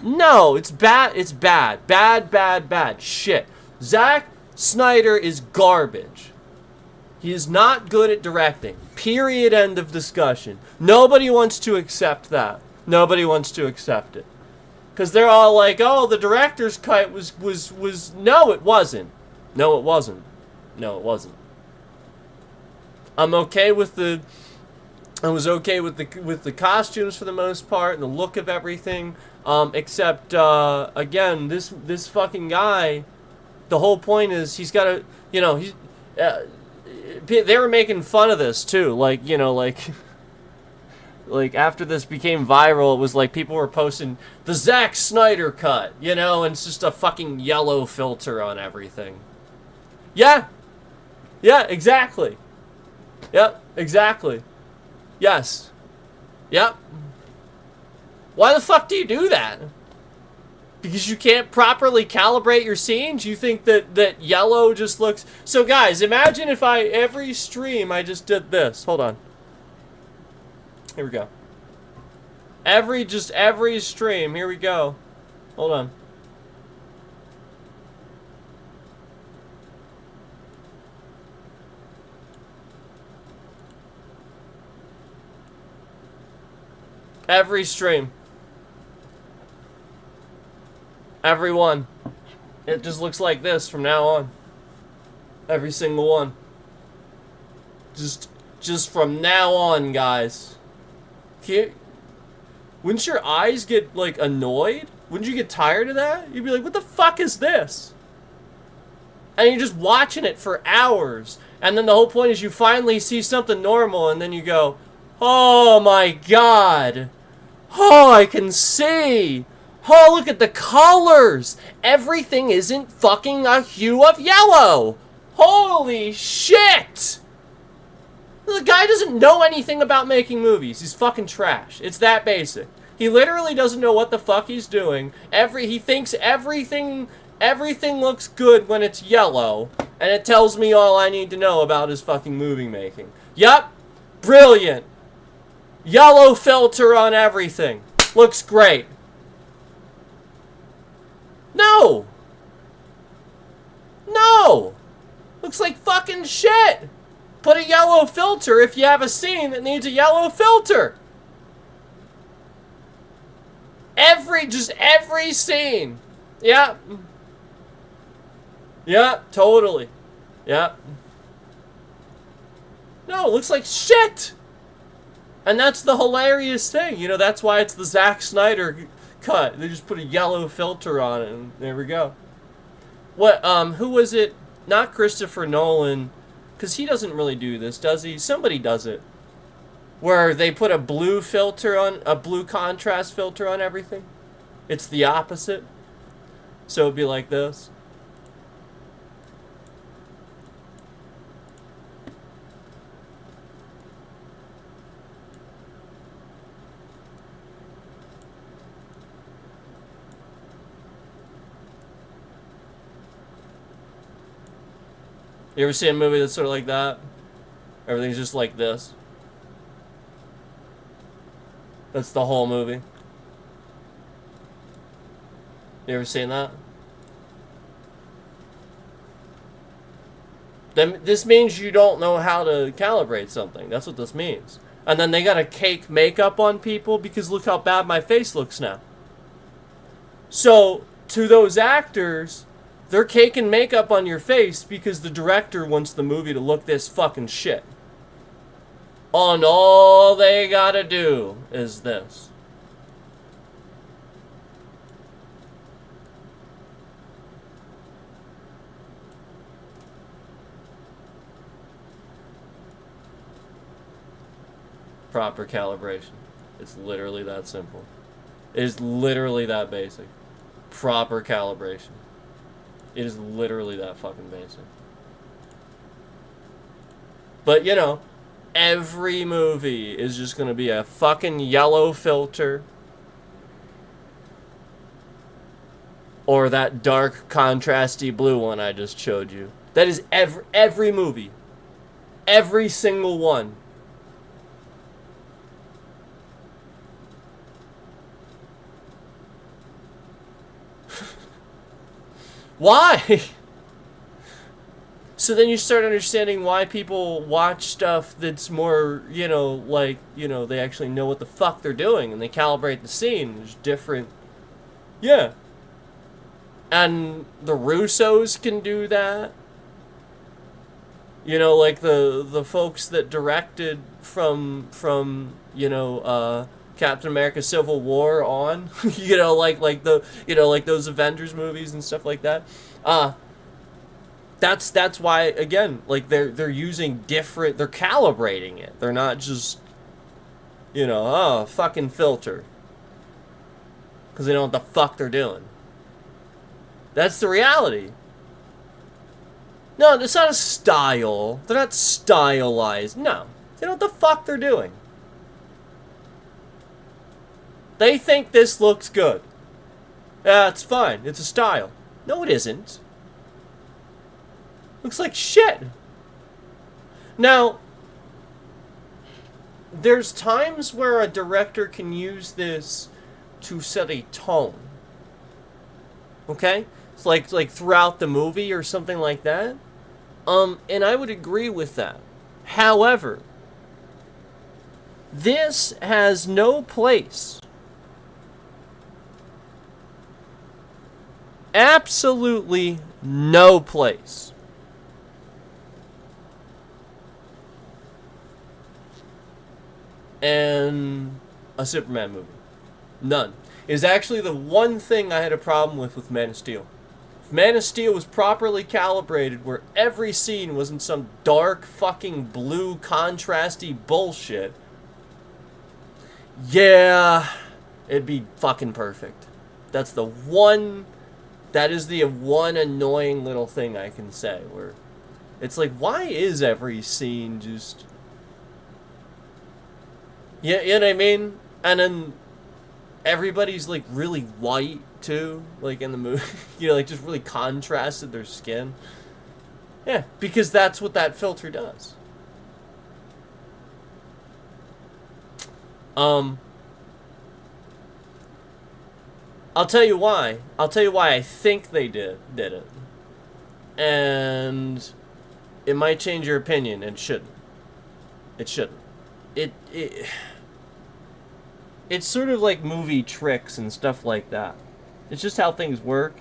no, it's bad. It's bad. Bad. Shit. Zack Snyder is garbage. He is not good at directing. Period. End of discussion. Nobody wants to accept that. Nobody wants to accept it. Because they're all like, "Oh, the director's cut was... No, it wasn't. No, it wasn't. No, it wasn't." I'm okay with the... I was okay with the costumes for the most part and the look of everything. Except, again, this fucking guy, the whole point is he's got to, he's... they were making fun of this, too. Like, like, after this became viral, it was like people were posting the Zack Snyder cut, and it's just a fucking yellow filter on everything. Yeah. Yeah, exactly. Yep, exactly. Yes. Yep. Why the fuck do you do that? Because you can't properly calibrate your scenes? You think that yellow just looks... So, guys, imagine if every stream I just did this. Hold on. Here we go. Every stream. Here we go. Hold on. Every stream. Every one. It just looks like this from now on. Every single one. Just from now on, guys. Wouldn't your eyes get, like, annoyed? Wouldn't you get tired of that? You'd be like, "What the fuck is this?" And you're just watching it for hours. And then the whole point is you finally see something normal, and then you go, "Oh my god. Oh, I can see. Oh, look at the colors. Everything isn't fucking a hue of yellow. Holy shit." The guy doesn't know anything about making movies. He's fucking trash. It's that basic. He literally doesn't know what the fuck he's doing. He thinks everything looks good when it's yellow, and it tells me all I need to know about his fucking movie making. Yup. Brilliant. Yellow filter on everything. Looks great. No. No. Looks like fucking shit. Put a yellow filter if you have a scene that needs a yellow filter. Every scene. Yep. Yep, totally. Yep. No, it looks like shit. And that's the hilarious thing. That's why it's the Zack Snyder cut. They just put a yellow filter on it, and there we go. What, who was it? Not Christopher Nolan, because he doesn't really do this, does he? Somebody does it. Where they put a blue contrast filter on everything. It's the opposite. So it'd be like this. You ever see a movie that's sort of like that? Everything's just like this. That's the whole movie. You ever seen that? Then this means you don't know how to calibrate something. That's what this means. And then they gotta cake makeup on people because look how bad my face looks now. So, to those actors, they're caking makeup on your face because the director wants the movie to look this fucking shit. And all they gotta do is this. Proper calibration. It's literally that simple. It is literally that basic. Proper calibration. It is literally that fucking basic. But, you know, every movie is just gonna be a fucking yellow filter. Or that dark, contrasty blue one I just showed you. That is every movie. Every single one. Why? So then you start understanding why people watch stuff that's more, you know, like, you know, they actually know what the fuck they're doing and they calibrate the scene. There's different... Yeah. And the Russos can do that. You know, like the folks that directed from you know, Captain America Civil War on, you know, like the, you know, like those Avengers movies and stuff like that. That's why, again, like they're using different, they're calibrating it. They're not just, you know, oh, fucking filter. Because they know what the fuck they're doing. That's the reality. No, it's not a style. They're not stylized. No. They know what the fuck they're doing. They think this looks good. Yeah, it's fine. It's a style. No, it isn't. Looks like shit. Now, there's times where a director can use this to set a tone. Okay? It's like throughout the movie or something like that. And I would agree with that. However, this has no place. Absolutely no place in a Superman movie. None. It is actually the one thing I had a problem with Man of Steel. If Man of Steel was properly calibrated, where every scene wasn't some dark fucking blue contrasty bullshit, yeah, it'd be fucking perfect. That's the one... That is the one annoying little thing I can say, where it's like, why is every scene just... Yeah, you know what I mean? And then everybody's like really white too, like in the movie. You know, like just really contrasted their skin. Yeah, because that's what that filter does. I'll tell you why. I'll tell you why I think they did it. And it might change your opinion, and shouldn't. It shouldn't. It's sort of like movie tricks and stuff like that. It's just how things work.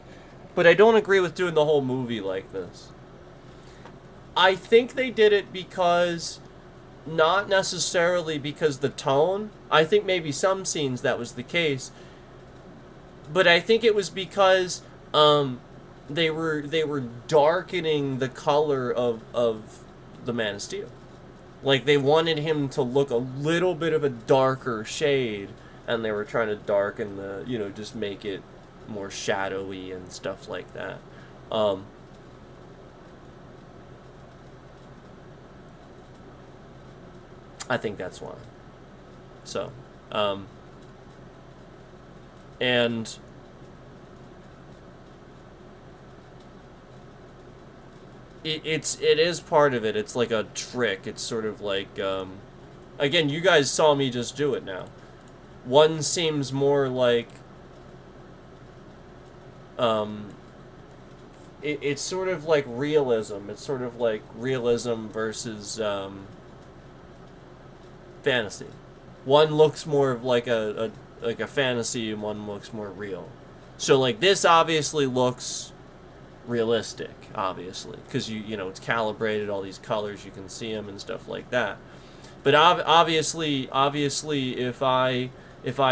But I don't agree with doing the whole movie like this. I think they did it because... Not necessarily because the tone. I think maybe some scenes that was the case. But I think it was because they were darkening the color of the Man of Steel. Like, they wanted him to look a little bit of a darker shade, and they were trying to darken the, you know, just make it more shadowy and stuff like that. I think that's why. So, and it is part of it. It's like a trick. It's sort of like again, you guys saw me just do it now. One seems more like it's sort of like realism. It's sort of like realism versus fantasy. One looks more of like a fantasy, and one looks more real. So like this obviously looks realistic, obviously, because you know it's calibrated, all these colors, you can see them and stuff like that. But obviously, if I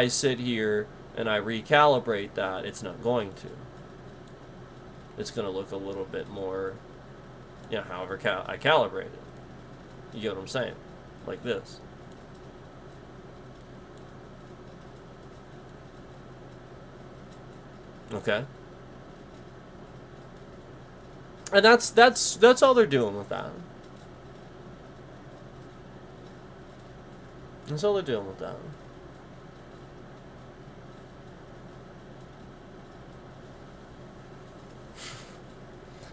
sit here and I recalibrate that, it's not going to. It's going to look a little bit more, you know, however I calibrate it. You get what I'm saying? Like this. Okay. And that's all they're doing with that. That's all they're doing with that.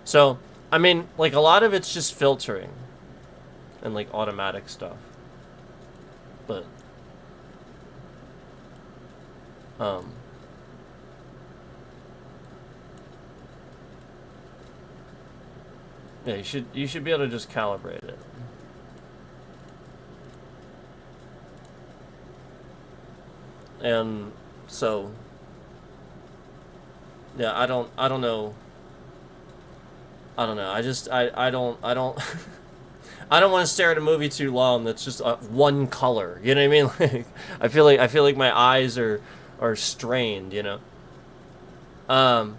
So, I mean, like a lot of it's just filtering and like automatic stuff. But um yeah, you should be able to just calibrate it. And so yeah, I don't know. I don't know. I don't I don't want to stare at a movie too long that's just one color. You know what I mean? Like I feel like my eyes are strained, you know. Um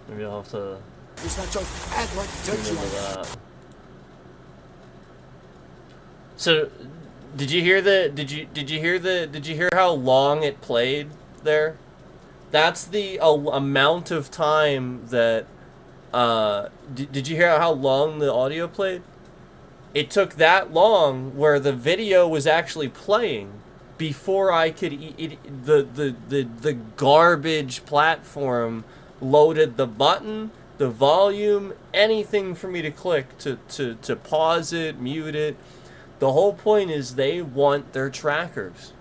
maybe I'll have to tune into that. So, did you hear how long it played there? That's the amount of time that did you hear how long the audio played? It took that long where the video was actually playing before I could the garbage platform loaded the button, the volume, anything for me to click to pause it, mute it. The whole point is they want their trackers.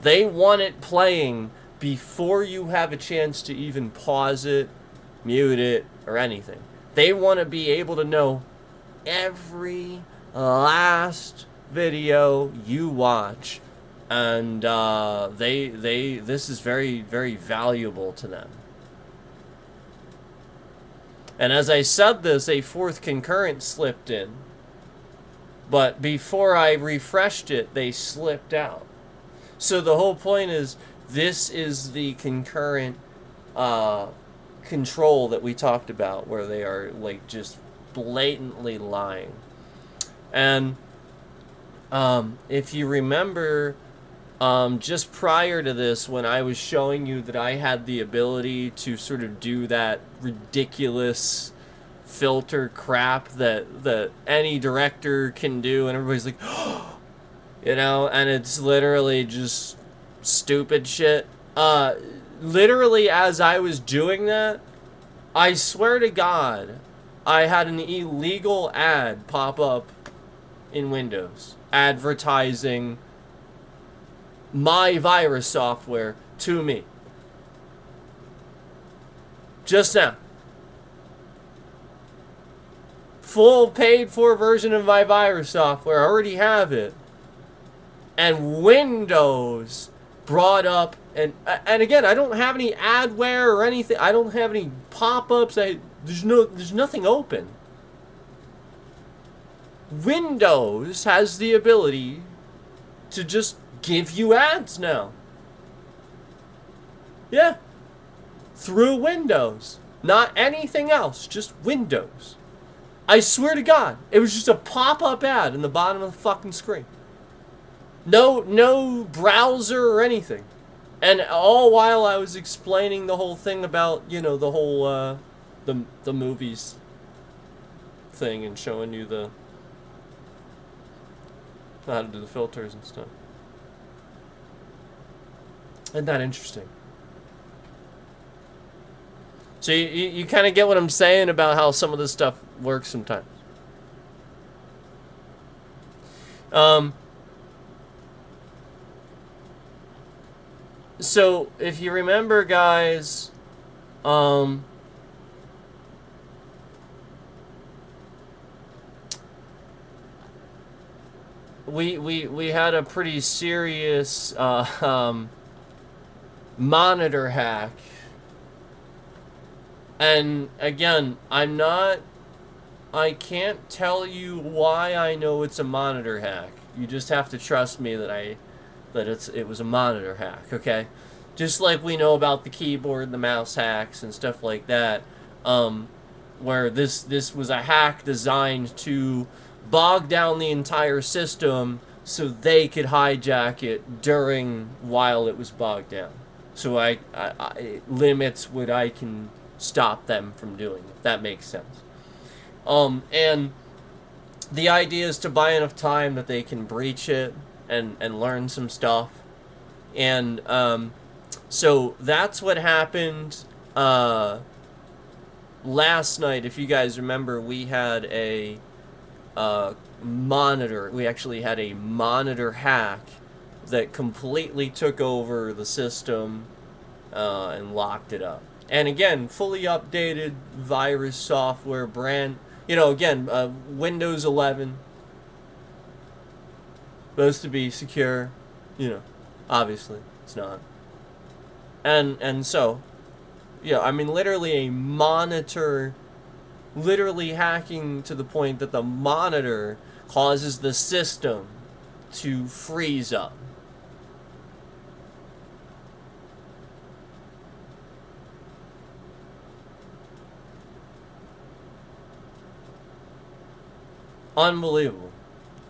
They want it playing before you have a chance to even pause it, mute it, or anything. They want to be able to know every last video you watch, and this is very, very valuable to them. And as I said this, a fourth concurrent slipped in, but before I refreshed it, they slipped out. So the whole point is, this is the concurrent control that we talked about, where they are like just blatantly lying. And if you remember, just prior to this, when I was showing you that I had the ability to sort of do that ridiculous filter crap that any director can do, and everybody's like, you know, and it's literally just stupid shit. Literally, as I was doing that, I swear to God, I had an illegal ad pop up in Windows advertising my virus software to me. Just now. Full paid for version of my virus software. I already have it. And Windows brought up, and again, I don't have any adware or anything. I don't have any pop-ups. There's nothing open. Windows has the ability to just give you ads now. Yeah. Through Windows. Not anything else, just Windows. I swear to God, it was just a pop-up ad in the bottom of the fucking screen. No browser or anything. And all while I was explaining the whole thing about, the whole, the movies thing and showing you how to do the filters and stuff. Isn't that interesting? So you kind of get what I'm saying about how some of this stuff works sometimes. So if you remember, guys, we had a pretty serious monitor hack. And again, I can't tell you why I know it's a monitor hack. You just have to trust me that it was a monitor hack, okay? Just like we know about the keyboard and the mouse hacks and stuff like that, where this was a hack designed to bog down the entire system so they could hijack it while it was bogged down. So it limits what I can stop them from doing, if that makes sense. And the idea is to buy enough time that they can breach it and learn some stuff. And so that's what happened last night. If you guys remember, we had a monitor. We actually had a monitor hack that completely took over the system and locked it up. And again, fully updated virus software brand. Windows 11. Supposed to be secure. Obviously, it's not. And so, literally a monitor, literally hacking to the point that the monitor causes the system to freeze up. Unbelievable.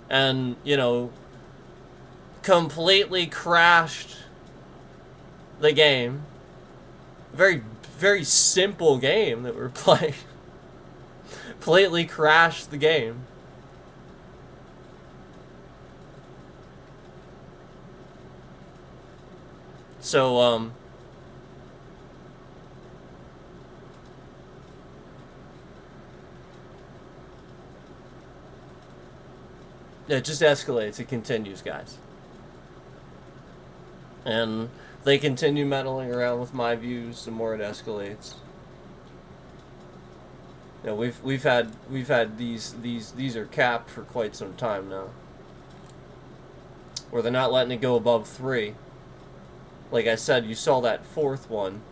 And, completely crashed the game. Very, very simple game that we're playing. Completely crashed the game. So, it just escalates. It continues, guys. And they continue meddling around with my views, the more it escalates. We've had these are capped for quite some time now. Where they're not letting it go above 3. Like I said, you saw that 4th one.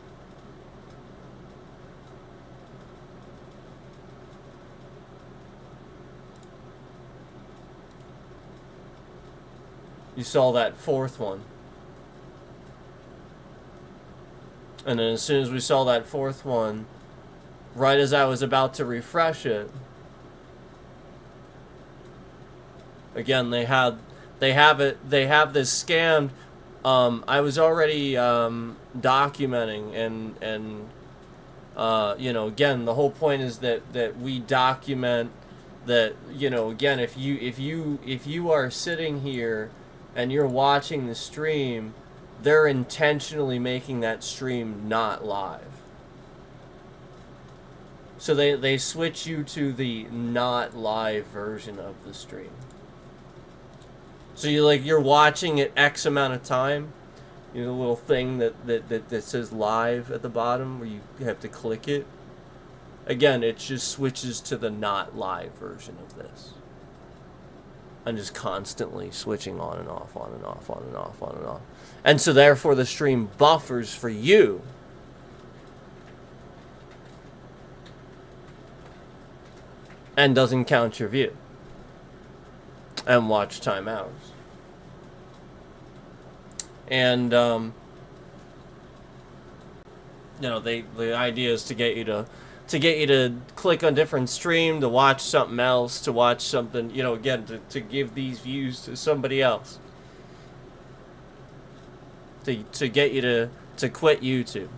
You saw that 4th one. And then as soon as we saw that 4th one, right as I was about to refresh it, again, they have this scammed. I was already documenting and again, the whole point is that we document that, again, if you are sitting here and you're watching the stream, they're intentionally making that stream not live. So they switch you to the not live version of the stream. So you're watching it X amount of time. You know, the little thing that says live at the bottom where you have to click it. Again, it just switches to the not live version of this. I'm just constantly switching on and off, on and off, on and off, on and off. And so therefore the stream buffers for you. And doesn't count your view. And watch time hours. And, the idea is to get you to click on different stream, to watch something else, to watch something, again, to give these views to somebody else. To get you to quit YouTube.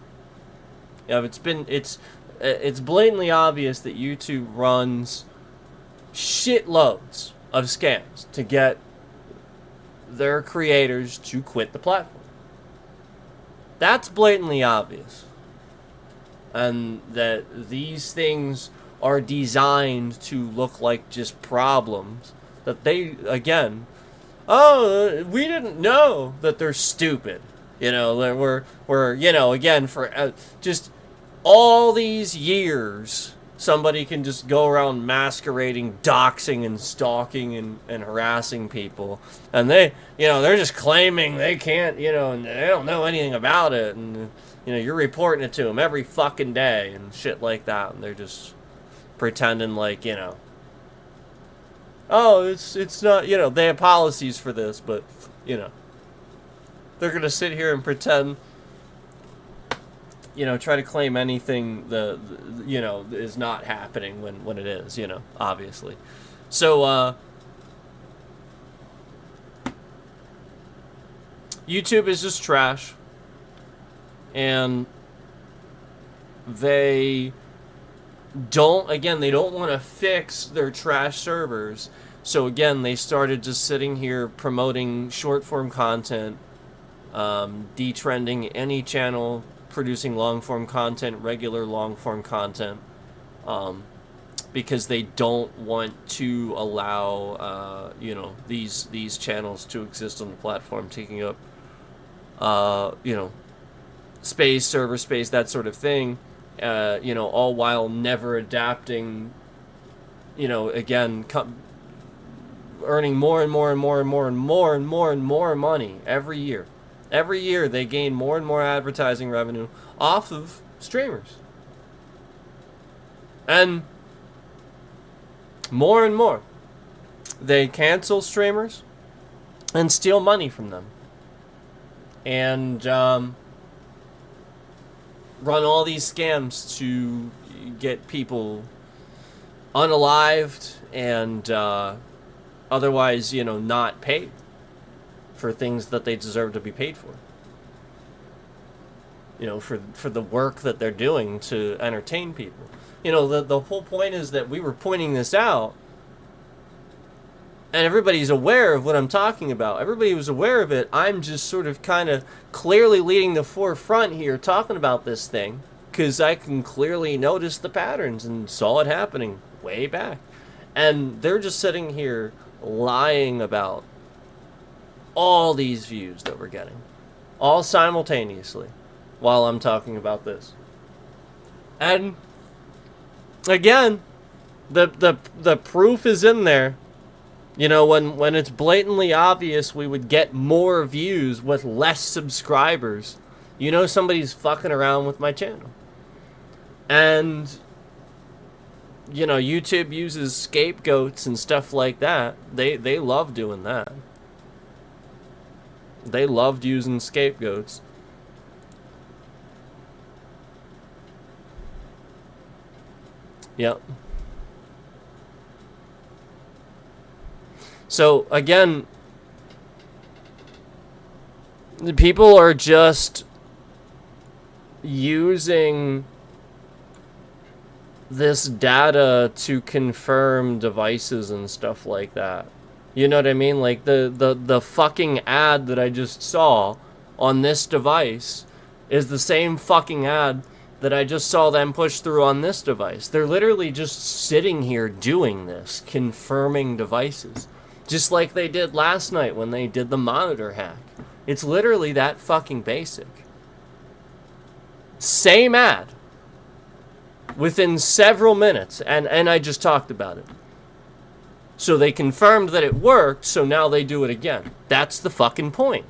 It's blatantly obvious that YouTube runs shitloads of scams to get their creators to quit the platform. That's blatantly obvious. And that these things are designed to look like just problems. That they, again, we didn't know that they're stupid. Again, for just all these years, somebody can just go around masquerading, doxing and stalking and harassing people. And they're just claiming they can't, and they don't know anything about it. And, you're reporting it to them every fucking day and shit like that. And they're just pretending like, oh, it's not, they have policies for this, but, they're going to sit here and pretend, try to claim anything is not happening when it is, obviously. So, YouTube is just trash. And they don't want to fix their trash servers. So again, they started just sitting here promoting short form content, detrending any channel producing long form content, regular long form content, because they don't want to allow these channels to exist on the platform, taking up space, server space, that sort of thing, all while never adapting, again, earning more and more and more and more and more and more and more money every year. Every year they gain more and more advertising revenue off of streamers. And more, they cancel streamers and steal money from them. And, run all these scams to get people unalived and otherwise, not paid for things that they deserve to be paid for. For the work that they're doing to entertain people. The whole point is that we were pointing this out and everybody's aware of what I'm talking about. Everybody was aware of it. I'm just sort of kind of clearly leading the forefront here talking about this thing because I can clearly notice the patterns and saw it happening way back. And they're just sitting here lying about all these views that we're getting, all simultaneously, while I'm talking about this. And again, the proof is in there. When it's blatantly obvious we would get more views with less subscribers, somebody's fucking around with my channel. And, YouTube uses scapegoats and stuff like that. They love doing that. They loved using scapegoats. Yep. So, again, people are just using this data to confirm devices and stuff like that. You know what I mean? Like, the fucking ad that I just saw on this device is the same fucking ad that I just saw them push through on this device. They're literally just sitting here doing this, confirming devices. Just like they did last night when they did the monitor hack. It's literally that fucking basic. Same ad. Within several minutes. And I just talked about it. So they confirmed that it worked, so now they do it again. That's the fucking point.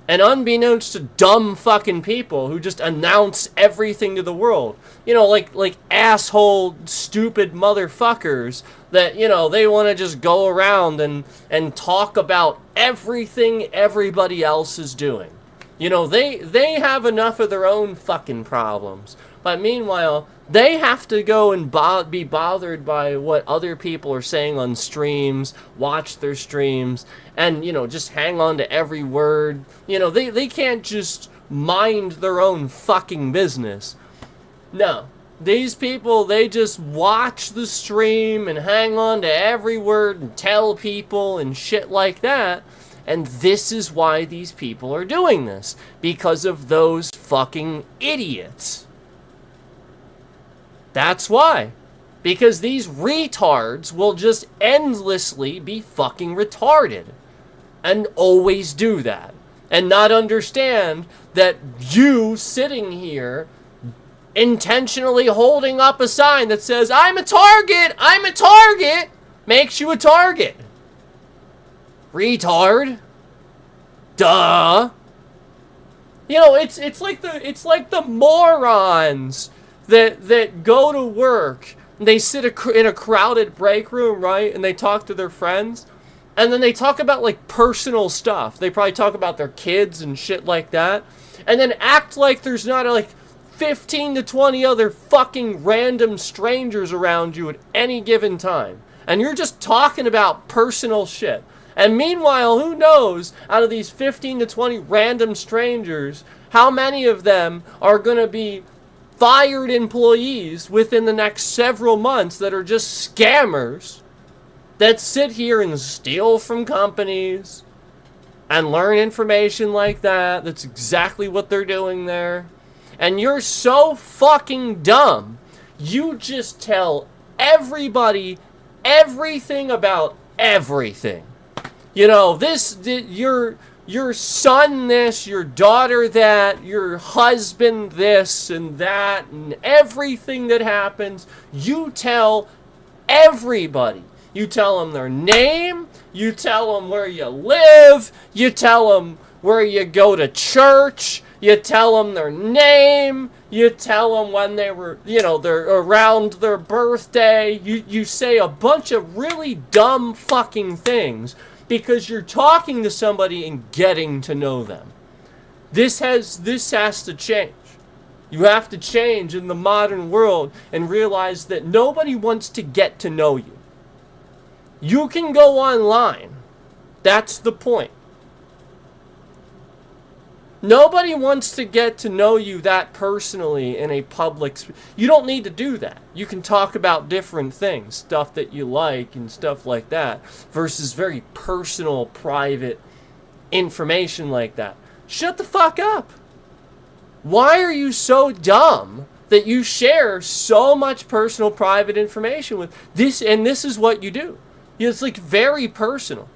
And unbeknownst to dumb fucking people who just announce everything to the world. You know, like asshole, stupid motherfuckers that, you know, they want to just go around and talk about everything everybody else is doing. You know, they have enough of their own fucking problems. But meanwhile, they have to go and be bothered by what other people are saying on streams, watch their streams, and, you know, just hang on to every word. You know, they can't just mind their own fucking business. No. These people, they just watch the stream and hang on to every word and tell people and shit like that. And this is why these people are doing this. Because of those fucking idiots. That's why. Because these retards will just endlessly be fucking retarded. And always do that. And not understand that you sitting here intentionally holding up a sign that says, I'm a target, I'm a target, makes you a target. Retard. Duh. You know, it's like the morons that go to work, and they sit in a crowded break room, right? And they talk to their friends, and then they talk about like personal stuff. They probably talk about their kids and shit like that, and then act like there's not like 15 to 20 other fucking random strangers around you at any given time. And you're just talking about personal shit. And meanwhile, who knows, out of these 15 to 20 random strangers, how many of them are going to be fired employees within the next several months that are just scammers that sit here and steal from companies and learn information like that. That's exactly what they're doing there. And you're so fucking dumb. You just tell everybody everything about everything. You know, your son this, your daughter that, your husband this and that, and everything that happens, you tell everybody. You tell them their name, you tell them where you live, you tell them where you go to church, you tell them their name, you tell them when they were, you know, they're around their birthday. You say a bunch of really dumb fucking things because you're talking to somebody and getting to know them. This has to change. You have to change in the modern world and realize that nobody wants to get to know you. You can go online. That's the point. Nobody wants to get to know you that personally in a public... You don't need to do that. You can talk about different things, stuff that you like and stuff like that, versus very personal, private information like that. Shut the fuck up. Why are you so dumb that you share so much personal, private information with this? And this is what you do. It's like very personal.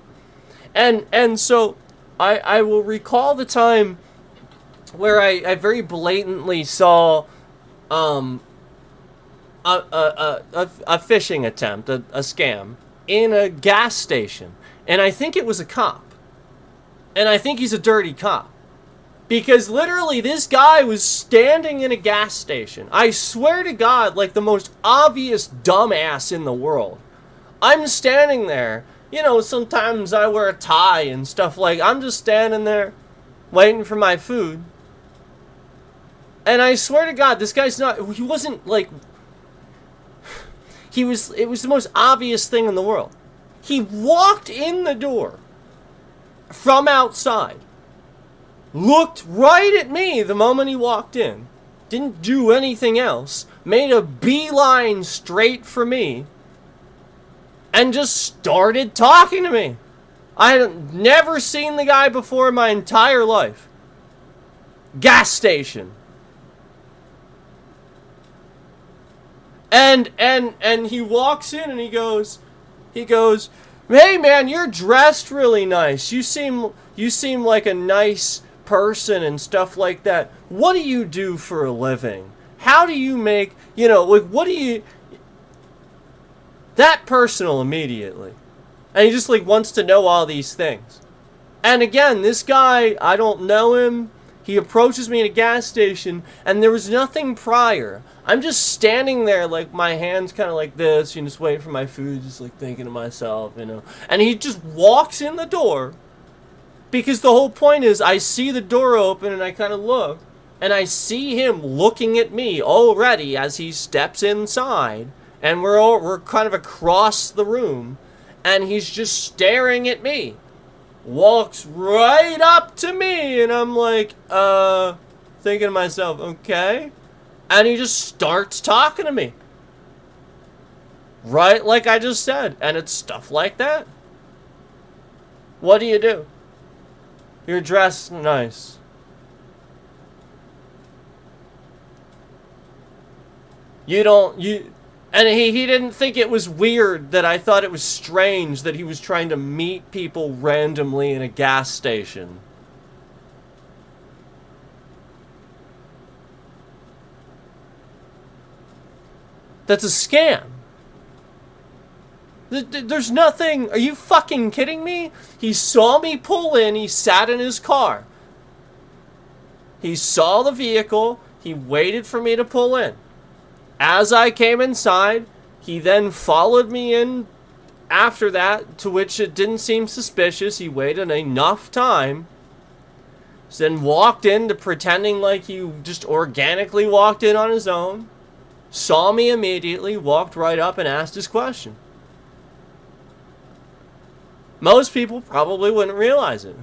And so I will recall the time where I very blatantly saw a phishing attempt, a scam, in a gas station. And I think it was a cop. And I think he's a dirty cop. Because literally this guy was standing in a gas station. I swear to God, like the most obvious dumbass in the world. I'm standing there. You know, sometimes I wear a tie and stuff like... I'm just standing there waiting for my food. And I swear to God, this guy's not... He wasn't, like... It was the most obvious thing in the world. He walked in the door from outside. Looked right at me the moment he walked in. Didn't do anything else. Made a beeline straight for me. And just started talking to me. I had never seen the guy before in my entire life. Gas station. And he walks in and he goes, "Hey man, you're dressed really nice. You seem like a nice person and stuff like that. What do you do for a living? How do you make, like, what do you..." That personal immediately. And he just, like, wants to know all these things. And again, this guy, I don't know him. He approaches me at a gas station, and there was nothing prior. I'm just standing there, like, my hands kind of like this, just waiting for my food, just, like, thinking to myself, And he just walks in the door, because the whole point is, I see the door open, and I kind of look, and I see him looking at me already as he steps inside, and we're kind of across the room, and he's just staring at me. Walks right up to me, and I'm like, thinking to myself, okay. And he just starts talking to me. Right like I just said. And it's stuff like that. What do you do? You're dressed nice. And he didn't think it was weird that I thought it was strange that he was trying to meet people randomly in a gas station. That's a scam. There's nothing... Are you fucking kidding me? He saw me pull in, he sat in his car. He saw the vehicle, he waited for me to pull in. As I came inside, he then followed me in after that, to which it didn't seem suspicious. He waited enough time, then walked into pretending like he just organically walked in on his own, saw me immediately, walked right up and asked his question. Most people probably wouldn't realize it.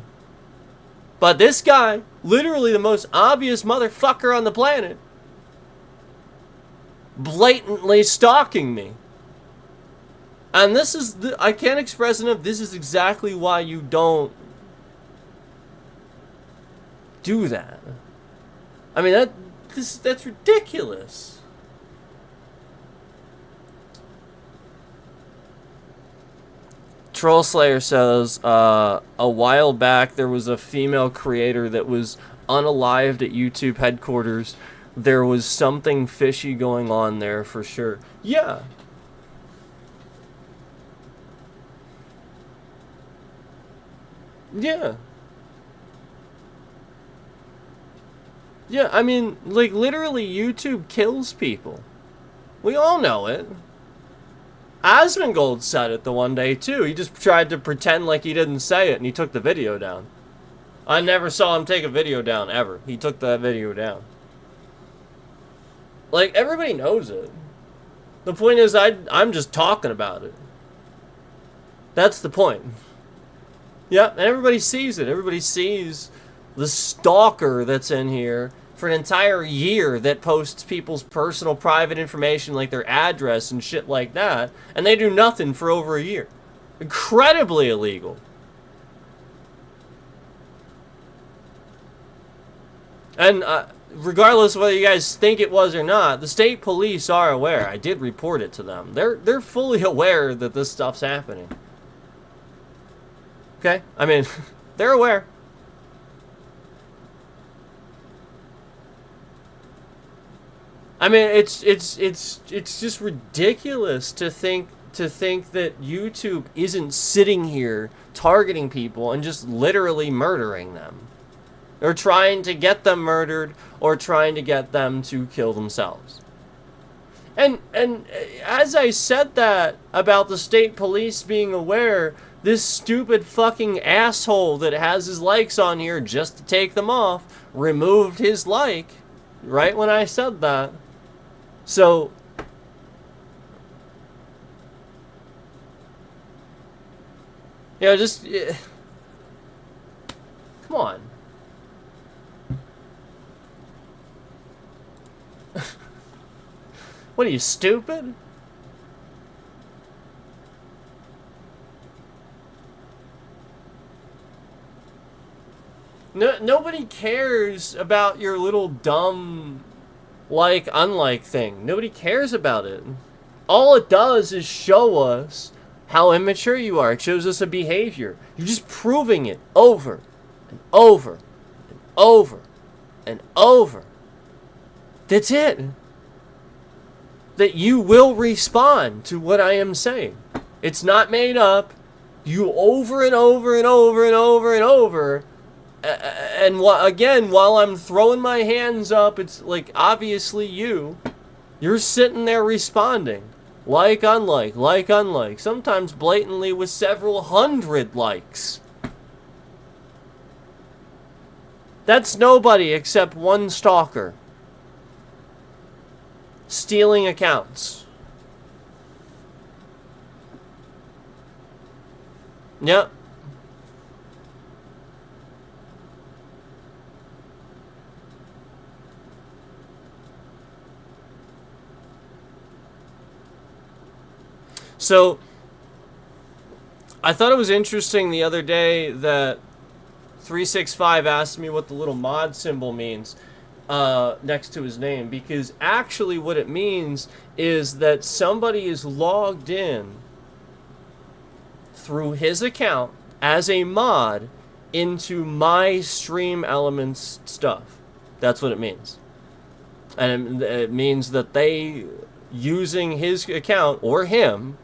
But this guy, literally the most obvious motherfucker on the planet, blatantly stalking me. And this is, I can't express enough, this is exactly why you don't do that. I mean, that's ridiculous. Troll Slayer says, a while back there was a female creator that was unalived at YouTube headquarters. There was something fishy going on there for sure. Yeah. Yeah. Yeah, I mean, like, literally YouTube kills people. We all know it. Asmongold said it the one day, too. He just tried to pretend like he didn't say it, and he took the video down. I never saw him take a video down, ever. He took that video down. Like, everybody knows it. The point is, I'm just talking about it. That's the point. Yeah, and everybody sees it. Everybody sees the stalker that's in here for an entire year that posts people's personal private information, like their address and shit like that, and they do nothing for over a year. Incredibly illegal. And, regardless of whether you guys think it was or not, the state police are aware. I did report it to them. They're fully aware that this stuff's happening. Okay? I mean, they're aware. I mean, it's just ridiculous to think that YouTube isn't sitting here targeting people and just literally murdering them. Or trying to get them murdered, or trying to get them to kill themselves. And as I said that about the state police being aware, this stupid fucking asshole that has his likes on here just to take them off removed his like right when I said that. So, just come on. What are you, stupid? No, nobody cares about your little dumb like unlike thing. Nobody cares about it. All it does is show us how immature you are. It shows us a behavior. You're just proving it over and over and over and over. That's it. That you will respond to what I am saying. It's not made up. You over and over and over and over and over. And again, while I'm throwing my hands up, it's like obviously you're sitting there responding. Like, unlike. Sometimes blatantly with several hundred likes. That's nobody except one stalker. Stealing accounts. Yep. So, I thought it was interesting the other day that 365 asked me what the little mod symbol means next to his name, because actually what it means is that somebody is logged in through his account as a mod into my Stream Elements stuff. That's what it means. And it means that they, using his account or him,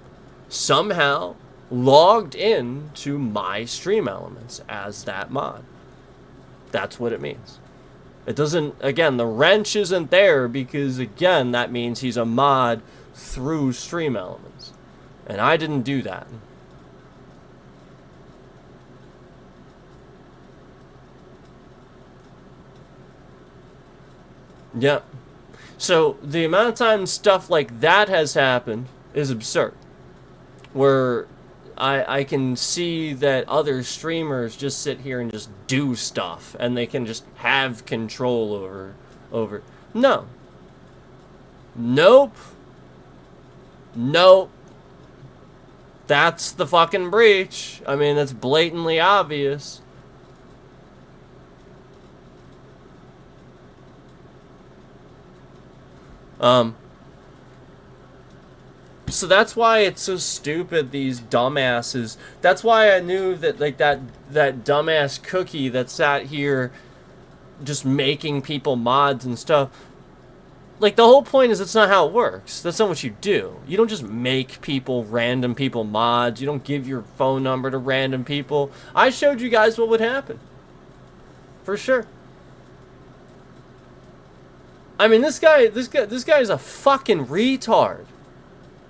somehow logged in to my Stream Elements as that mod. That's what it means. It doesn't, again, the wrench isn't there because, again, that means he's a mod through Stream Elements. And I didn't do that. Yep. So the amount of times stuff like that has happened is absurd. Where I can see that other streamers just sit here and just do stuff and they can just have control over. No. Nope. That's the fucking breach. I mean, that's blatantly obvious. So that's why it's so stupid, these dumbasses. That's why I knew that, like, that dumbass cookie that sat here just making people mods and stuff. Like, the whole point is that's not how it works. That's not what you do. You don't just make random people mods. You don't give your phone number to random people. I showed you guys what would happen. For sure. I mean, this guy is a fucking retard.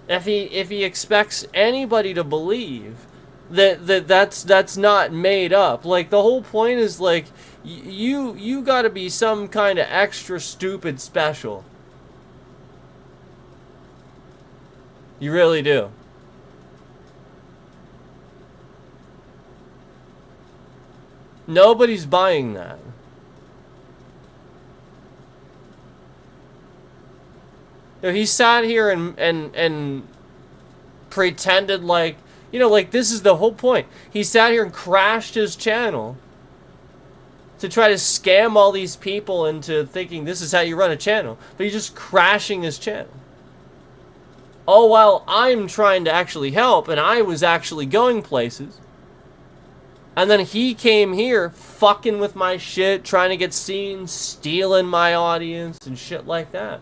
If he expects anybody to believe that's not made up. Like, the whole point is, like, you gotta be some kind of extra stupid special. You really do. Nobody's buying that. He sat here and pretended like, like this is the whole point. He sat here and crashed his channel to try to scam all these people into thinking this is how you run a channel. But he's just crashing his channel. All while I'm trying to actually help and I was actually going places. And then he came here fucking with my shit, trying to get seen, stealing my audience and shit like that.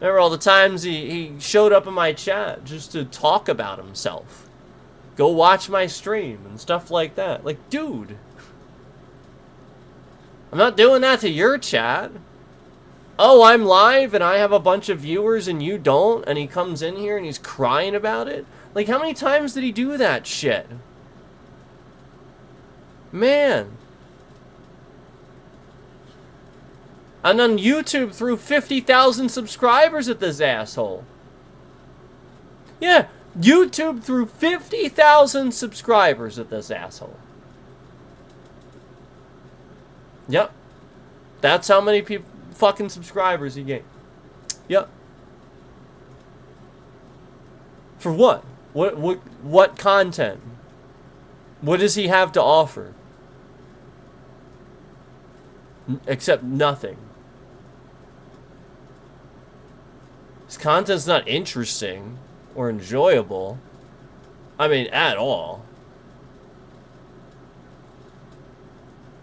Remember all the times he showed up in my chat just to talk about himself. Go watch my stream and stuff like that. Like, dude. I'm not doing that to your chat. Oh, I'm live and I have a bunch of viewers and you don't, and he comes in here and he's crying about it? Like, how many times did he do that shit? Man. And on YouTube threw 50,000 subscribers at this asshole. Yeah, YouTube threw 50,000 subscribers at this asshole. Yep. That's how many fucking subscribers he gained. Yep. For what? What content? What does he have to offer? Except nothing. His content's not interesting or enjoyable. I mean, at all.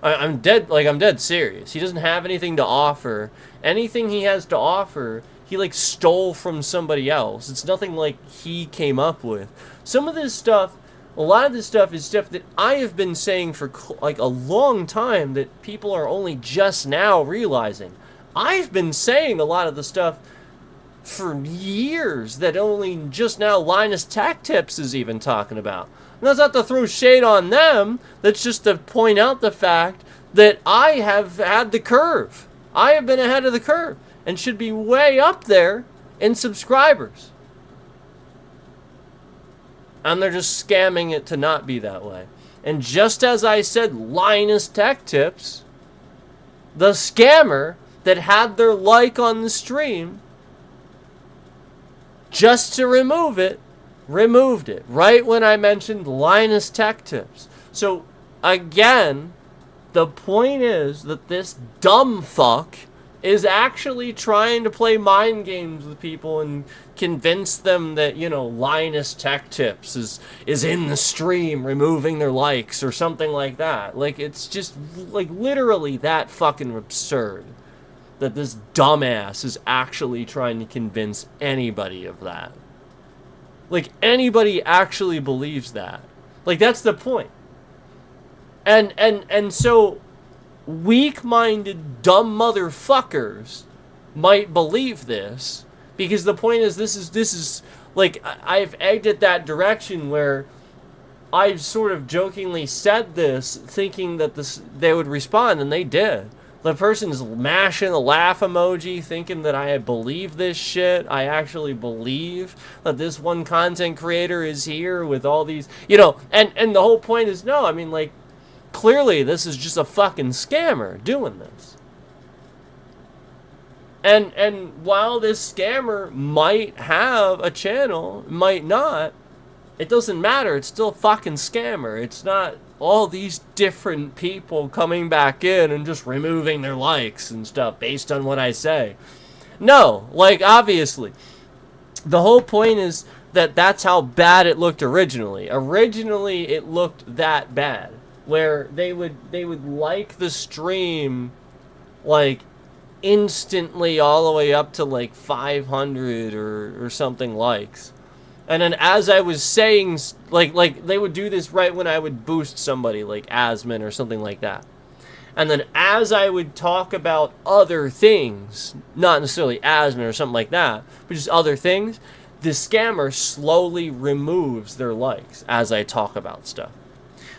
I'm dead serious. He doesn't have anything to offer. Anything he has to offer, he like stole from somebody else. It's nothing like he came up with. Some of this stuff, a lot of this stuff is stuff that I have been saying for like a long time that people are only just now realizing. I've been saying a lot of the stuff for years that only just now Linus Tech Tips is even talking about. And that's not to throw shade on them. That's just to point out the fact that I have had the curve. I have been ahead of the curve and should be way up there in subscribers. And they're just scamming it to not be that way. And just as I said, Linus Tech Tips, the scammer that had their like on the stream, just to remove it, removed it right when I mentioned Linus Tech Tips. So again, the point is that this dumb fuck is actually trying to play mind games with people and convince them that, you know, Linus Tech Tips is in the stream removing their likes or something like that. Like, it's just like literally that fucking absurd that this dumbass is actually trying to convince anybody of that. Like, anybody actually believes that. Like, that's the point. And so weak-minded dumb motherfuckers might believe this, because the point is this is like, I've egged it that direction where I've sort of jokingly said this thinking that they would respond, and they did. The person's mashing a laugh emoji thinking that I believe this shit. I actually believe that this one content creator is here with all these, you know, and the whole point is, no, I mean, like, clearly this is just a fucking scammer doing this. And while this scammer might have a channel, might not, it doesn't matter. It's still a fucking scammer. It's not all these different people coming back in and just removing their likes and stuff based on what I say. No, like, obviously. The whole point is that that's how bad it looked originally. Originally, it looked that bad, where they would like the stream, like, instantly all the way up to, like, 500 or something likes. And then as I was saying, like they would do this right when I would boost somebody, like Asmin or something like that. And then as I would talk about other things, not necessarily Asmin or something like that, but just other things, the scammer slowly removes their likes as I talk about stuff.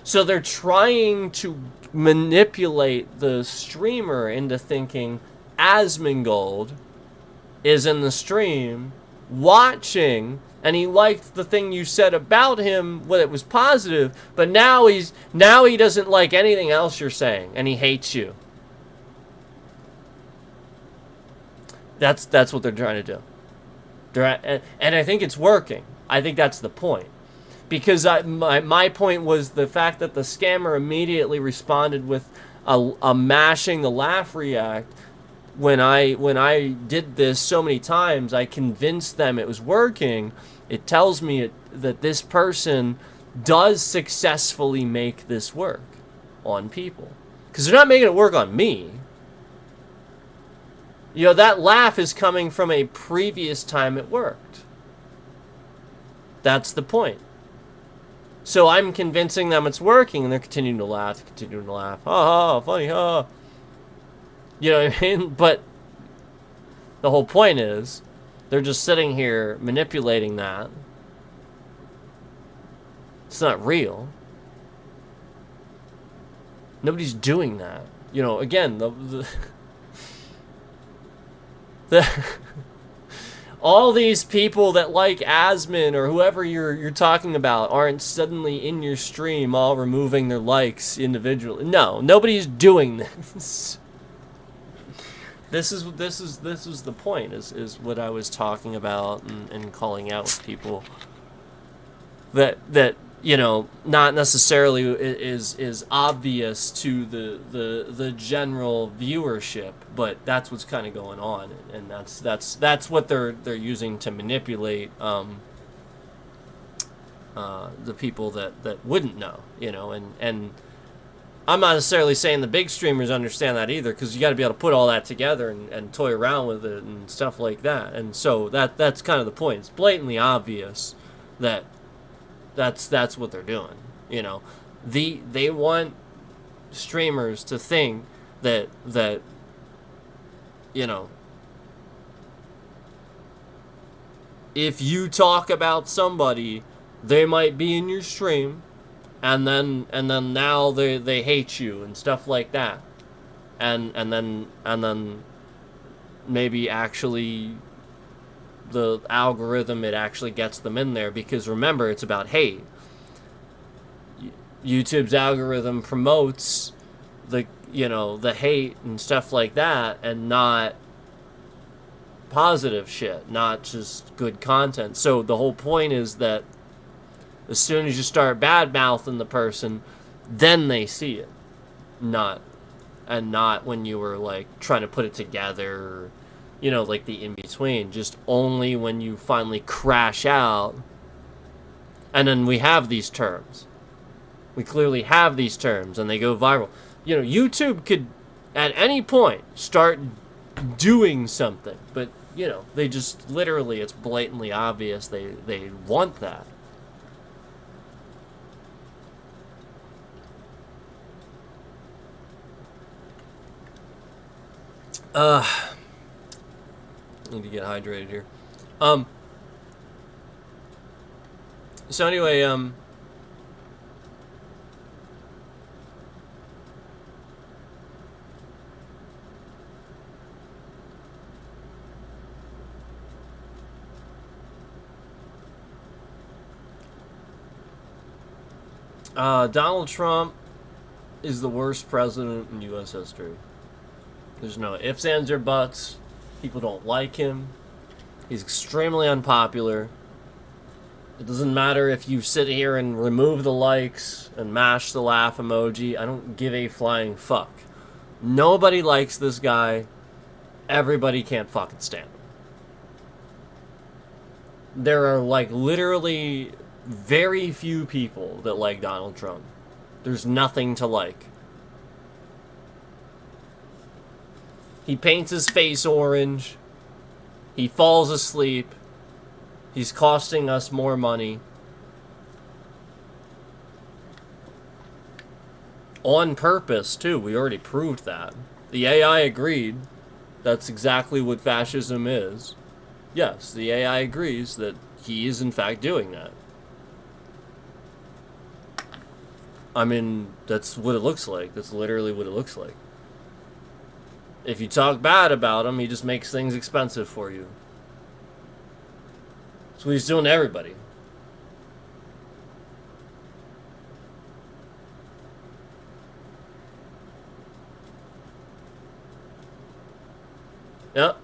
So they're trying to manipulate the streamer into thinking Asmongold is in the stream watching, and he liked the thing you said about him when it was positive, but now he doesn't like anything else you're saying, and he hates you. That's what they're trying to do. And I think it's working. I think that's the point. Because my point was the fact that the scammer immediately responded with a mashing the laugh react. When I did this so many times, I convinced them it was working. It tells me that this person does successfully make this work on people. Because they're not making it work on me. You know, that laugh is coming from a previous time it worked. That's the point. So I'm convincing them it's working, and they're continuing to laugh. Ha ha, funny, ha. You know what I mean? But the whole point is, they're just sitting here manipulating that. It's not real. Nobody's doing that. You know, again, all these people that like Asmin or whoever you're talking about aren't suddenly in your stream all removing their likes individually. No, nobody's doing this. This is the point, is what I was talking about and calling out with people that not necessarily is obvious to the general viewership, but that's what's kind of going on, and that's what they're using to manipulate the people that wouldn't know, and I'm not necessarily saying the big streamers understand that either, because you got to be able to put all that together and toy around with it and stuff like that, and so that's kind of the point. It's blatantly obvious that that's what they're doing. They want streamers to think that if you talk about somebody, they might be in your stream, and then now they hate you and stuff like that, and then maybe actually the algorithm, it actually gets them in there, because remember, it's about hate. YouTube's algorithm promotes the hate and stuff like that, and not positive shit, not just good content. So the whole point is that as soon as you start bad mouthing the person, then they see it, not when you were like trying to put it together, like the in-between, just only when you finally crash out. And then we have these terms. We clearly have these terms, and they go viral. YouTube could, at any point, start doing something, but, they just literally, it's blatantly obvious they want that. Need to get hydrated here. So anyway, Donald Trump is the worst president in U.S. history. There's no ifs, ands, or buts. People don't like him. He's extremely unpopular. It doesn't matter if you sit here and remove the likes and mash the laugh emoji. I don't give a flying fuck. Nobody likes this guy. Everybody can't fucking stand him. There are, like, literally very few people that like Donald Trump. There's nothing to like. He paints his face orange. He falls asleep. He's costing us more money. On purpose, too. We already proved that. The AI agreed. That's exactly what fascism is. Yes, the AI agrees that he is in fact doing that. I mean, that's what it looks like. That's literally what it looks like. If you talk bad about him, he just makes things expensive for you. That's what he's doing to everybody. Yep.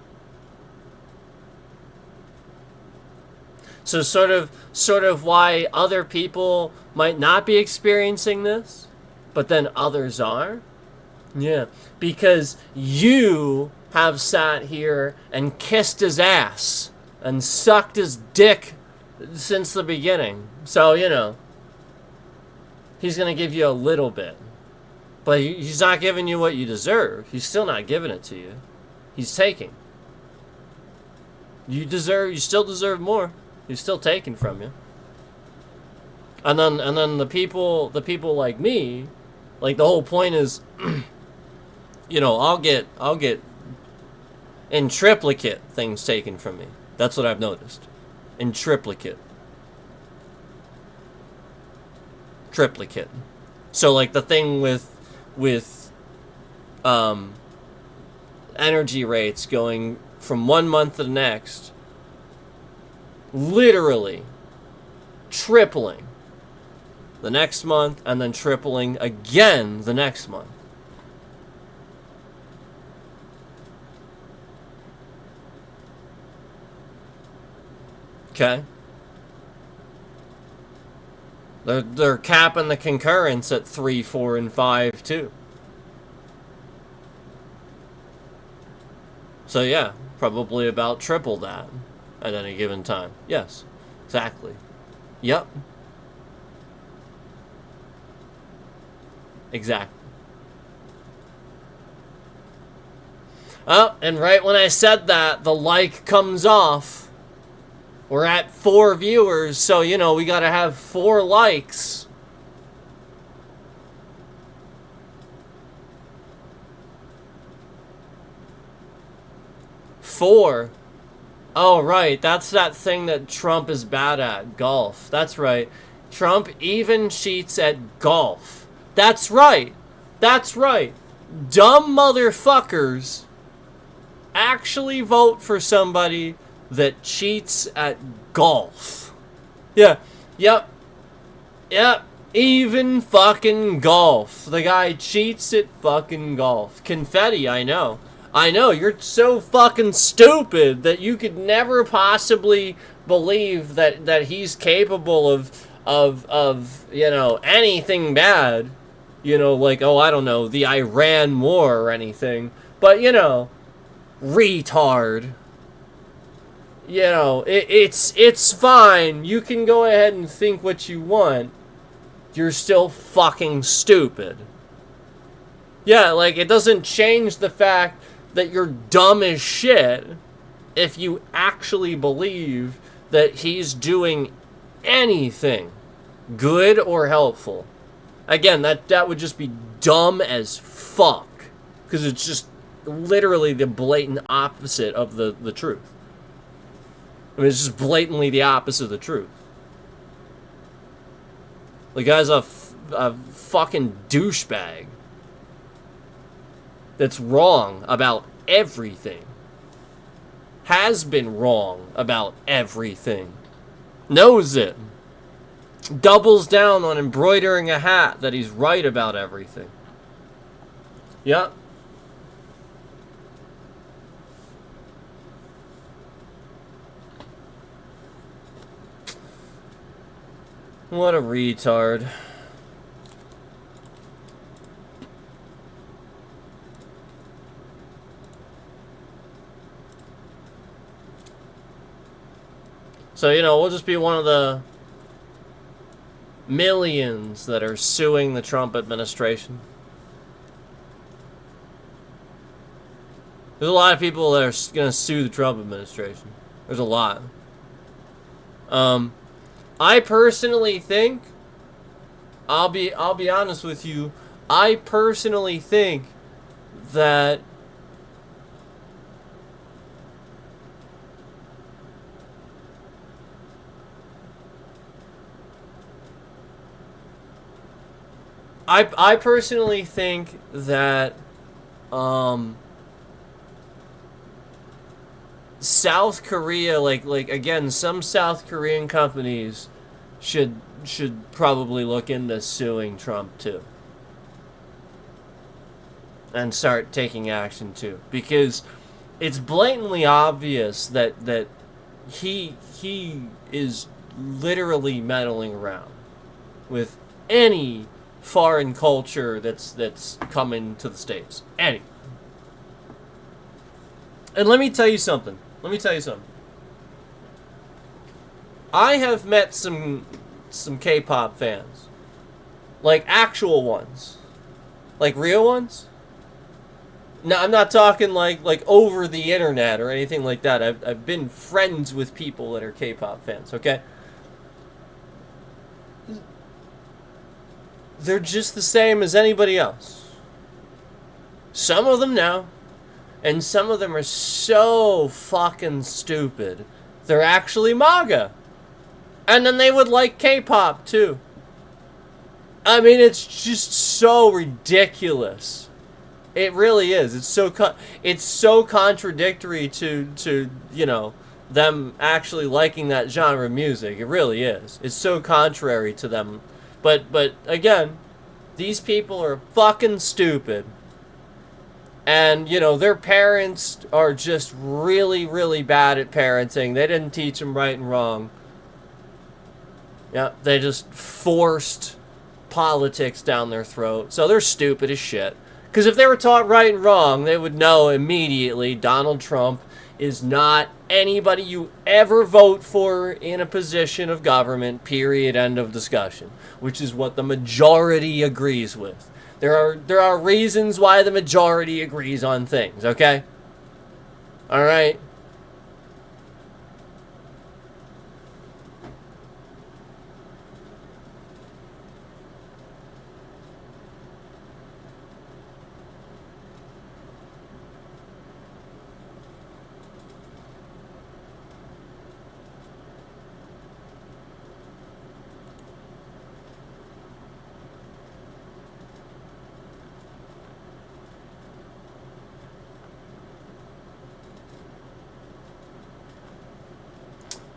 So sort of why other people might not be experiencing this, but then others are. Yeah, because you have sat here and kissed his ass and sucked his dick since the beginning. So, he's going to give you a little bit. But he's not giving you what you deserve. He's still not giving it to you. He's taking. You still deserve more. He's still taking from you. And then the people like me, like, the whole point is I'll get in triplicate things taken from me. That's what I've noticed. In triplicate. So, like, the thing with energy rates going from one month to the next, literally tripling the next month, and then tripling again the next month. Okay? They're capping the concurrence at 3, 4, and 5 too. So yeah, probably about triple that at any given time. Yes, exactly. Yep. Exactly. Oh, and right when I said that, the like comes off. We're at 4 viewers, so, you know, we gotta have 4 likes. Four. Oh, right. That's that thing that Trump is bad at. Golf. That's right. Trump even cheats at golf. That's right. That's right. Dumb motherfuckers actually vote for somebody that cheats at golf. Yeah. Yep. Yep. Even fucking golf. The guy cheats at fucking golf. Confetti, I know. I know, you're so fucking stupid that you could never possibly believe that he's capable of you know, anything bad. You know, like, oh, I don't know, the Iran war or anything. But, you know, retard. You know, it's fine. You can go ahead and think what you want. You're still fucking stupid. Yeah, like, it doesn't change the fact that you're dumb as shit if you actually believe that he's doing anything good or helpful. Again, that would just be dumb as fuck. Because it's just literally the blatant opposite of the truth. I mean, it's just blatantly the opposite of the truth. The guy's a fucking douchebag that's wrong about everything. Has been wrong about everything. Knows it. Doubles down on embroidering a hat that he's right about everything. Yep. What a retard. So, you know, we'll just be one of the millions that are suing the Trump administration. There's a lot of people that are going to sue the Trump administration. There's a lot. I personally think, I'll be honest with you, I personally think that I personally think that South Korea, like again, some South Korean companies should probably look into suing Trump too. And start taking action too. Because it's blatantly obvious that he is literally meddling around with any foreign culture that's coming to the States. Any. And let me tell you something. I have met some K-pop fans. Like actual ones. Like real ones. No, I'm not talking like over the internet or anything like that. I've been friends with people that are K-pop fans, okay? They're just the same as anybody else. Some of them now, and some of them are so fucking stupid. They're actually MAGA. And then they would like K-pop too. I mean, it's just so ridiculous. It really is. It's so contradictory to you know, them actually liking that genre of music. It really is. It's so contrary to them. But again, these people are fucking stupid. And, you know, their parents are just really, really bad at parenting. They didn't teach them right and wrong. Yeah, they just forced politics down their throat. So they're stupid as shit. Because if they were taught right and wrong, they would know immediately Donald Trump is not anybody you ever vote for in a position of government, period, end of discussion. Which is what the majority agrees with. There are reasons why the majority agrees on things, okay? Alright?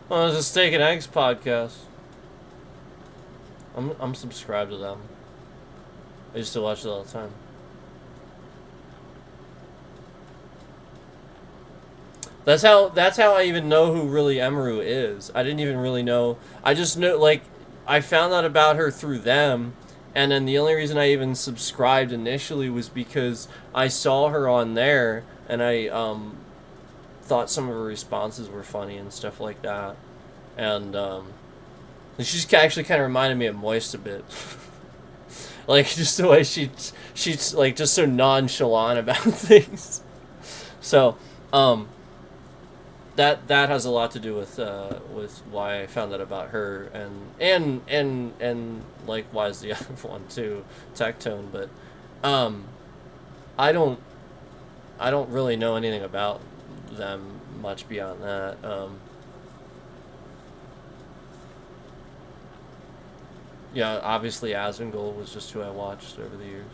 Well, it's a Steak and Eggs podcast. I'm subscribed to them. I used to watch it all the time. That's how I even know who really Emaru is. I didn't even really know. I just knew, like, I found out about her through them, and then the only reason I even subscribed initially was because I saw her on there, and I thought some of her responses were funny and stuff like that, and she's actually kind of reminded me of Moist a bit. Like, just the way she's like just so nonchalant about things. So, that has a lot to do with why I found out about her, and likewise the other one too, Tectone. But I don't really know anything about them much beyond that. Yeah, obviously Asmongold was just who I watched over the years.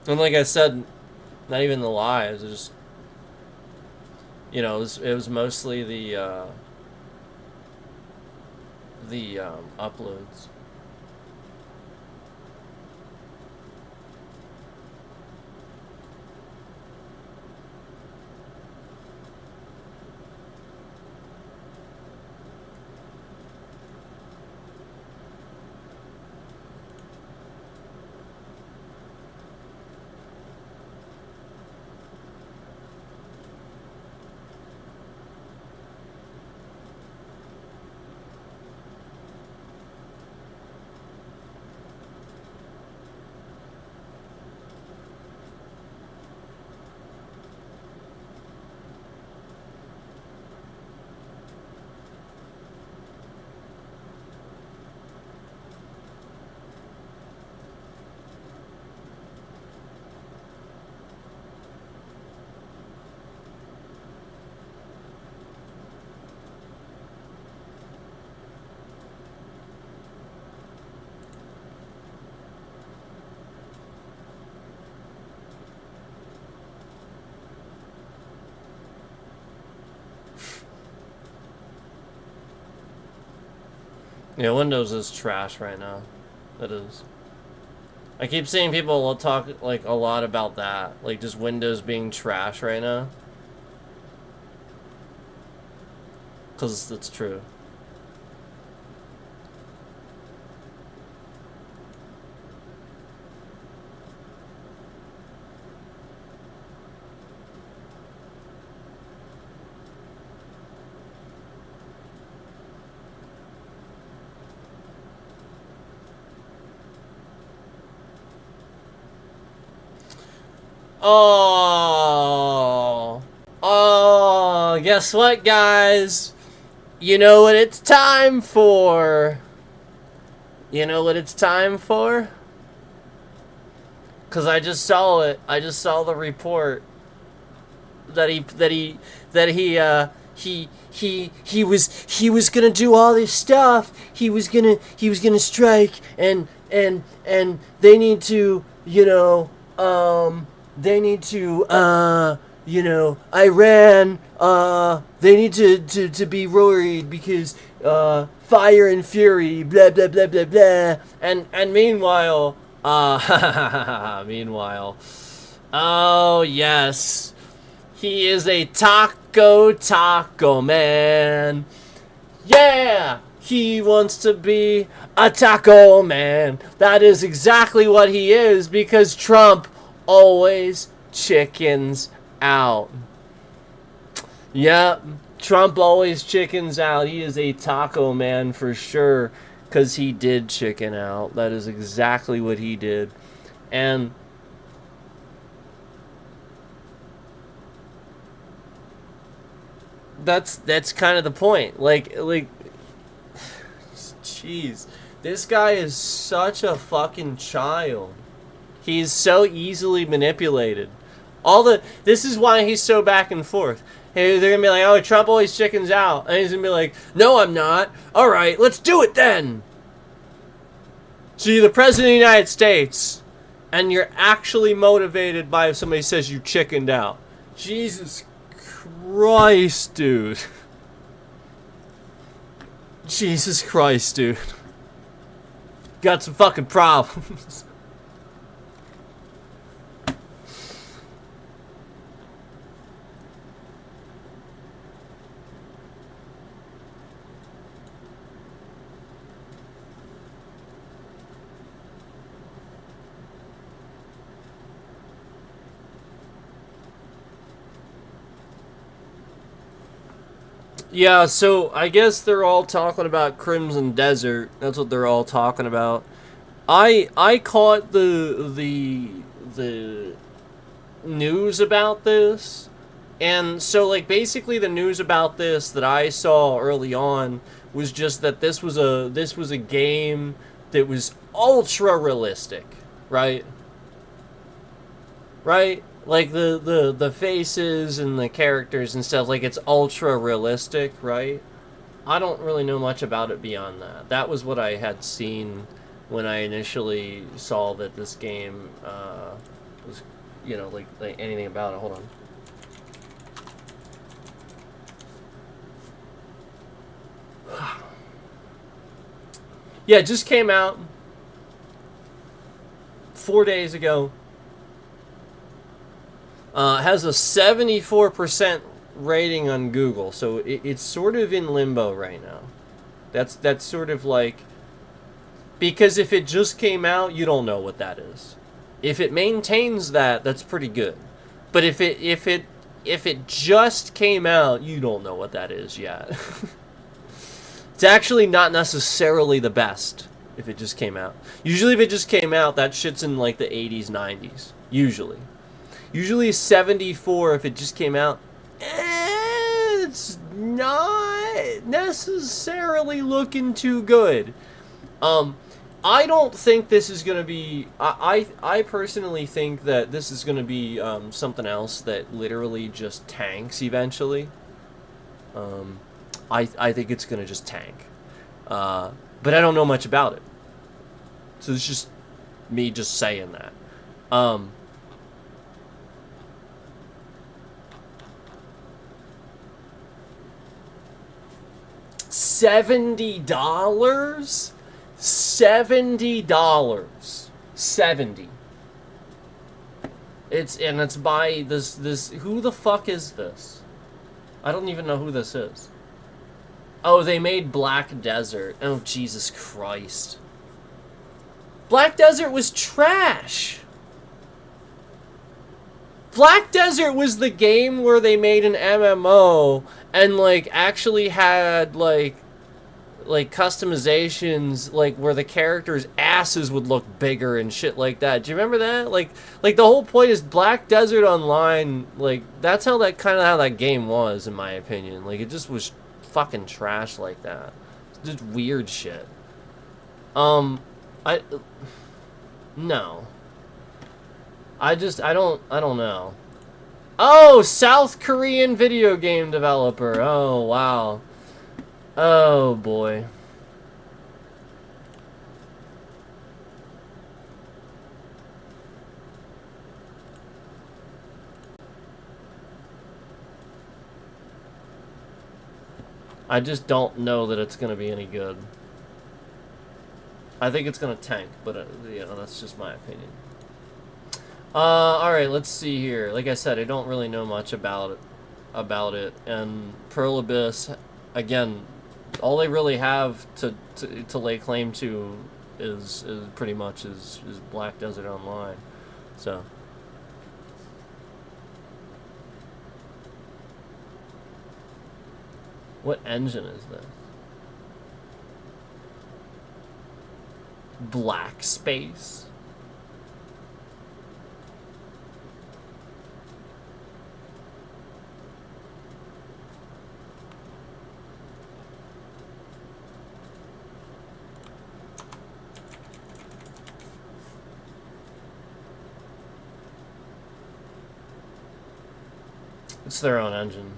And like I said, not even the lies. It just, it was mostly the uploads. Yeah, Windows is trash right now. It is. I keep seeing people talk like a lot about that, like just Windows being trash right now. Cause it's true. Oh, guess what, guys? You know what it's time for? You know what it's time for? Cause I just saw it. I just saw the report that he was gonna do all this stuff. He was gonna strike, and they need to, they need to, Iran, they need to be worried because, fire and fury, blah, blah, blah, blah, blah. And meanwhile, meanwhile, oh, yes, He is a taco man. Yeah! He wants to be a taco man. That is exactly what he is, because Trump always chickens out. Yep, Trump always chickens out. He is a taco man for sure, because he did chicken out. That is exactly what he did. And that's kind of the point. Like, jeez, this guy is such a fucking child. He's so easily manipulated. This is why he's so back and forth. Hey, they're gonna be like, oh, Trump always chickens out, and he's gonna be like, no, I'm not. All right, let's do it then. So you're the president of the United States, and you're actually motivated by if somebody says you chickened out. Jesus Christ, dude. Jesus Christ, dude. Got some fucking problems. Yeah, so I guess they're all talking about Crimson Desert. That's what they're all talking about. I caught the news about this, and so like basically the news about this that I saw early on was just that this was a game that was ultra realistic, right? Right? Like the faces and the characters and stuff, like it's ultra realistic, right? I don't really know much about it beyond that. That was what I had seen when I initially saw that this game was, you know, like anything about it. Hold on. Yeah, it just came out 4 days ago. Has a 74% rating on Google, so it's sort of in limbo right now. That's sort of like, because if it just came out, you don't know what that is. If it maintains that, that's pretty good. But if it just came out, you don't know what that is yet. It's actually not necessarily the best if it just came out. Usually if it just came out, that shit's in like the 80s, 90s. Usually 74 if it just came out. It's not necessarily looking too good. I don't think this is going to be... I personally think that this is going to be something else that literally just tanks eventually. I think it's going to just tank. But I don't know much about it. So it's just me just saying that. $70? $70. 70. It's by this who the fuck is this? I don't even know who this is. Oh, they made Black Desert. Oh, Jesus Christ. Black Desert was trash. Black Desert was the game where they made an MMO and like actually had like customizations, like where the characters' asses would look bigger and shit like that. Do you remember that? Like the whole point is Black Desert Online, like that's how that game was, in my opinion. Like it just was fucking trash like that. It's just weird shit. No. I don't know. Oh, South Korean video game developer. Oh, wow. Oh, boy. I just don't know that it's going to be any good. I think it's going to tank, but, you know, that's just my opinion. Alright, let's see here. Like I said, I don't really know much about it. And Pearl Abyss, again, all they really have to lay claim to is pretty much is Black Desert Online. So what engine is this? Black Space? It's their own engine.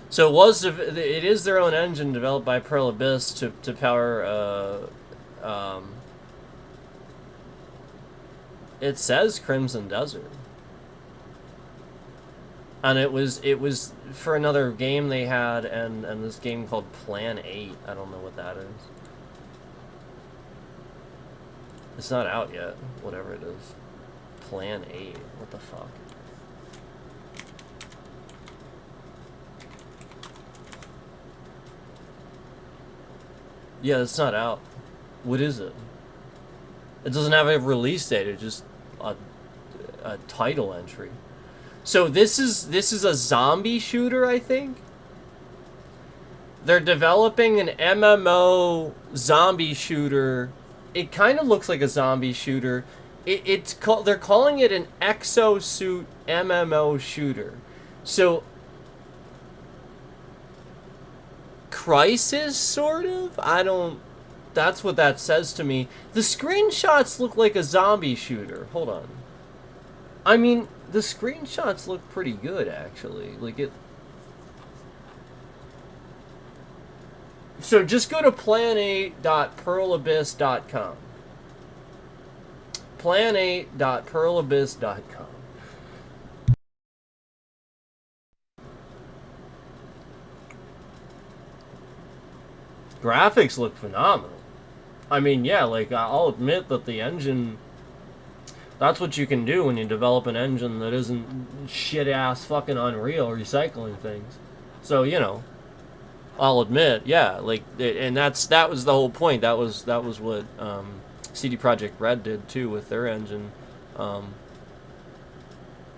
So it is their own engine developed by Pearl Abyss to power it says Crimson Desert. And it was for another game they had, and this game called Plan 8. I don't know what that is. It's not out yet, whatever it is. Plan 8, what the fuck? Yeah, it's not out. What is it? It doesn't have a release date, it's just a title entry. So this is a zombie shooter, I think? They're developing an MMO zombie shooter. It kind of looks like a zombie shooter. They're calling it an exosuit MMO shooter. So Crisis, sort of? That's what that says to me. The screenshots look like a zombie shooter. Hold on. I mean, the screenshots look pretty good, actually. So just go to plan8.pearlabyss.com. plan8.pearlabyss.com. Graphics look phenomenal. I mean, yeah, I'll admit that the engine... That's what you can do when you develop an engine that isn't shit-ass fucking Unreal recycling things. So, I'll admit, yeah, and that was the whole point. That was what CD Projekt Red did too with their engine.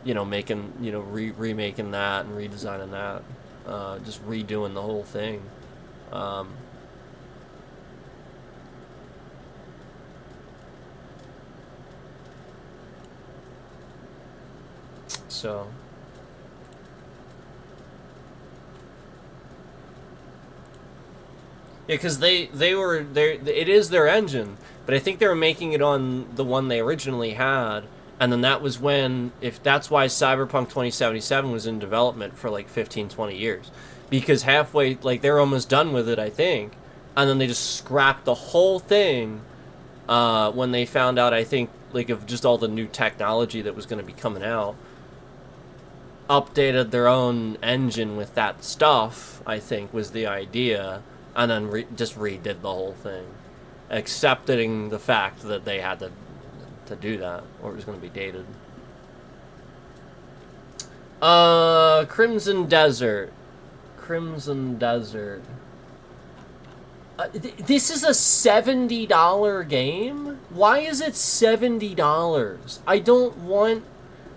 Remaking that and redesigning that, just redoing the whole thing. So yeah, because it is their engine, but I think they were making it on the one they originally had, and then that was that's why Cyberpunk 2077 was in development for 15-20 years, because halfway, they're almost done with it, I think, and then they just scrapped the whole thing when they found out, I think, of just all the new technology that was going to be coming out. Updated their own engine with that stuff, I think, was the idea, and then just redid the whole thing, accepting the fact that they had to do that, or it was going to be dated. Crimson Desert. This is a $70 game? Why is it $70? I don't want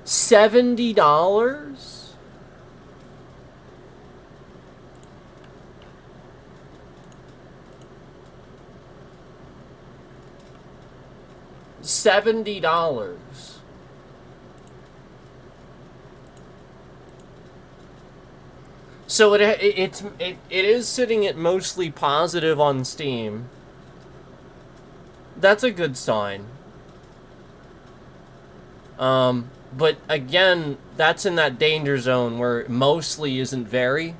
$70? $70. So it is sitting at mostly positive on Steam. That's a good sign. But again, that's in that danger zone where mostly isn't very.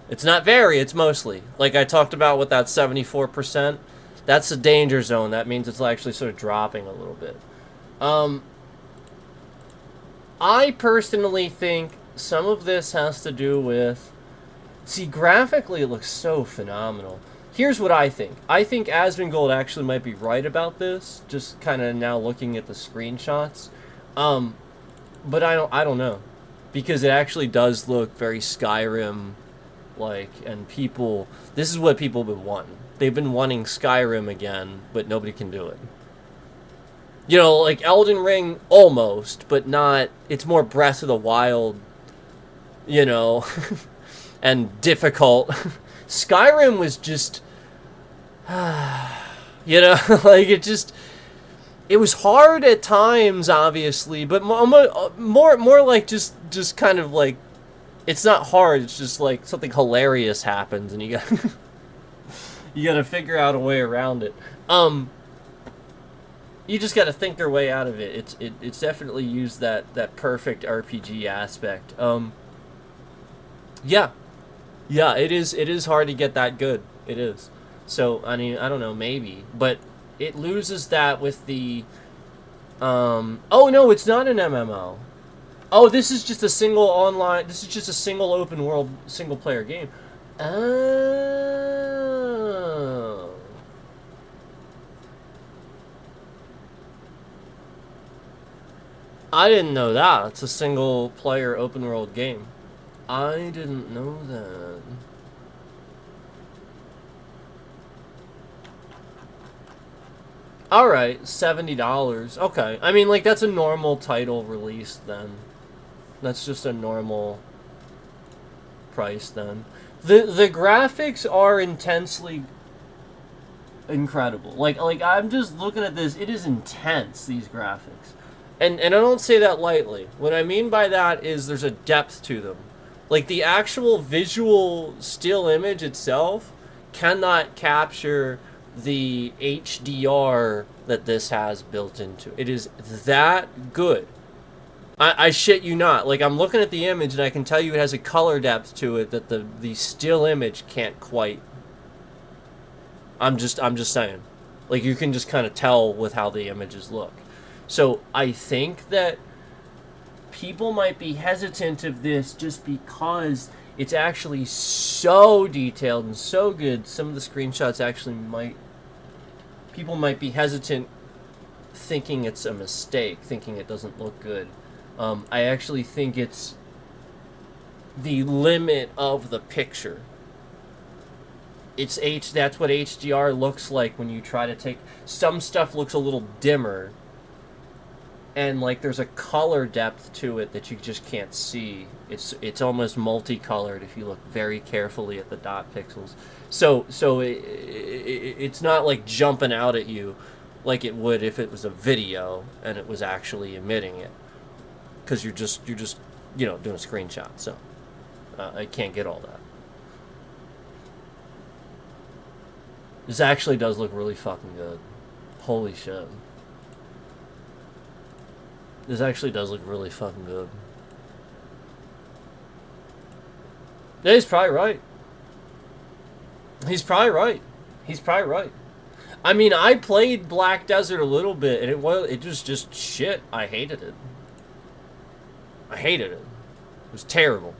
It's not very, it's mostly. Like I talked about with that 74%, that's a danger zone. That means it's actually sort of dropping a little bit. I personally think some of this has to do with... See, graphically it looks so phenomenal. Here's what I think. I think Asmongold actually might be right about this. Just kind of now looking at the screenshots, but I don't know, because it actually does look very Skyrim like, and people. This is what people have been wanting. They've been wanting Skyrim again, but nobody can do it. You know, like Elden Ring almost, but not. It's more Breath of the Wild. You know, and difficult. Skyrim was just. You know, like it was hard at times, obviously, but more like just kind of like, it's not hard. It's just like something hilarious happens, and you got you got to figure out a way around it. You just got to think your way out of it. It's definitely used that perfect RPG aspect. Yeah, it is hard to get that good. It is. So, I mean, I don't know, maybe. But it loses that with the... Oh, no, it's not an MMO. Oh, this is just a single online... This is just a single open world, single player game. Oh. I didn't know that. It's a single player open world game. I didn't know that. Alright, $70. Okay. I mean, like, that's a normal title release, then. That's just a normal price, then. The graphics are intensely incredible. Like, I'm just looking at this. It is intense, these graphics. And I don't say that lightly. What I mean by that is there's a depth to them. Like, the actual visual still image itself cannot capture the HDR that this has built into. It is that good. I shit you not. Like, I'm looking at the image and I can tell you it has a color depth to it that the still image can't quite. I'm just saying. Like, you can just kind of tell with how the images look. So I think that people might be hesitant of this just because it's actually so detailed and so good. Some of the screenshots actually people might be hesitant, thinking it's a mistake, thinking it doesn't look good. I actually think it's the limit of the picture. That's what HDR looks like when you try to take... Some stuff looks a little dimmer, and like there's a color depth to it that you just can't see. It's almost multicolored if you look very carefully at the dot pixels. So it's not like jumping out at you like it would if it was a video and it was actually emitting it, because you're just doing a screenshot. So I can't get all that. This actually does look really fucking good. Holy shit. This actually does look really fucking good. Yeah, he's probably right. He's probably right. I mean, I played Black Desert a little bit, and it was just shit. I hated it. It was terrible.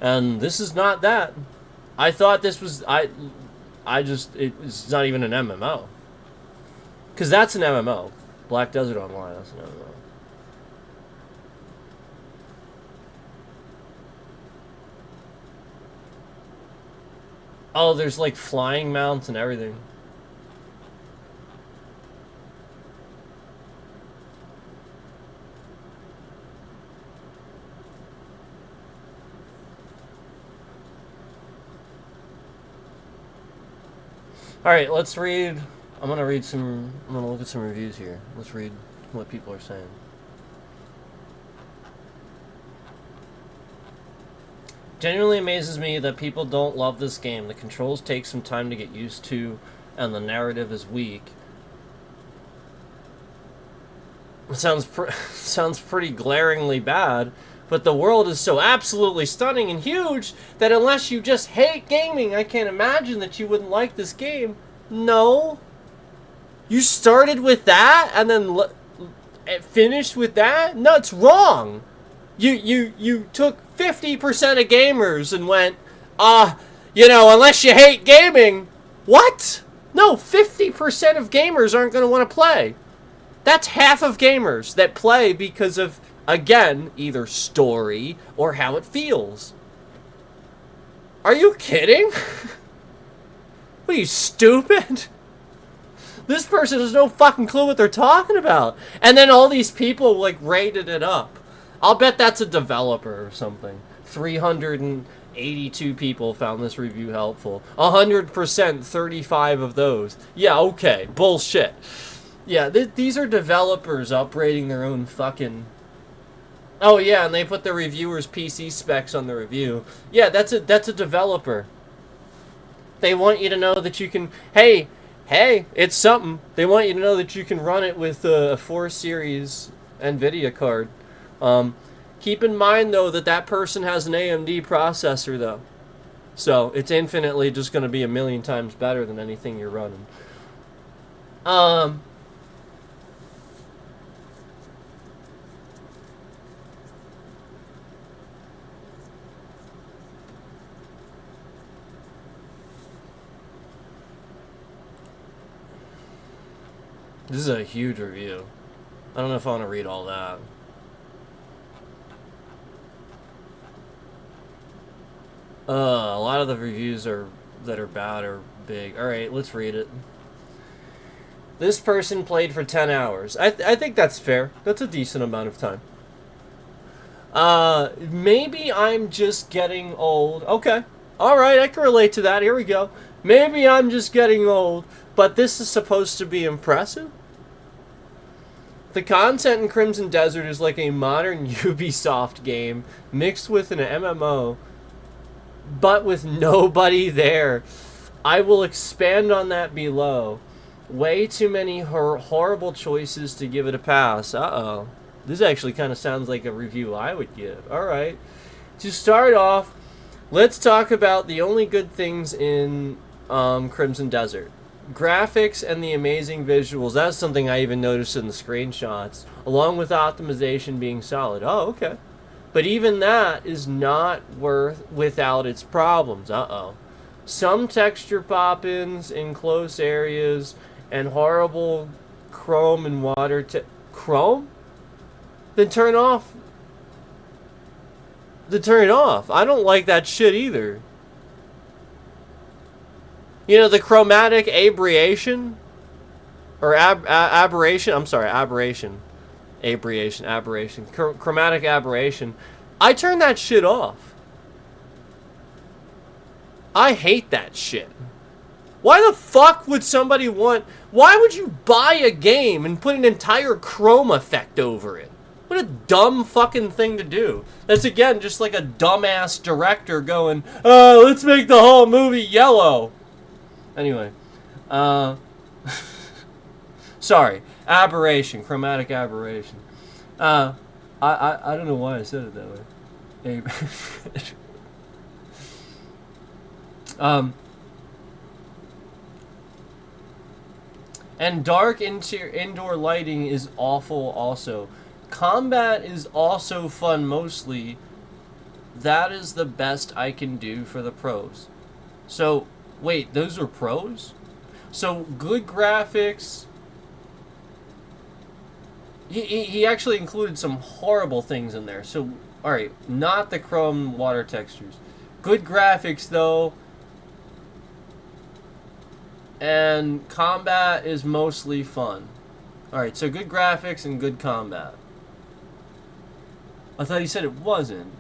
And this is not that. I thought this was... it's not even an MMO. Because that's an MMO. Black Desert Online, that's an MMO. Oh, there's like flying mounts and everything. Alright, let's read. I'm gonna look at some reviews here. Let's read what people are saying. Genuinely amazes me that people don't love this game. The controls take some time to get used to, and the narrative is weak. It sounds pretty glaringly bad, but the world is so absolutely stunning and huge that unless you just hate gaming, I can't imagine that you wouldn't like this game. No. You started with that and then finished with that? No, it's wrong. You took 50% of gamers and went, You know, unless you hate gaming. What? No, 50% of gamers aren't going to want to play. That's half of gamers that play because of, again, either story or how it feels. Are you kidding? What are you, stupid? This person has no fucking clue what they're talking about. And then all these people, like, rated it up. I'll bet that's a developer or something. 382 people found this review helpful. 100%, 35 of those. Yeah, okay. Bullshit. Yeah, these are developers upgrading their own fucking... Oh, yeah, and they put the reviewer's PC specs on the review. Yeah, that's a developer. They want you to know that you can... Hey, it's something. They want you to know that you can run it with a 4 Series NVIDIA card. Keep in mind, though, that person has an AMD processor, though. So, it's infinitely just going to be a million times better than anything you're running. This is a huge review. I don't know if I want to read all that. A lot of the reviews that are bad are big. Alright, let's read it. This person played for 10 hours. I think that's fair. That's a decent amount of time. Maybe I'm just getting old. Okay. Alright, I can relate to that. Here we go. Maybe I'm just getting old, but this is supposed to be impressive? The content in Crimson Desert is like a modern Ubisoft game mixed with an MMO, but with nobody there. I will expand on that below. Way too many horrible choices to give it a pass. Uh-oh. This actually kind of sounds like a review I would give. Alright. To start off, let's talk about the only good things in Crimson Desert. Graphics and the amazing visuals. That's something I even noticed in the screenshots. Along with optimization being solid. Oh, okay. But even that is not without its problems. Uh-oh. Some texture pop-ins in close areas and horrible chrome and water... Chrome? Then turn it off. I don't like that shit either. You know, the chromatic aberration? Or aberration? I'm sorry, aberration. Aberration. Chromatic aberration. I turn that shit off. I hate that shit. Why the fuck would somebody want... Why would you buy a game and put an entire chrome effect over it? What a dumb fucking thing to do. That's, again, just like a dumbass director going, let's make the whole movie yellow. Anyway. Sorry. Aberration. Chromatic aberration. I don't know why I said it that way. And dark indoor lighting is awful also. Combat is also fun mostly. That is the best I can do for the pros. So, wait, those are pros? So, good graphics. He actually included some horrible things in there. So, alright, not the chrome water textures. Good graphics, though. And combat is mostly fun. Alright, so good graphics and good combat. I thought he said it wasn't.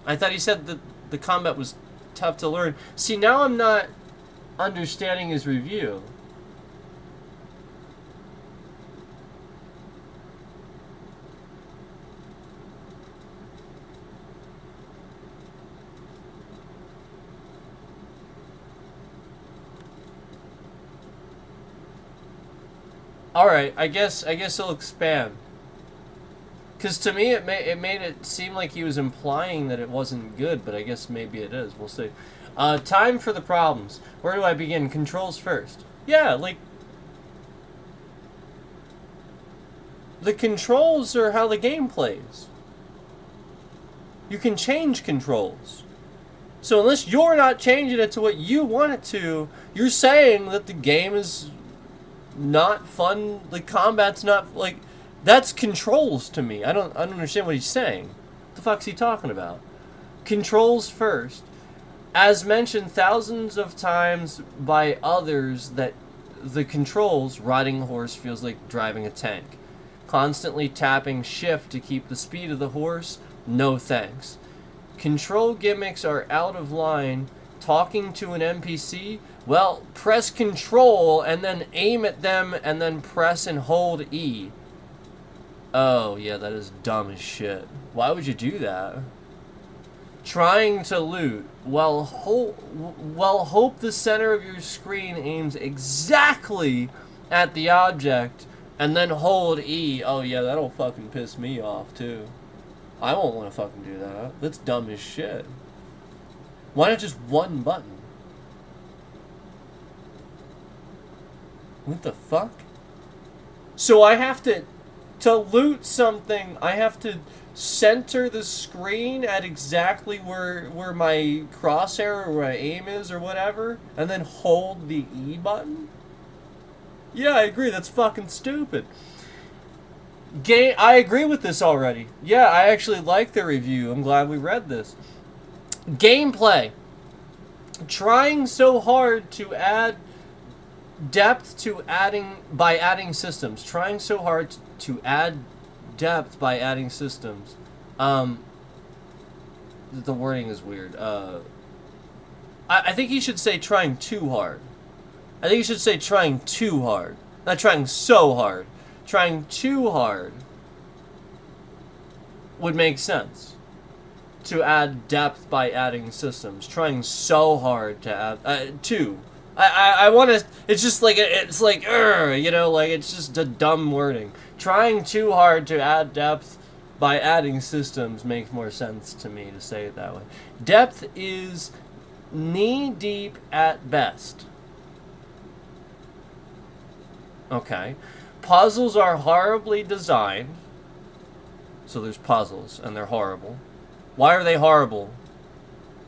I thought he said that the combat was tough to learn. See, now I'm not understanding his review. Alright, I guess he'll expand. Because to me, it made it seem like he was implying that it wasn't good, but I guess maybe it is. We'll see. Time for the problems. Where do I begin? Controls first. Yeah, like... The controls are how the game plays. You can change controls. So unless you're not changing it to what you want it to, you're saying that the game is not fun. The combat's not like that's controls to me. I don't understand what he's saying. What the fuck's he talking about? Controls first. As mentioned thousands of times by others, that the controls, riding a horse feels like driving a tank. Constantly tapping shift to keep the speed of the horse, no thanks. Control gimmicks are out of line. Talking to an NPC, well, press control and then aim at them and then press and hold E. Oh, yeah, that is dumb as shit. Why would you do that? Trying to loot. Well, hope the center of your screen aims exactly at the object and then hold E. Oh, yeah, that'll fucking piss me off, too. I won't want to fucking do that. That's dumb as shit. Why not just one button? What the fuck? So I have to loot something, I have to center the screen at exactly where my crosshair or my aim is or whatever, and then hold the E button? Yeah, I agree, that's fucking stupid. I agree with this already. Yeah, I actually like the review. I'm glad we read this. Gameplay. Trying so hard to add depth to by adding systems. Trying so hard to add depth by adding systems. The wording is weird. I think he should say trying too hard. I think he should say trying too hard. Not trying so hard. Trying too hard would make sense. To add depth by adding systems. Trying so hard to add... I want to... It's just like... It's like... you know, like, it's just a dumb wording. Trying too hard to add depth by adding systems makes more sense to me to say it that way. Depth is knee-deep at best. Okay. Puzzles are horribly designed. So there's puzzles, and they're horrible. Why are they horrible?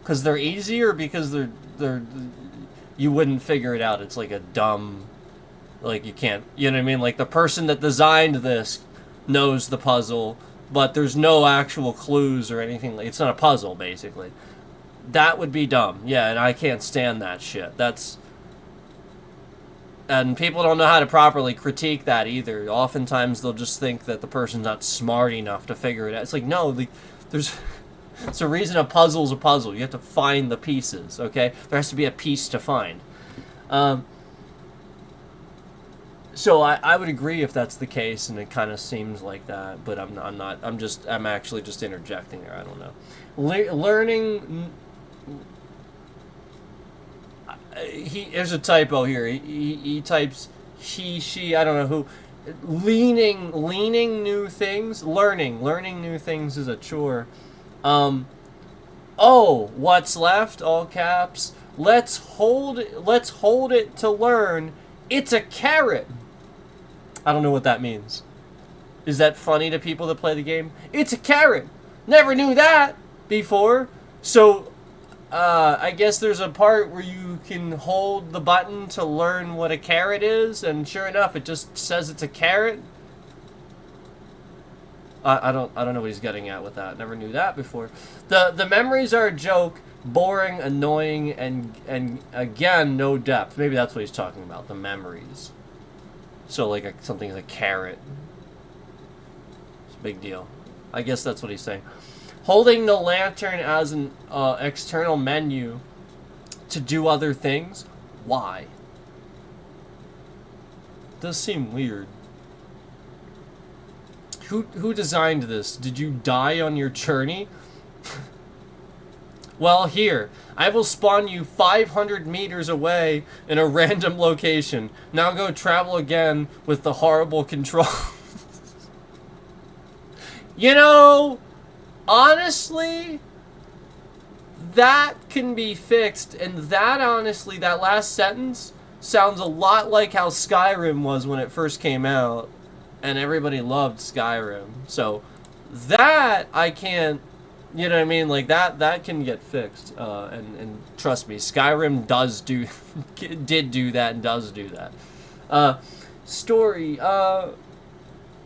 Because they're easy, or because they're you wouldn't figure it out? It's like a dumb, like you can't, you know what I mean? Like the person that designed this knows the puzzle, but there's no actual clues or anything. It's not a puzzle, basically. That would be dumb. Yeah, and I can't stand that shit. And people don't know how to properly critique that either. Oftentimes they'll just think that the person's not smart enough to figure it out. It's like, no, there's it's a reason a puzzle's a puzzle. You have to find the pieces, okay? There has to be a piece to find. So I would agree if that's the case, and it kind of seems like that, but I'm not. I'm actually just interjecting there. I don't know. Learning... There's a typo here. He types he, she, I don't know who. Leaning new things. Learning new things is a chore. Oh, what's left? All caps. Let's hold it to learn. It's a carrot. I don't know what that means. Is that funny to people that play the game? It's a carrot. Never knew that before. So, I guess there's a part where you can hold the button to learn what a carrot is, and sure enough, it just says it's a carrot. I don't know what he's getting at with that. Never knew that before. The memories are a joke, boring, annoying, and again, no depth. Maybe that's what he's talking about, the memories. So like something like a carrot. It's a big deal. I guess that's what he's saying. Holding the lantern as an external menu to do other things? Why? Does seem weird. Who designed this? Did you die on your journey? Well, here. I will spawn you 500 meters away in a random location. Now go travel again with the horrible control. You know... honestly, that can be fixed, and that honestly, that last sentence sounds a lot like how Skyrim was when it first came out, and everybody loved Skyrim. So that I can't You know what I mean? Like that can get fixed. And trust me, Skyrim does do did do that and does do that. Story. I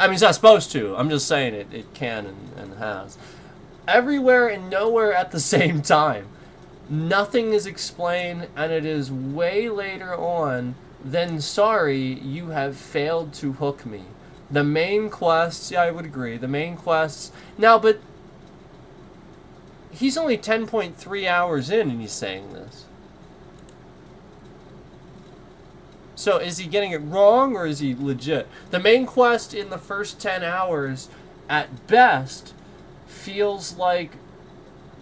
mean, it's not supposed to. I'm just saying it can and has. Everywhere and nowhere at the same time. Nothing is explained, and it is way later on than sorry, you have failed to hook me. The main quests, yeah, I would agree. The main quests. Now, but he's only 10.3 hours in and he's saying this. So is he getting it wrong or is he legit? The main quest in the first 10 hours, at best, feels like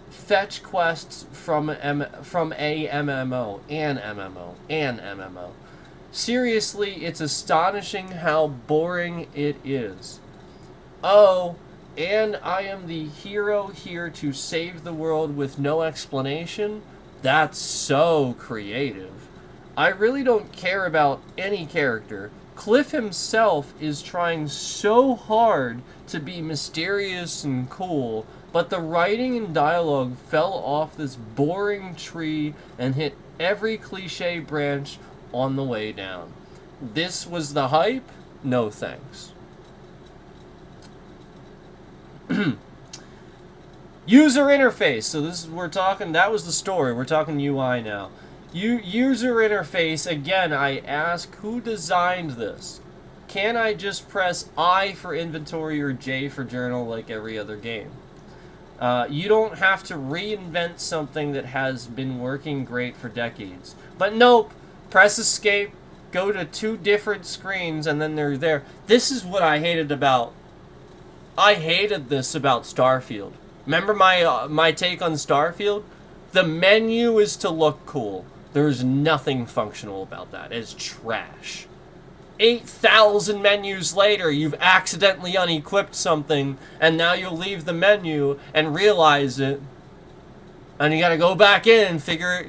fetch quests from a MMO, an MMO. Seriously, it's astonishing how boring it is. Oh, and I am the hero here to save the world with no explanation? That's so creative. I really don't care about any character. Cliff himself is trying so hard to be mysterious and cool, but the writing and dialogue fell off this boring tree and hit every cliche branch on the way down. This was the hype? No thanks. User interface. So this is that was the story. We're talking UI now. User interface, again, I ask, who designed this? Can I just press I for inventory or J for journal like every other game? You don't have to reinvent something that has been working great for decades. But nope, press escape, go to 2 different screens, and then they're there. This is what I hated this about Starfield. Remember my take on Starfield? The menu is to look cool. There's nothing functional about that. It's trash. 8,000 menus later, you've accidentally unequipped something, and now you'll leave the menu and realize it. And you gotta go back in and figure,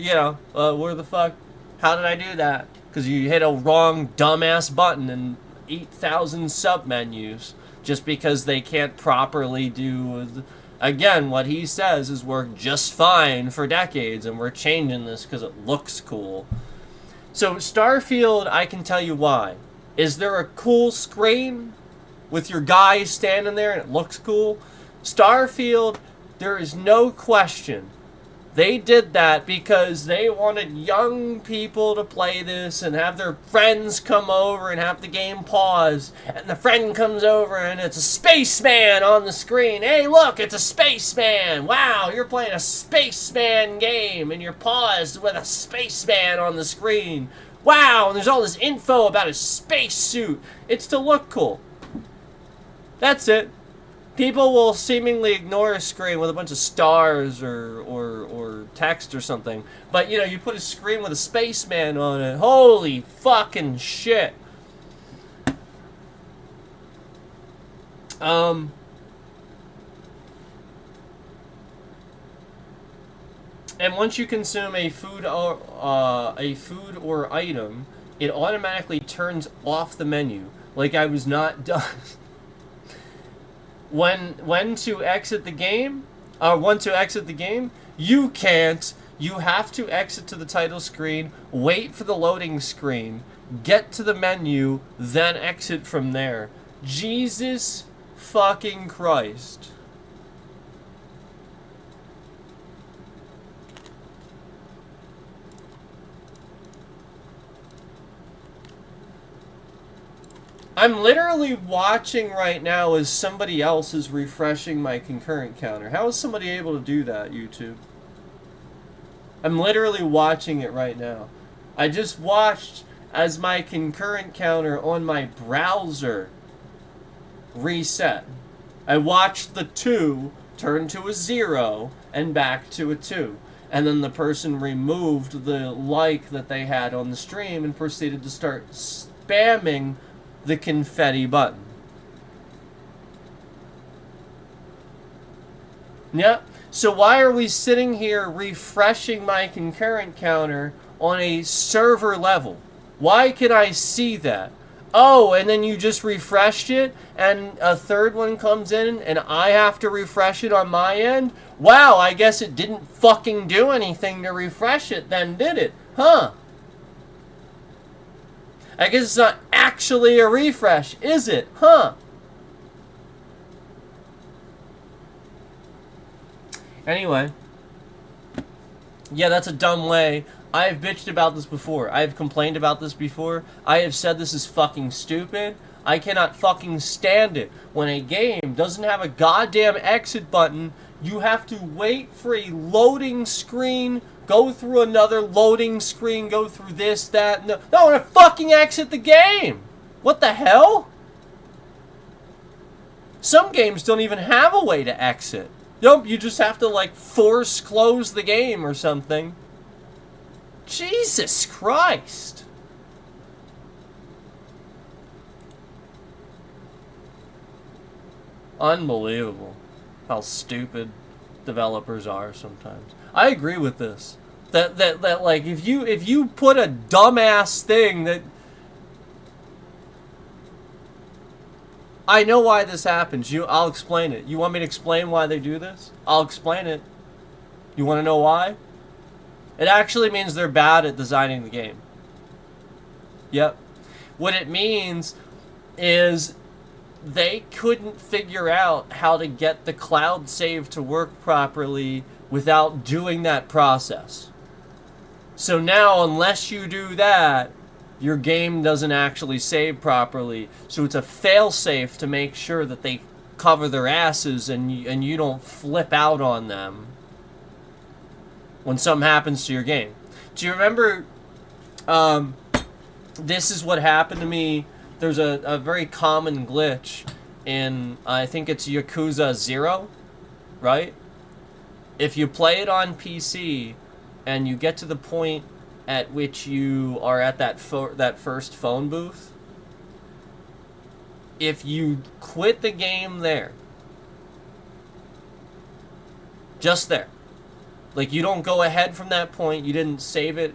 where the fuck? How did I do that? Because you hit a wrong dumbass button in 8,000 sub-menus just because they can't properly do... Again, what he says has worked just fine for decades, and we're changing this because it looks cool. So, Starfield, I can tell you why. Is there a cool screen with your guy standing there and it looks cool? Starfield, there is no question. They did that because they wanted young people to play this and have their friends come over and have the game pause. And the friend comes over and it's a spaceman on the screen. Hey, look, it's a spaceman. Wow, you're playing a spaceman game and you're paused with a spaceman on the screen. Wow, and there's all this info about his spacesuit. It's to look cool. That's it. People will seemingly ignore a screen with a bunch of stars or text or something. But, you put a screen with a spaceman on it. Holy fucking shit. And once you consume a food or item, it automatically turns off the menu. Like I was not done. When to exit the game, you can't. You have to exit to the title screen, wait for the loading screen, get to the menu, then exit from there. Jesus fucking Christ. I'm literally watching right now as somebody else is refreshing my concurrent counter. How is somebody able to do that, YouTube? I'm literally watching it right now. I just watched as my concurrent counter on my browser reset. I watched the 2 turn to a 0 and back to a 2. And then the person removed the like that they had on the stream and proceeded to start spamming the confetti button. Yep. So why are we sitting here refreshing my concurrent counter on a server level? Why can I see that? Oh, and then you just refreshed it, and a third one comes in, and I have to refresh it on my end? Wow, I guess it didn't fucking do anything to refresh it then, did it? Huh. I guess it's not actually a refresh, is it? Huh. Anyway. Yeah, that's a dumb way. I have bitched about this before. I have complained about this before. I have said this is fucking stupid. I cannot fucking stand it. When a game doesn't have a goddamn exit button, you have to wait for a loading screen, go through another loading screen, go through this, that, no. No, I want to fucking exit the game! What the hell? Some games don't even have a way to exit. Nope, you just have to, like, force close the game or something. Jesus Christ. Unbelievable how stupid developers are sometimes. I agree with this. That like if you put a dumbass thing that I know why this happens. I'll explain it. You want me to explain why they do this? I'll explain it. You want to know why? It actually means they're bad at designing the game. Yep. What it means is they couldn't figure out how to get the cloud save to work properly without doing that process. So now, unless you do that, your game doesn't actually save properly. So it's a fail-safe to make sure that they cover their asses and you don't flip out on them when something happens to your game. Do you remember, this is what happened to me. There's a very common glitch in, I think it's Yakuza 0, right? If you play it on PC and you get to the point at which you are at that first phone booth, if you quit the game there, just there, like you don't go ahead from that point, you didn't save it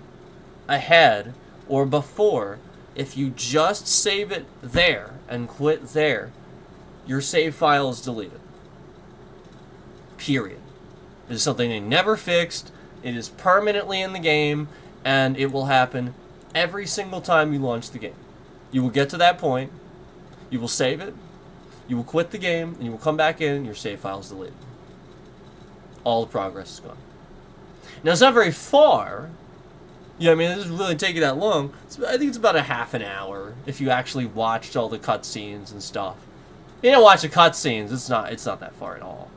ahead or before, if you just save it there and quit there, your save file is deleted. Period. It is something they never fixed. It is permanently in the game, and it will happen every single time you launch the game. You will get to that point, you will save it, you will quit the game, and you will come back in, and your save file is deleted. All the progress is gone. Now, it's not very far. Yeah, I mean, it doesn't really take you that long. I think it's about a half an hour if you actually watched all the cutscenes and stuff. You don't watch the cutscenes, it's not that far at all.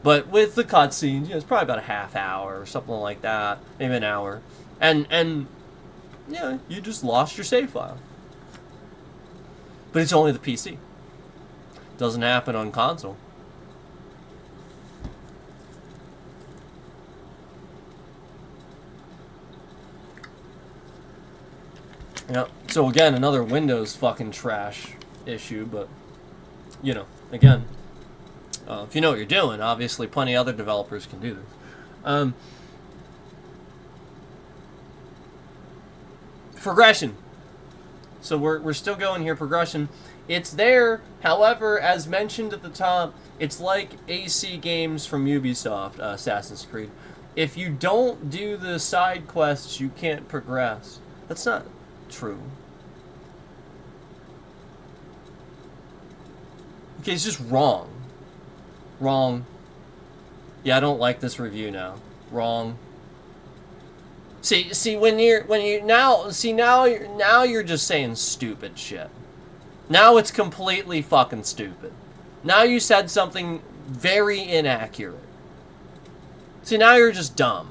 But with the cutscenes, it's probably about a half hour or something like that, maybe an hour. And yeah, you just lost your save file. But it's only the PC. Doesn't happen on console. Yep. So again, another Windows fucking trash issue, but you know, again, if you know what you're doing, obviously plenty of other developers can do this. Progression. So we're still going here, progression. It's there, however, as mentioned at the top, it's like AC games from Ubisoft, Assassin's Creed. If you don't do the side quests, you can't progress. That's not true. Okay, it's just wrong. Wrong. Yeah, I don't like this review now. Wrong. See, now you're just saying stupid shit. Now it's completely fucking stupid. Now you said something very inaccurate. See, now you're just dumb.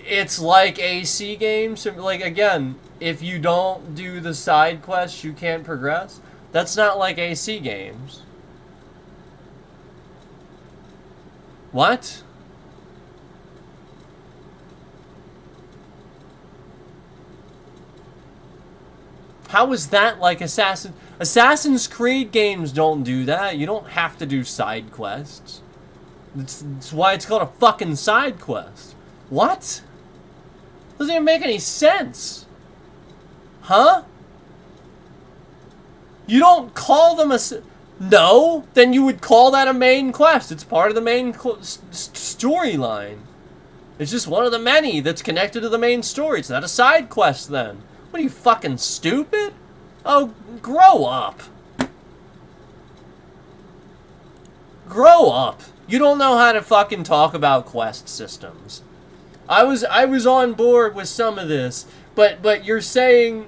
It's like AC games. Like, again, if you don't do the side quests, you can't progress. That's not like AC games. What? How is that like Assassin's Creed games don't do that. You don't have to do side quests. That's why it's called a fucking side quest. What? Doesn't even make any sense. Huh? You don't call them a... No, then you would call that a main quest. It's part of the main storyline. It's just one of the many that's connected to the main story. It's not a side quest then. What are you, fucking stupid? Oh, grow up. Grow up. You don't know how to fucking talk about quest systems. I was on board with some of this, but you're saying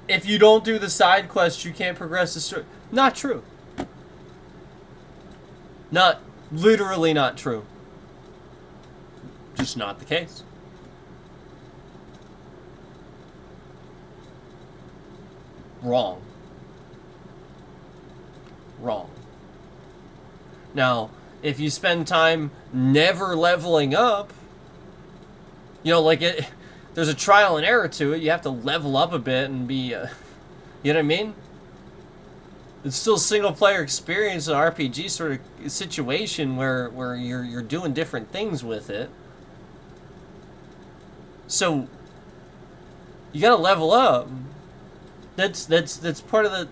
if you don't do the side quests, you can't progress the story. Not true. Literally not true. Just not the case. Wrong. Wrong. Now, if you spend time never leveling up, you know, like there's a trial and error to it. You have to level up a bit and be, you know what I mean? It's still a single player experience, an RPG sort of situation where you're doing different things with it. So you gotta level up. That's part of the.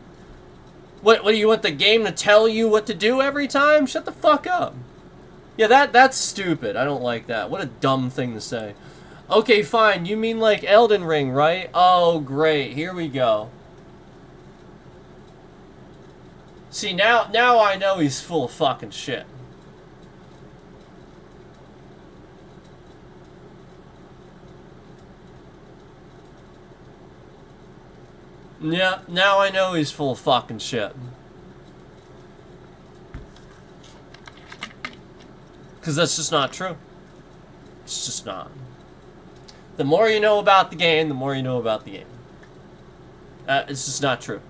What do you want the game to tell you what to do every time? Shut the fuck up. Yeah, that's stupid. I don't like that. What a dumb thing to say. Okay, fine. You mean like Elden Ring, right? Oh, great. Here we go. See, now I know he's full of fucking shit. Yeah, now I know he's full of fucking shit. Because that's just not true. It's just not. The more you know about the game, the more you know about the game. It's just not true.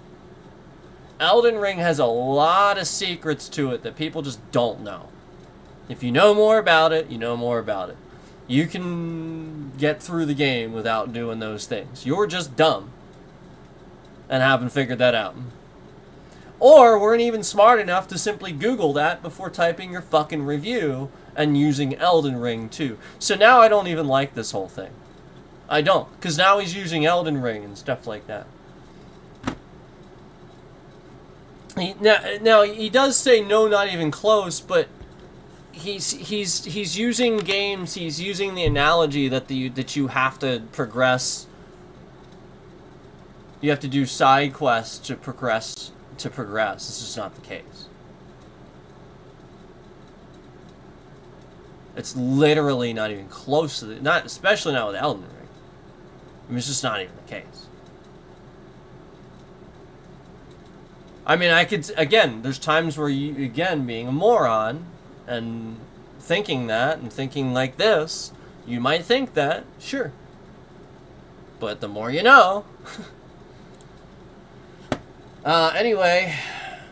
Elden Ring has a lot of secrets to it that people just don't know. If you know more about it, you know more about it. You can get through the game without doing those things. You're just dumb and haven't figured that out. Or weren't even smart enough to simply Google that before typing your fucking review and using Elden Ring too. So now I don't even like this whole thing. I don't, because now he's using Elden Ring and stuff like that. Now he does say no, not even close, but he's using games. He's using the analogy that you have to progress. You have to do side quests to progress. This is not the case. It's literally not even close to especially not with Elden Ring. I mean, it's just not even the case. I mean, again, there's times where you, again, being a moron and thinking that and thinking like this, you might think that, sure. But the more you know. Anyway,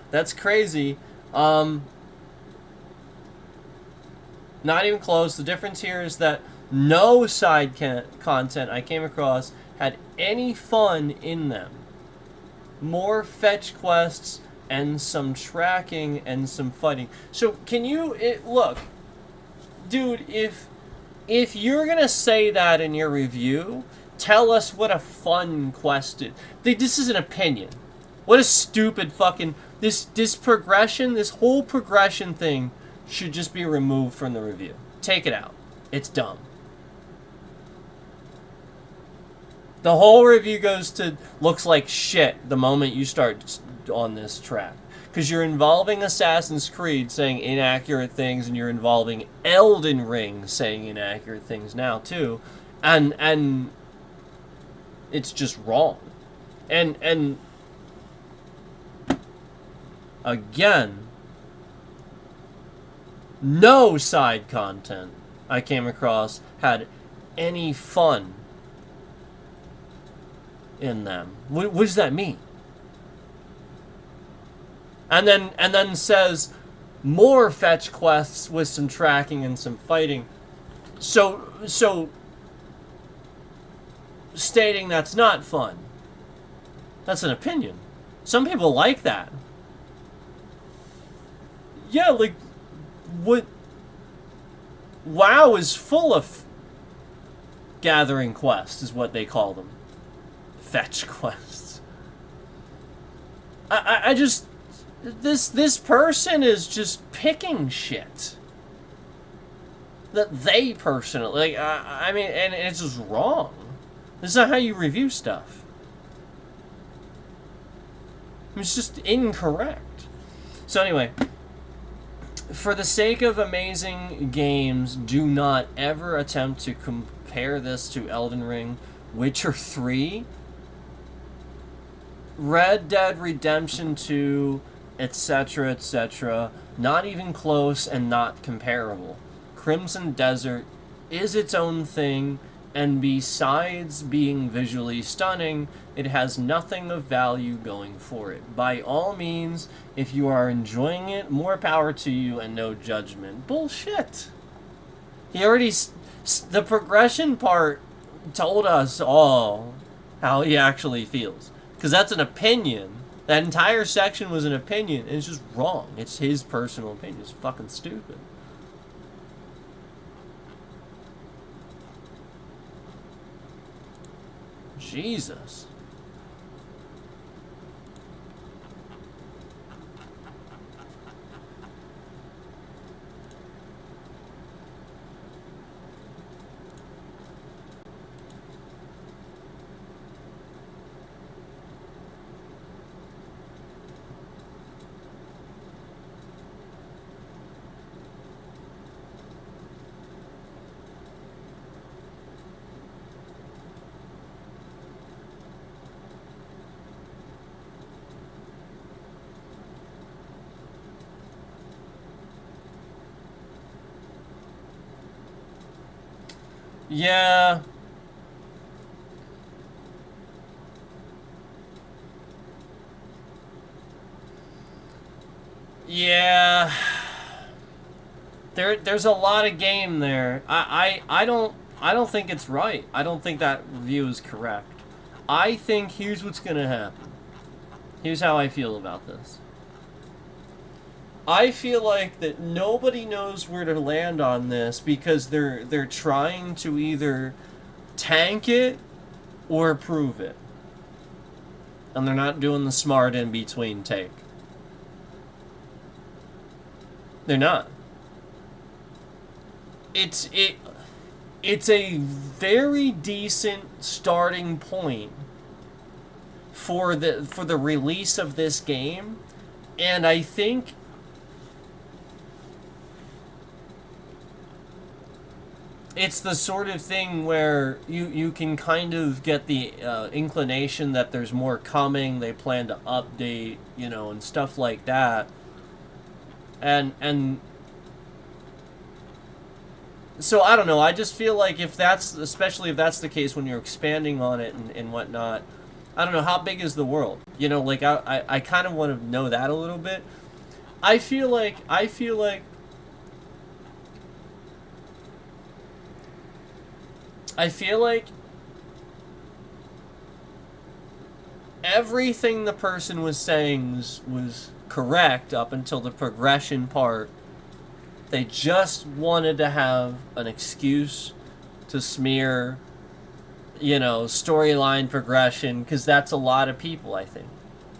that's crazy. Not even close. The difference here is that no side content I came across had any fun in them. More fetch quests and some tracking and some fighting. So can you look, dude? If you're gonna say that in your review, tell us what a fun quest is. This is an opinion. What a stupid fucking this progression. This whole progression thing should just be removed from the review. Take it out. It's dumb. The whole review looks like shit the moment you start on this track. Because you're involving Assassin's Creed saying inaccurate things, and you're involving Elden Ring saying inaccurate things now too. And it's just wrong. And again, no side content I came across had any fun in them. What does that mean? And then says more fetch quests with some tracking and some fighting. So stating that's not fun. That's an opinion. Some people like that. Yeah, like what WoW is full of gathering quests is what they call them. Fetch quests. I just... This person is just picking shit. That they personally... Like, I mean, and it's just wrong. This is not how you review stuff. It's just incorrect. So anyway... For the sake of amazing games, do not ever attempt to compare this to Elden Ring, Witcher 3, Red Dead Redemption 2, etc., etc. Not even close and not comparable. Crimson Desert is its own thing, and besides being visually stunning, it has nothing of value going for it. By all means, if you are enjoying it, more power to you and no judgment. Bullshit. He already... The progression part told us all how he actually feels. Because that's an opinion. That entire section was an opinion, and it's just wrong. It's his personal opinion. It's fucking stupid. Jesus. Yeah. Yeah. There's a lot of game there. I don't think it's right. I don't think that view is correct. I think here's what's gonna happen. Here's how I feel about this. I feel like that nobody knows where to land on this because they're trying to either tank it or prove it. And they're not doing the smart in between take. They're not. It's a very decent starting point for the release of this game, and I think it's the sort of thing where you can kind of get the inclination that there's more coming, they plan to update, you know, and stuff like that. And so I don't know, I just feel like especially if that's the case when you're expanding on it and whatnot, I don't know, how big is the world? You know, like I kind of want to know that a little bit. I feel like everything the person was saying was correct up until the progression part. They just wanted to have an excuse to smear, you know, storyline progression, because that's a lot of people, I think.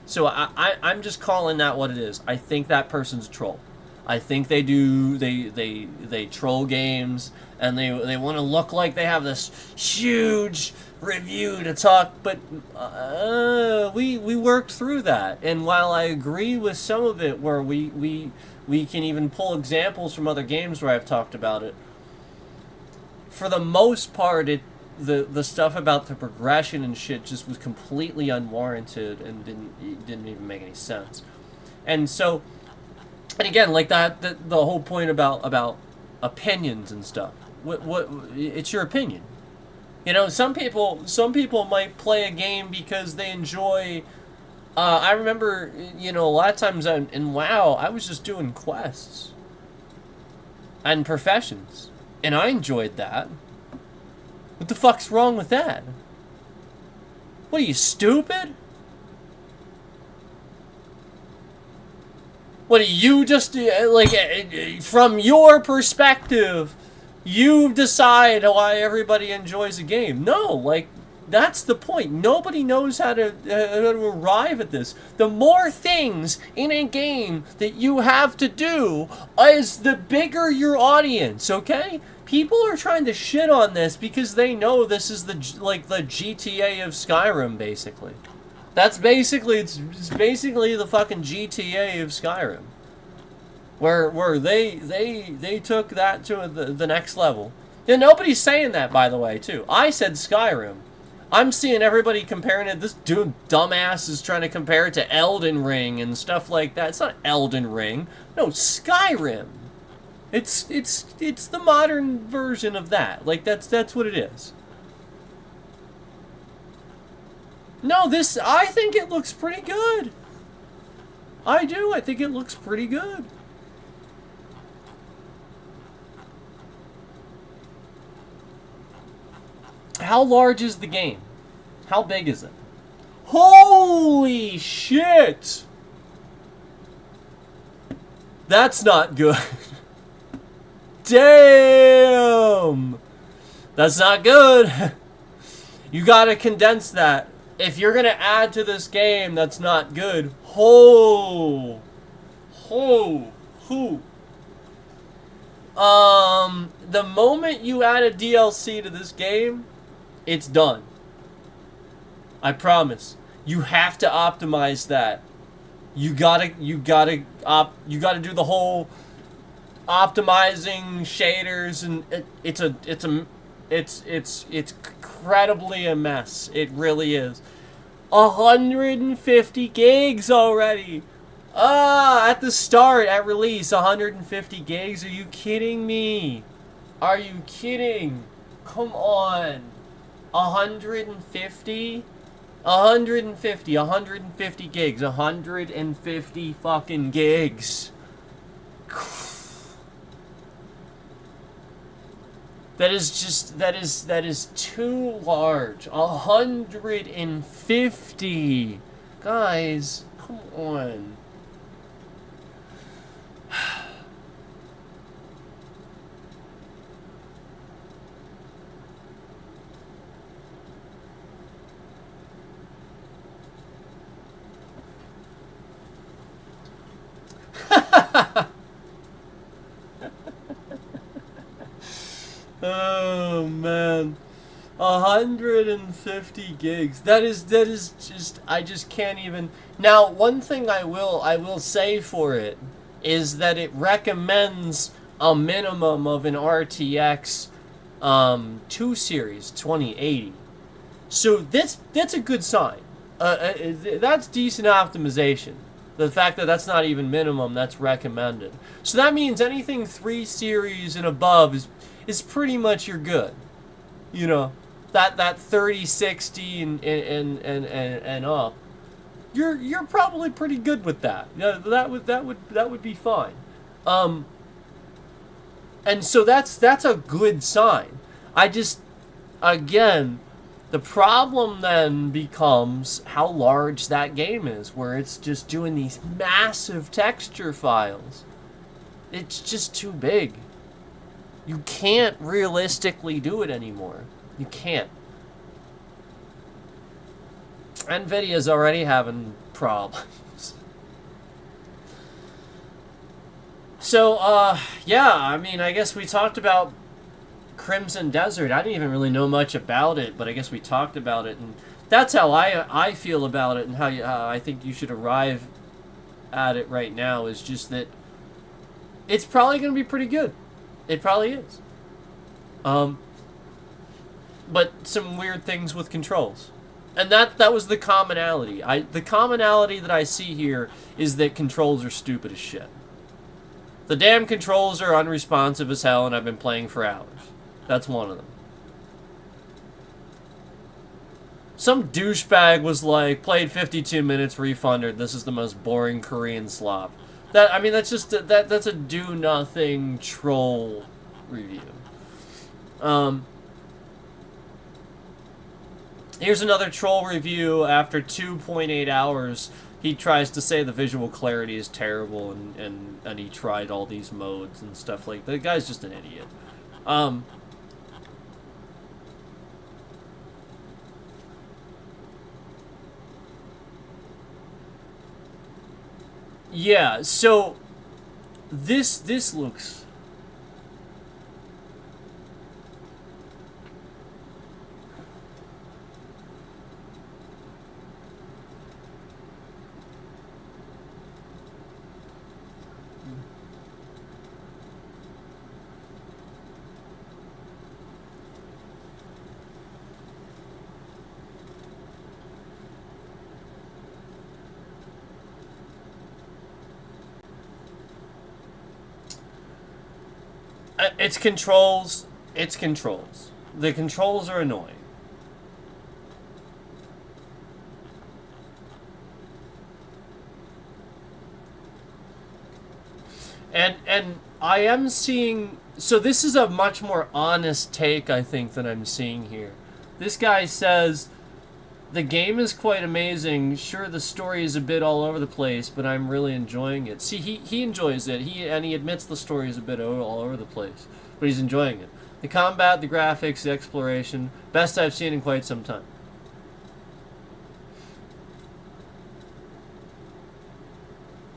So I'm just calling that what it is. I think that person's a troll. I think they troll games, and they want to look like they have this huge review to talk, but we worked through that. And while I agree with some of it, where we can even pull examples from other games where I've talked about it, for the most part, the stuff about the progression and shit just was completely unwarranted and didn't even make any sense. And so, and again, like the whole point about opinions and stuff. What it's your opinion. You know, some people might play a game because they enjoy. I remember, you know, a lot of times in WoW, I was just doing quests and professions, and I enjoyed that. What the fuck's wrong with that? What are you, stupid? What are you just, like, from your perspective, You decide why everybody enjoys a game. No, like, that's the point. Nobody knows how to arrive at this. The more things in a game that you have to do is the bigger your audience, okay? People are trying to shit on this because they know this is the GTA of Skyrim, basically. That's basically, it's basically the fucking GTA of Skyrim. Where they took that to the next level. And nobody's saying that, by the way, too. I said Skyrim. I'm seeing everybody comparing it. This dude, dumbass, is trying to compare it to Elden Ring and stuff like that. It's not Elden Ring. No, Skyrim. It's the modern version of that. Like, that's what it is. No, I think it looks pretty good. I do. I think it looks pretty good. How large is the game? How big is it? Holy shit! That's not good. Damn! That's not good. You gotta condense that. If you're gonna add to this game, that's not good. The moment you add a DLC to this game, it's done. I promise. You have to optimize that. You gotta do the whole optimizing shaders, and it's incredibly a mess. It really is. 150 gigs already. At the start, at release, 150 gigs. Are you kidding me? Are you kidding? Come on. 150 gigs. 150 fucking gigs. That is too large. 150. Guys, come on. Oh man, 150 gigs. That is just, I just can't even. Now, one thing I will say for it is that it recommends a minimum of an RTX 2 series 2080. So that's a good sign. That's decent optimization. The fact that that's not even minimum, that's recommended. So that means anything 3 series and above is pretty much you're good. You know, that 3060 and up. You're probably pretty good with that. Yeah, that would be fine. And so that's a good sign. I just, again, the problem then becomes how large that game is, where it's just doing these massive texture files. It's just too big. You can't realistically do it anymore. You can't. NVIDIA's already having problems. So, yeah, I mean, I guess we talked about Crimson Desert. I didn't even really know much about it, but I guess we talked about it, and that's how I feel about it, and how I think you should arrive at it right now, is just that it's probably going to be pretty good. It probably is. But some weird things with controls. And that was the commonality. The commonality that I see here is that controls are stupid as shit. The damn controls are unresponsive as hell, and I've been playing for hours. That's one of them. Some douchebag was like, played 52 minutes, refunded. This is the most boring Korean slop. I mean, that's just that's a do-nothing troll review. Here's another troll review. After 2.8 hours, he tries to say the visual clarity is terrible, and he tried all these modes and stuff like that. The guy's just an idiot. Um, yeah, so this looks. It's controls. It's controls. The controls are annoying. And I am seeing, so this is a much more honest take, I think, that I'm seeing here. This guy says the game is quite amazing. Sure, the story is a bit all over the place, but I'm really enjoying it. See, he enjoys it. He admits the story is a bit all over the place, but he's enjoying it. The combat, the graphics, the exploration, best I've seen in quite some time.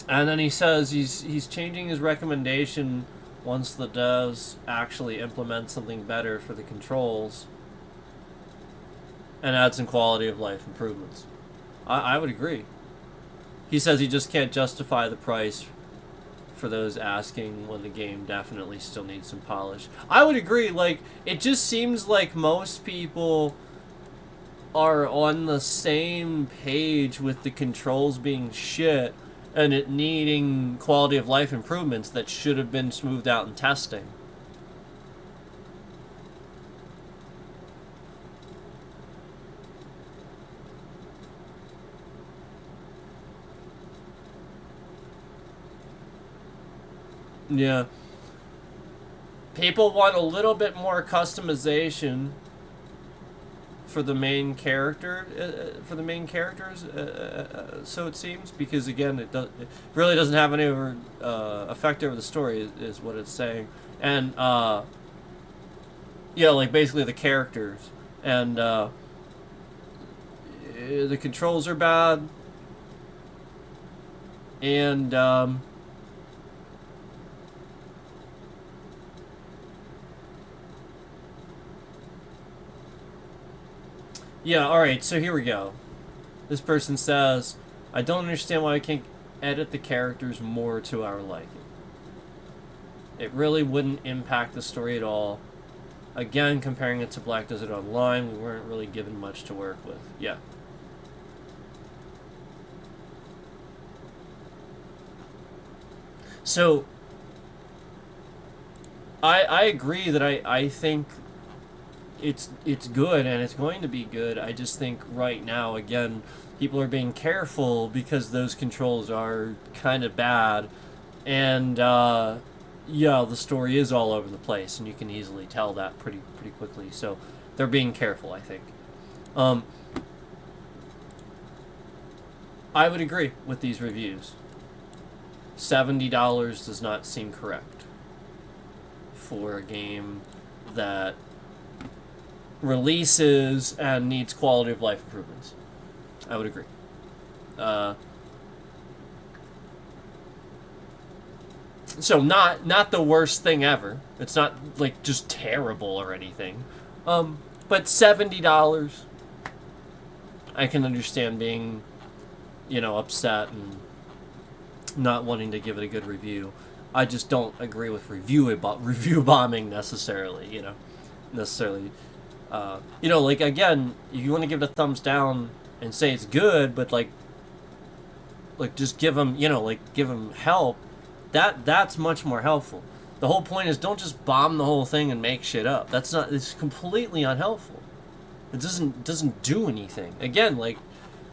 And then he says he's changing his recommendation once the devs actually implement something better for the controls and add some quality of life improvements. I would agree. He says he just can't justify the price for those asking when the game definitely still needs some polish. I would agree. Like, it just seems like most people are on the same page with the controls being shit and it needing quality of life improvements that should have been smoothed out in testing. Yeah. People want a little bit more customization for the main character, for the main characters. So it seems, because again, it really doesn't have any effect over the story, is what it's saying, and yeah, like basically the characters, and the controls are bad, and yeah, alright, so here we go. This person says, I don't understand why I can't edit the characters more to our liking. It really wouldn't impact the story at all. Again, comparing it to Black Desert Online, we weren't really given much to work with. Yeah. So, I agree that I think it's good and it's going to be good. I just think right now, again, people are being careful because those controls are kind of bad, and yeah, the story is all over the place, and you can easily tell that pretty quickly. So they're being careful, I think. I would agree with these reviews. $70 does not seem correct for a game that releases and needs quality of life improvements. I would agree. So not the worst thing ever. It's not like just terrible or anything. But $70, I can understand being, upset and not wanting to give it a good review. I just don't agree with review bombing necessarily. Necessarily. Like, again, if you want to give it a thumbs down and say it's good, but like just give them, give them help. That's much more helpful. The whole point is, don't just bomb the whole thing and make shit up. It's completely unhelpful. It doesn't do anything. Again, like,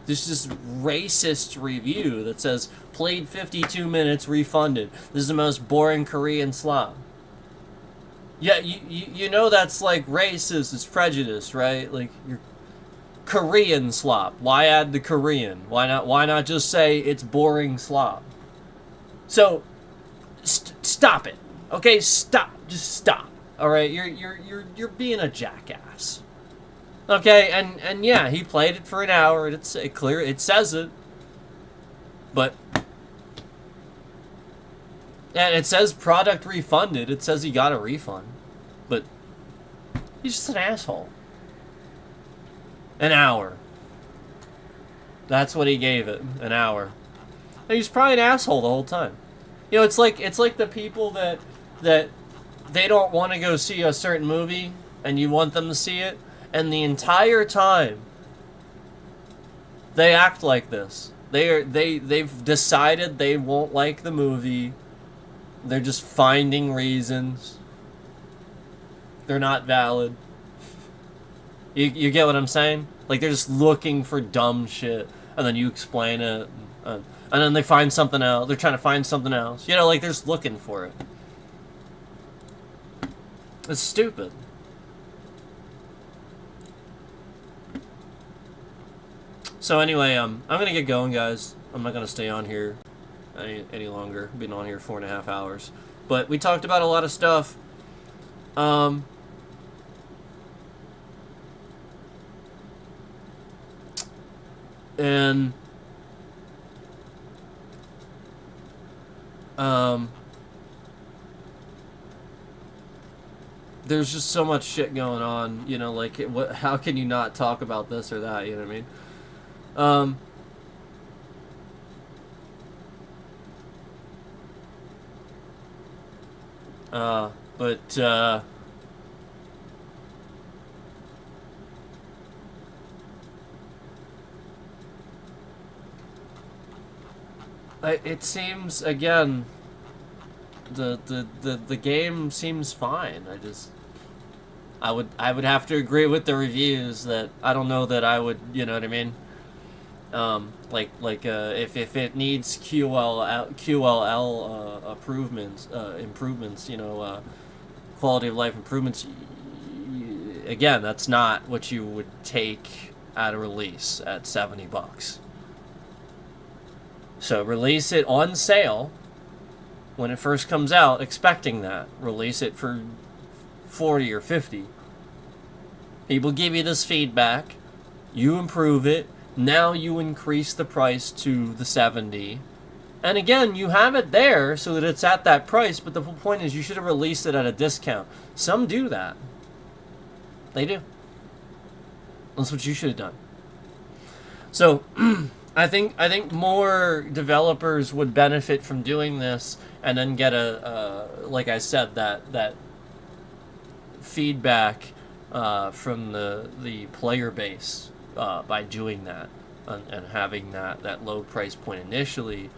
there's this racist review that says, played 52 minutes, refunded. This is the most boring Korean slop. Yeah, you know that's like racist, it's prejudice, right? Like, you're Korean slop. Why add the Korean? Why not just say it's boring slop? So, stop it. Okay, stop. Just stop. All right, you're being a jackass. Okay, and yeah, he played it for an hour. It says it, but and it says product refunded. It says he got a refund, but he's just an asshole. An hour. That's what he gave it. An hour. And he's probably an asshole the whole time. You know, it's like the people that they don't want to go see a certain movie and you want them to see it, and the entire time they act like this. They've decided they won't like the movie. They're just finding reasons. They're not valid. You get what I'm saying? Like, they're just looking for dumb shit, and then you explain it, and then they find something else. They're trying to find something else. You know, like, they're just looking for it. It's stupid. So anyway, I'm gonna get going, guys. I'm not gonna stay on here any longer. I've been on here 4.5 hours. But we talked about a lot of stuff. And there's just so much shit going on, you know, like, how can you not talk about this or that, you know what I mean? It seems, again, the game seems fine. I would have to agree with the reviews that I don't know that I would, you know what I mean? If it needs QLL improvements, you know, quality of life improvements, again, that's not what you would take at a release at $70. So release it on sale when it first comes out, expecting that. Release it for 40 or 50. People give you this feedback, you improve it, now you increase the price to the 70. And again, you have it there so that it's at that price, but the whole point is you should have released it at a discount. Some do that. They do. That's what you should have done. So, I think more developers would benefit from doing this, and then get like I said, that feedback from the player base by doing that, and having that low price point initially,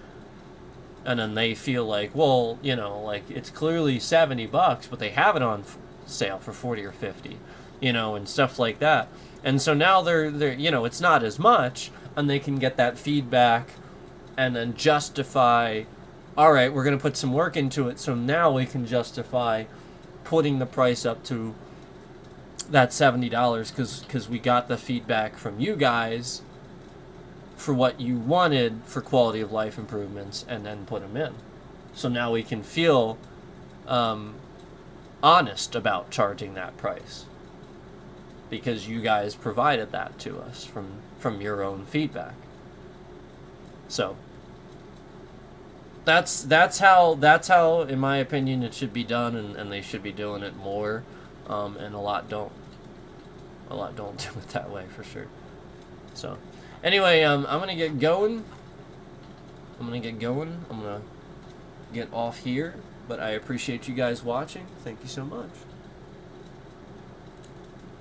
and then they feel like, well, you know, like, it's clearly $70, but they have it on sale for 40 or 50, you know, and stuff like that. And so now they're you know, it's not as much, and they can get that feedback and then justify, all right, we're going to put some work into it, so now we can justify putting the price up to that $70 because we got the feedback from you guys for what you wanted for quality of life improvements, and then put them in. So now we can feel honest about charging that price, because you guys provided that to us from your own feedback. So that's how in my opinion it should be done, and they should be doing it more, and a lot don't do it that way, for sure. So anyway, I'm gonna get going. I'm gonna get off here, but I appreciate you guys watching. Thank you so much.